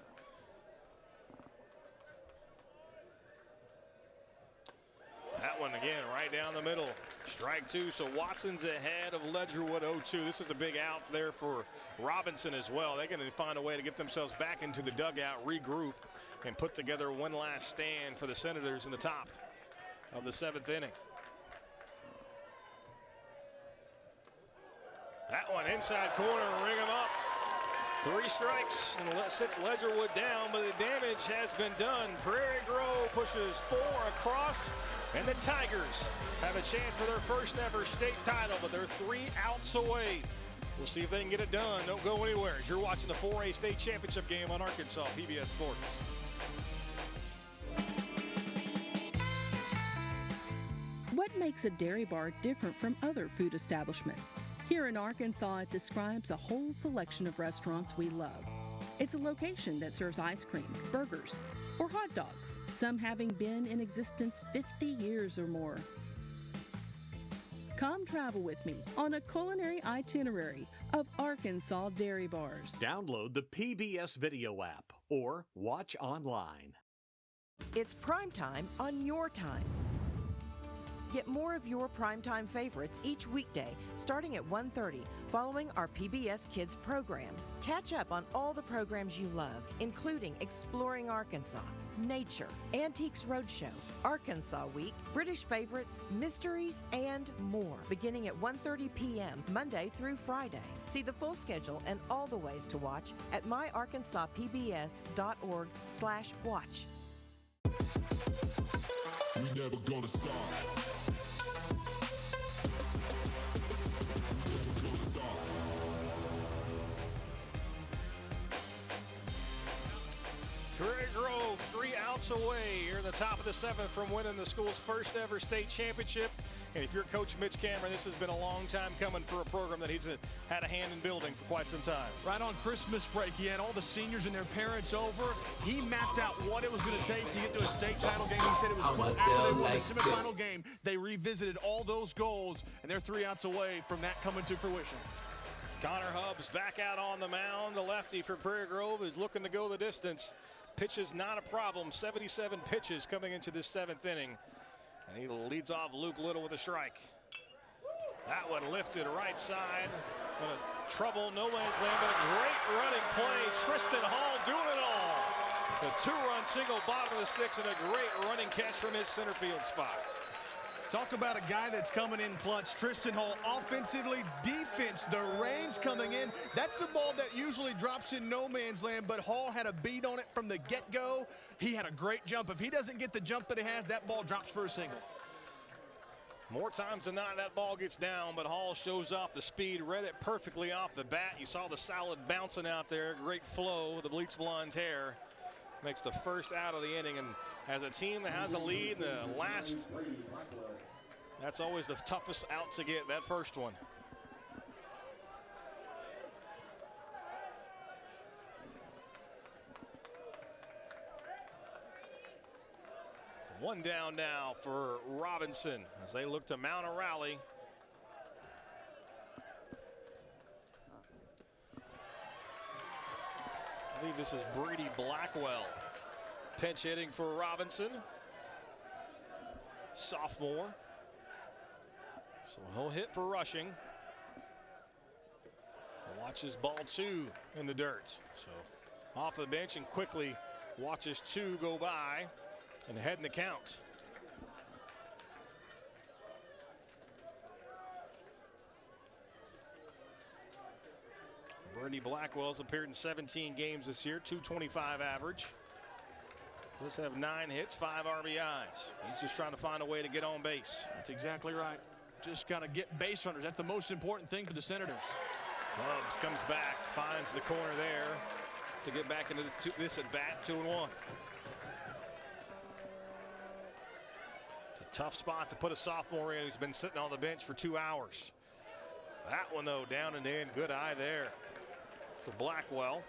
That one again right down the middle. Strike 2. So Watson's ahead of Ledgerwood 0-2. This is a big out there for Robinson as well. They're going to find a way to get themselves back into the dugout, regroup, and put together one last stand for the Senators in the top of the 7th inning. That one inside corner, ring him up. 3 strikes and sits Ledgerwood down, but the damage has been done. Prairie Grove pushes 4 across, and the Tigers have a chance for their first ever state title, but they're 3 outs away. We'll see if they can get it done. Don't go anywhere as you're watching the 4A state championship game on Arkansas PBS Sports. What makes a dairy bar different from other food establishments? Here in Arkansas, it describes a whole selection of restaurants we love. It's a location that serves ice cream, burgers, or hot dogs, some having been in existence 50 years or more. Come travel with me on a culinary itinerary of Arkansas dairy bars. Download the PBS video app or watch online. It's prime time on your time. Get more of your primetime favorites each weekday starting at 1:30 following our PBS Kids programs. Catch up on all the programs you love, including Exploring Arkansas, Nature, Antiques Roadshow, Arkansas Week, British Favorites, Mysteries, and more, beginning at 1:30 p.m. Monday through Friday. See the full schedule and all the ways to watch at myarkansaspbs.org/watch. We never gonna stop. Prairie Grove 3 outs away. You're the top of the 7th from winning the school's first ever state championship. And if you're Coach Mitch Cameron, this has been a long time coming for a program that he's had a hand in building for quite some time. Right on Christmas break, he had all the seniors and their parents over. He mapped out what it was going to take to get to a state title game. He said it was after they won the semifinal game, they revisited all those goals, and they're 3 outs away from that coming to fruition. Connor Hubbs back out on the mound. The lefty for Prairie Grove is looking to go the distance. Pitch is not a problem. 77 pitches coming into this 7th inning. And he leads off Luke Little with a strike. That one lifted right side. Trouble, no man's land, but a great running play. Tristan Hall doing it all. The 2-run single bottom of the 6th and a great running catch from his center field spots. Talk about a guy that's coming in clutch. Tristan Hall, offensively, defense, the range coming in. That's a ball that usually drops in no man's land, but Hall had a beat on it from the get-go. He had a great jump. If he doesn't get the jump that he has, that ball drops for a single. More times than not, that ball gets down, but Hall shows off the speed, read it perfectly off the bat. You saw the solid bouncing out there. Great flow, the bleach blonde hair. Makes the first out of the inning, and as a team that has a lead in the last, that's always the toughest out to get, that first one. One down now for Robinson as they look to mount a rally. I believe this is Brady Blackwell pinch hitting for Robinson. Sophomore. So he'll hit for rushing. Watches ball 2 in the dirt. So off the bench and quickly watches 2 go by and head in the count. Brady Blackwell's appeared in 17 games this year, .225 average. Does have 9 hits, 5 RBIs. He's just trying to find a way to get on base. That's exactly right. Just got to get base runners. That's the most important thing for the Senators. Hubbs comes back, finds the corner there to get back into this at bat, 2-1. Tough spot to put a sophomore in who's been sitting on the bench for 2 hours. That one, though, down and in. Good eye there for Blackwell.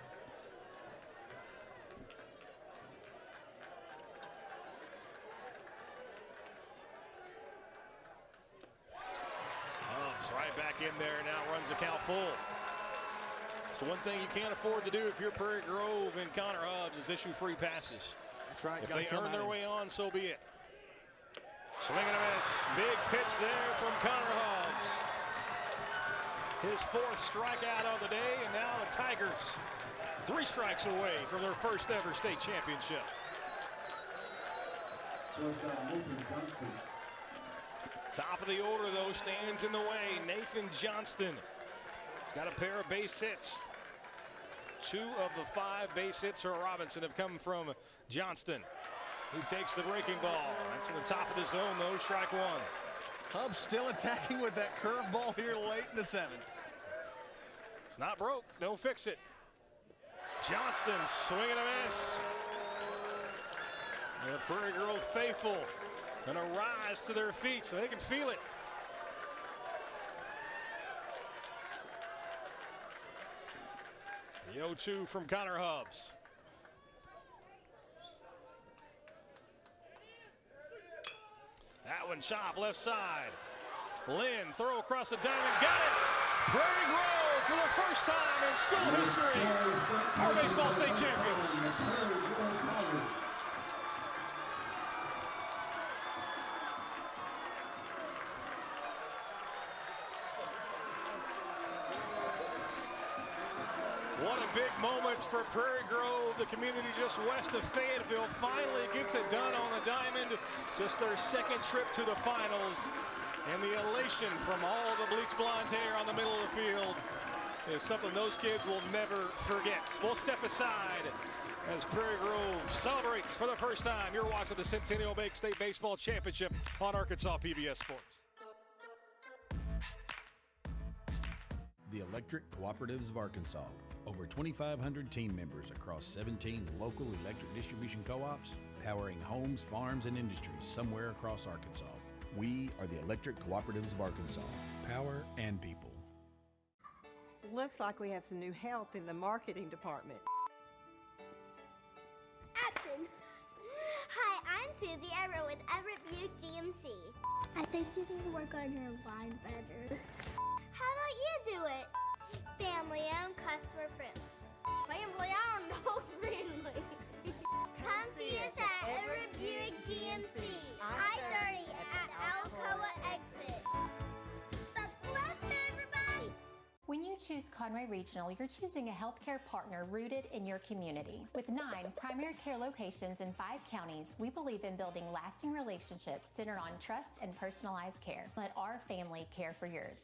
Hubbs right back in there, now runs the count full. So one thing you can't afford to do if you're Prairie Grove and Connor Hubbs is issue free passes. That's right. If they earn their way on, so be it. Swing and a miss. Big pitch there from Connor Hubbs. His 4th strikeout of the day, and now the Tigers 3 strikes away from their first ever state championship. Top of the order, though, stands in the way. Nathan Johnston He's got a pair of base hits. 2 of the 5 base hits for Robinson have come from Johnston. He takes the breaking ball. That's in the top of the zone, though. Strike 1. Hub still attacking with that curveball here late in the 7th. It's not broke. Don't fix it. Johnston swinging a miss. And the Prairie Grove faithful going to rise to their feet so they can feel it. The 0-2 from Connor Hubbs. That one chop left side. Lynn throw across the diamond, got it. Prairie Grove for the first time in school history are baseball state champions. What a big moments for Prairie Grove, the community just west of Fayetteville, finally gets it done on the diamond. Just their 2nd trip to the finals. And the elation from all the bleach blonde hair on the middle of the field is something those kids will never forget. We'll step aside as Prairie Grove celebrates for the first time. You're watching the Centennial Bank State Baseball Championship on Arkansas PBS Sports. The Electric Cooperatives of Arkansas. Over 2,500 team members across 17 local electric distribution co-ops, powering homes, farms, and industries somewhere across Arkansas. We are the Electric Cooperatives of Arkansas. Power and people. Looks like we have some new help in the marketing department. Action! Hi, I'm Susie Everett with Everett Buick GMC. I think you need to work on your line better. How about you do it? Family owned, customer friendly. Family owned, no friendly. Come see us at Everett Buick GMC, I-30 at Alcoa exit. Buckle up, everybody! When you choose Conway Regional, you're choosing a healthcare partner rooted in your community. With 9 primary care locations in 5 counties, we believe in building lasting relationships centered on trust and personalized care. Let our family care for yours.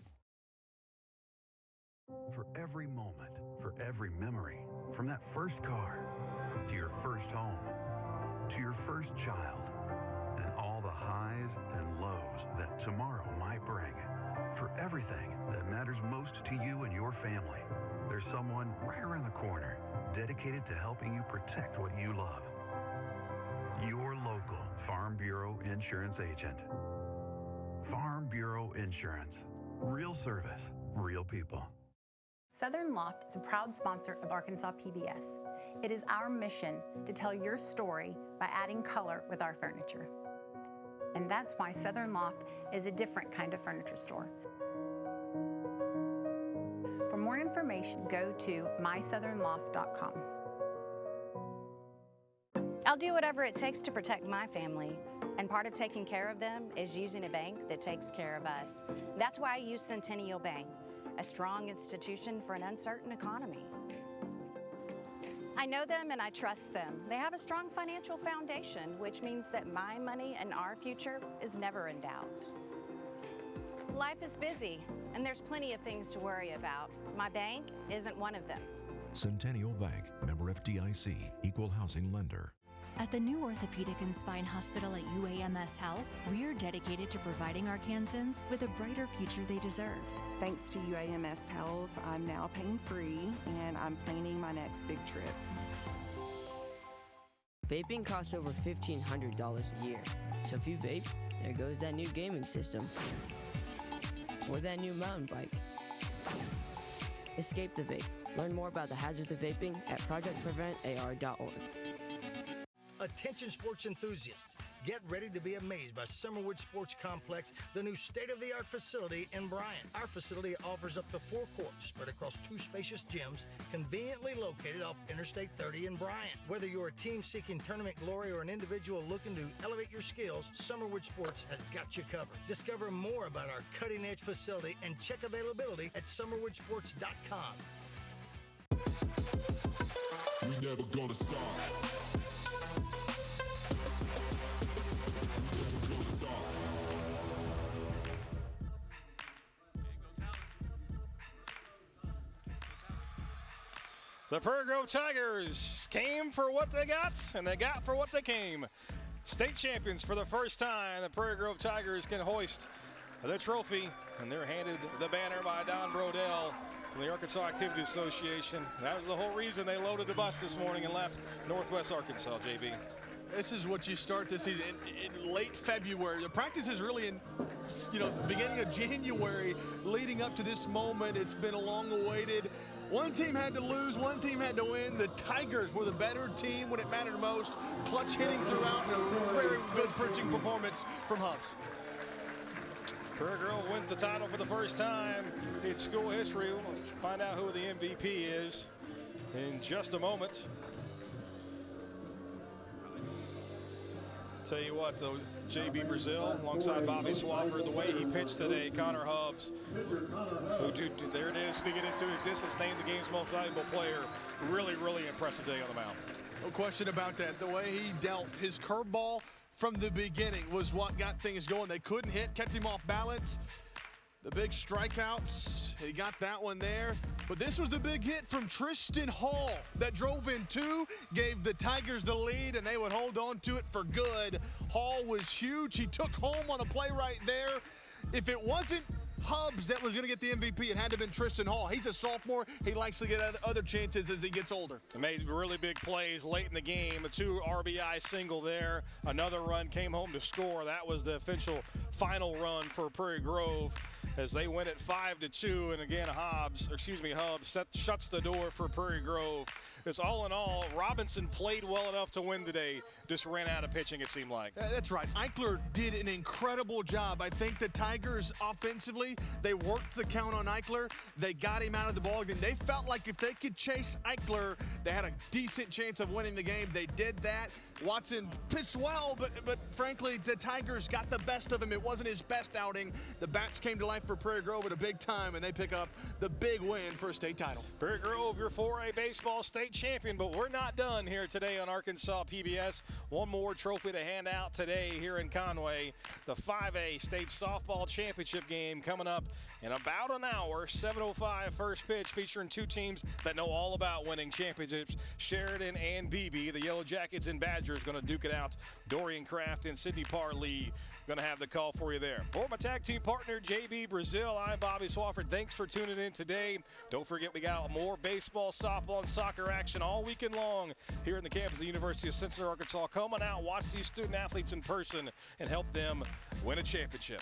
For every moment, for every memory, from that first car, to your first home, to your first child, and all the highs and lows that tomorrow might bring. For everything that matters most to you and your family, there's someone right around the corner dedicated to helping you protect what you love. Your local Farm Bureau Insurance agent. Farm Bureau Insurance. Real service, real people. Southern Loft is a proud sponsor of Arkansas PBS. It is our mission to tell your story by adding color with our furniture. And that's why Southern Loft is a different kind of furniture store. For more information, go to mysouthernloft.com. I'll do whatever it takes to protect my family. And part of taking care of them is using a bank that takes care of us. That's why I use Centennial Bank, a strong institution for an uncertain economy. I know them and I trust them. They have a strong financial foundation, which means that my money and our future is never in doubt. Life is busy, and there's plenty of things to worry about. My bank isn't one of them. Centennial Bank, member FDIC, equal housing lender. At the new Orthopedic and Spine Hospital at UAMS Health, we're dedicated to providing Arkansans with a brighter future they deserve. Thanks to UAMS Health, I'm now pain-free, and I'm planning my next big trip. Vaping costs over $1,500 a year. So if you vape, there goes that new gaming system. Or that new mountain bike. Escape the vape. Learn more about the hazards of vaping at projectpreventar.org. Attention sports enthusiasts, get ready to be amazed by Summerwood Sports Complex, the new state-of-the-art facility in Bryant. Our facility offers up to 4 courts spread across 2 spacious gyms, conveniently located off Interstate 30 in Bryant. Whether you're a team seeking tournament glory or an individual looking to elevate your skills, Summerwood Sports has got you covered. Discover more about our cutting-edge facility and check availability at summerwoodsports.com. We never gonna stop. The Prairie Grove Tigers came for what they got, and they got for what they came. State champions for the first time. The Prairie Grove Tigers can hoist the trophy, and they're handed the banner by Don Brodell from the Arkansas Activity Association. That was the whole reason they loaded the bus this morning and left Northwest Arkansas, JB. This is what you start the season in late February. The practice is really in, the beginning of January leading up to this moment. It's been a long-awaited. One team had to lose, one team had to win. The Tigers were the better team when it mattered most. Clutch hitting throughout and a very good pitching performance from Hubs. Prairie Grove wins the title for the first time in school history. We'll find out who the MVP is in just a moment. Tell you what, though, J.B. Brazil alongside Bobby Swafford, the way he pitched today, Connor Hubs, there it is, speaking into existence, named the game's most valuable player. Really, really impressive day on the mound. No question about that. The way he dealt, his curveball from the beginning was what got things going. They couldn't hit, kept him off balance. The big strikeouts, he got that one there. But this was the big hit from Tristan Hall that drove in two, gave the Tigers the lead, and they would hold on to it for good. Hall was huge. He took home on a play right there. If it wasn't Hubs that was going to get the MVP, it had to have been Tristan Hall. He's a sophomore. He likes to get other chances as he gets older. He made really big plays late in the game. A 2 RBI single there. Another run came home to score. That was the official final run for Prairie Grove as they win it 5-2. And again, Hubs shuts the door for Prairie Grove. It's all in all, Robinson played well enough to win today. Just ran out of pitching, it seemed like. That's right. Eichler did an incredible job. I think the Tigers offensively, they worked the count on Eichler. They got him out of the ballgame. They felt like if they could chase Eichler, they had a decent chance of winning the game. They did that. Watson pitched well, but frankly, the Tigers got the best of him. It wasn't his best outing. The bats came to life for Prairie Grove at a big time, and they pick up the big win for a state title. Prairie Grove, your 4A baseball state champion, but we're not done here today on Arkansas PBS. One more trophy to hand out today here in Conway. The 5A state softball championship game coming up in about an hour. 7:05 first pitch, featuring two teams that know all about winning championships, Sheridan and Beebe. The Yellow Jackets and Badgers going to duke it out. Dorian Kraft and Sidney Parlee going to have the call for you there. For my tag team partner, JB Brazil, I'm Bobby Swafford. Thanks for tuning in today. Don't forget, we got more baseball, softball, and soccer action all weekend long here in the campus of the University of Central Arkansas. Come on out, watch these student athletes in person, and help them win a championship.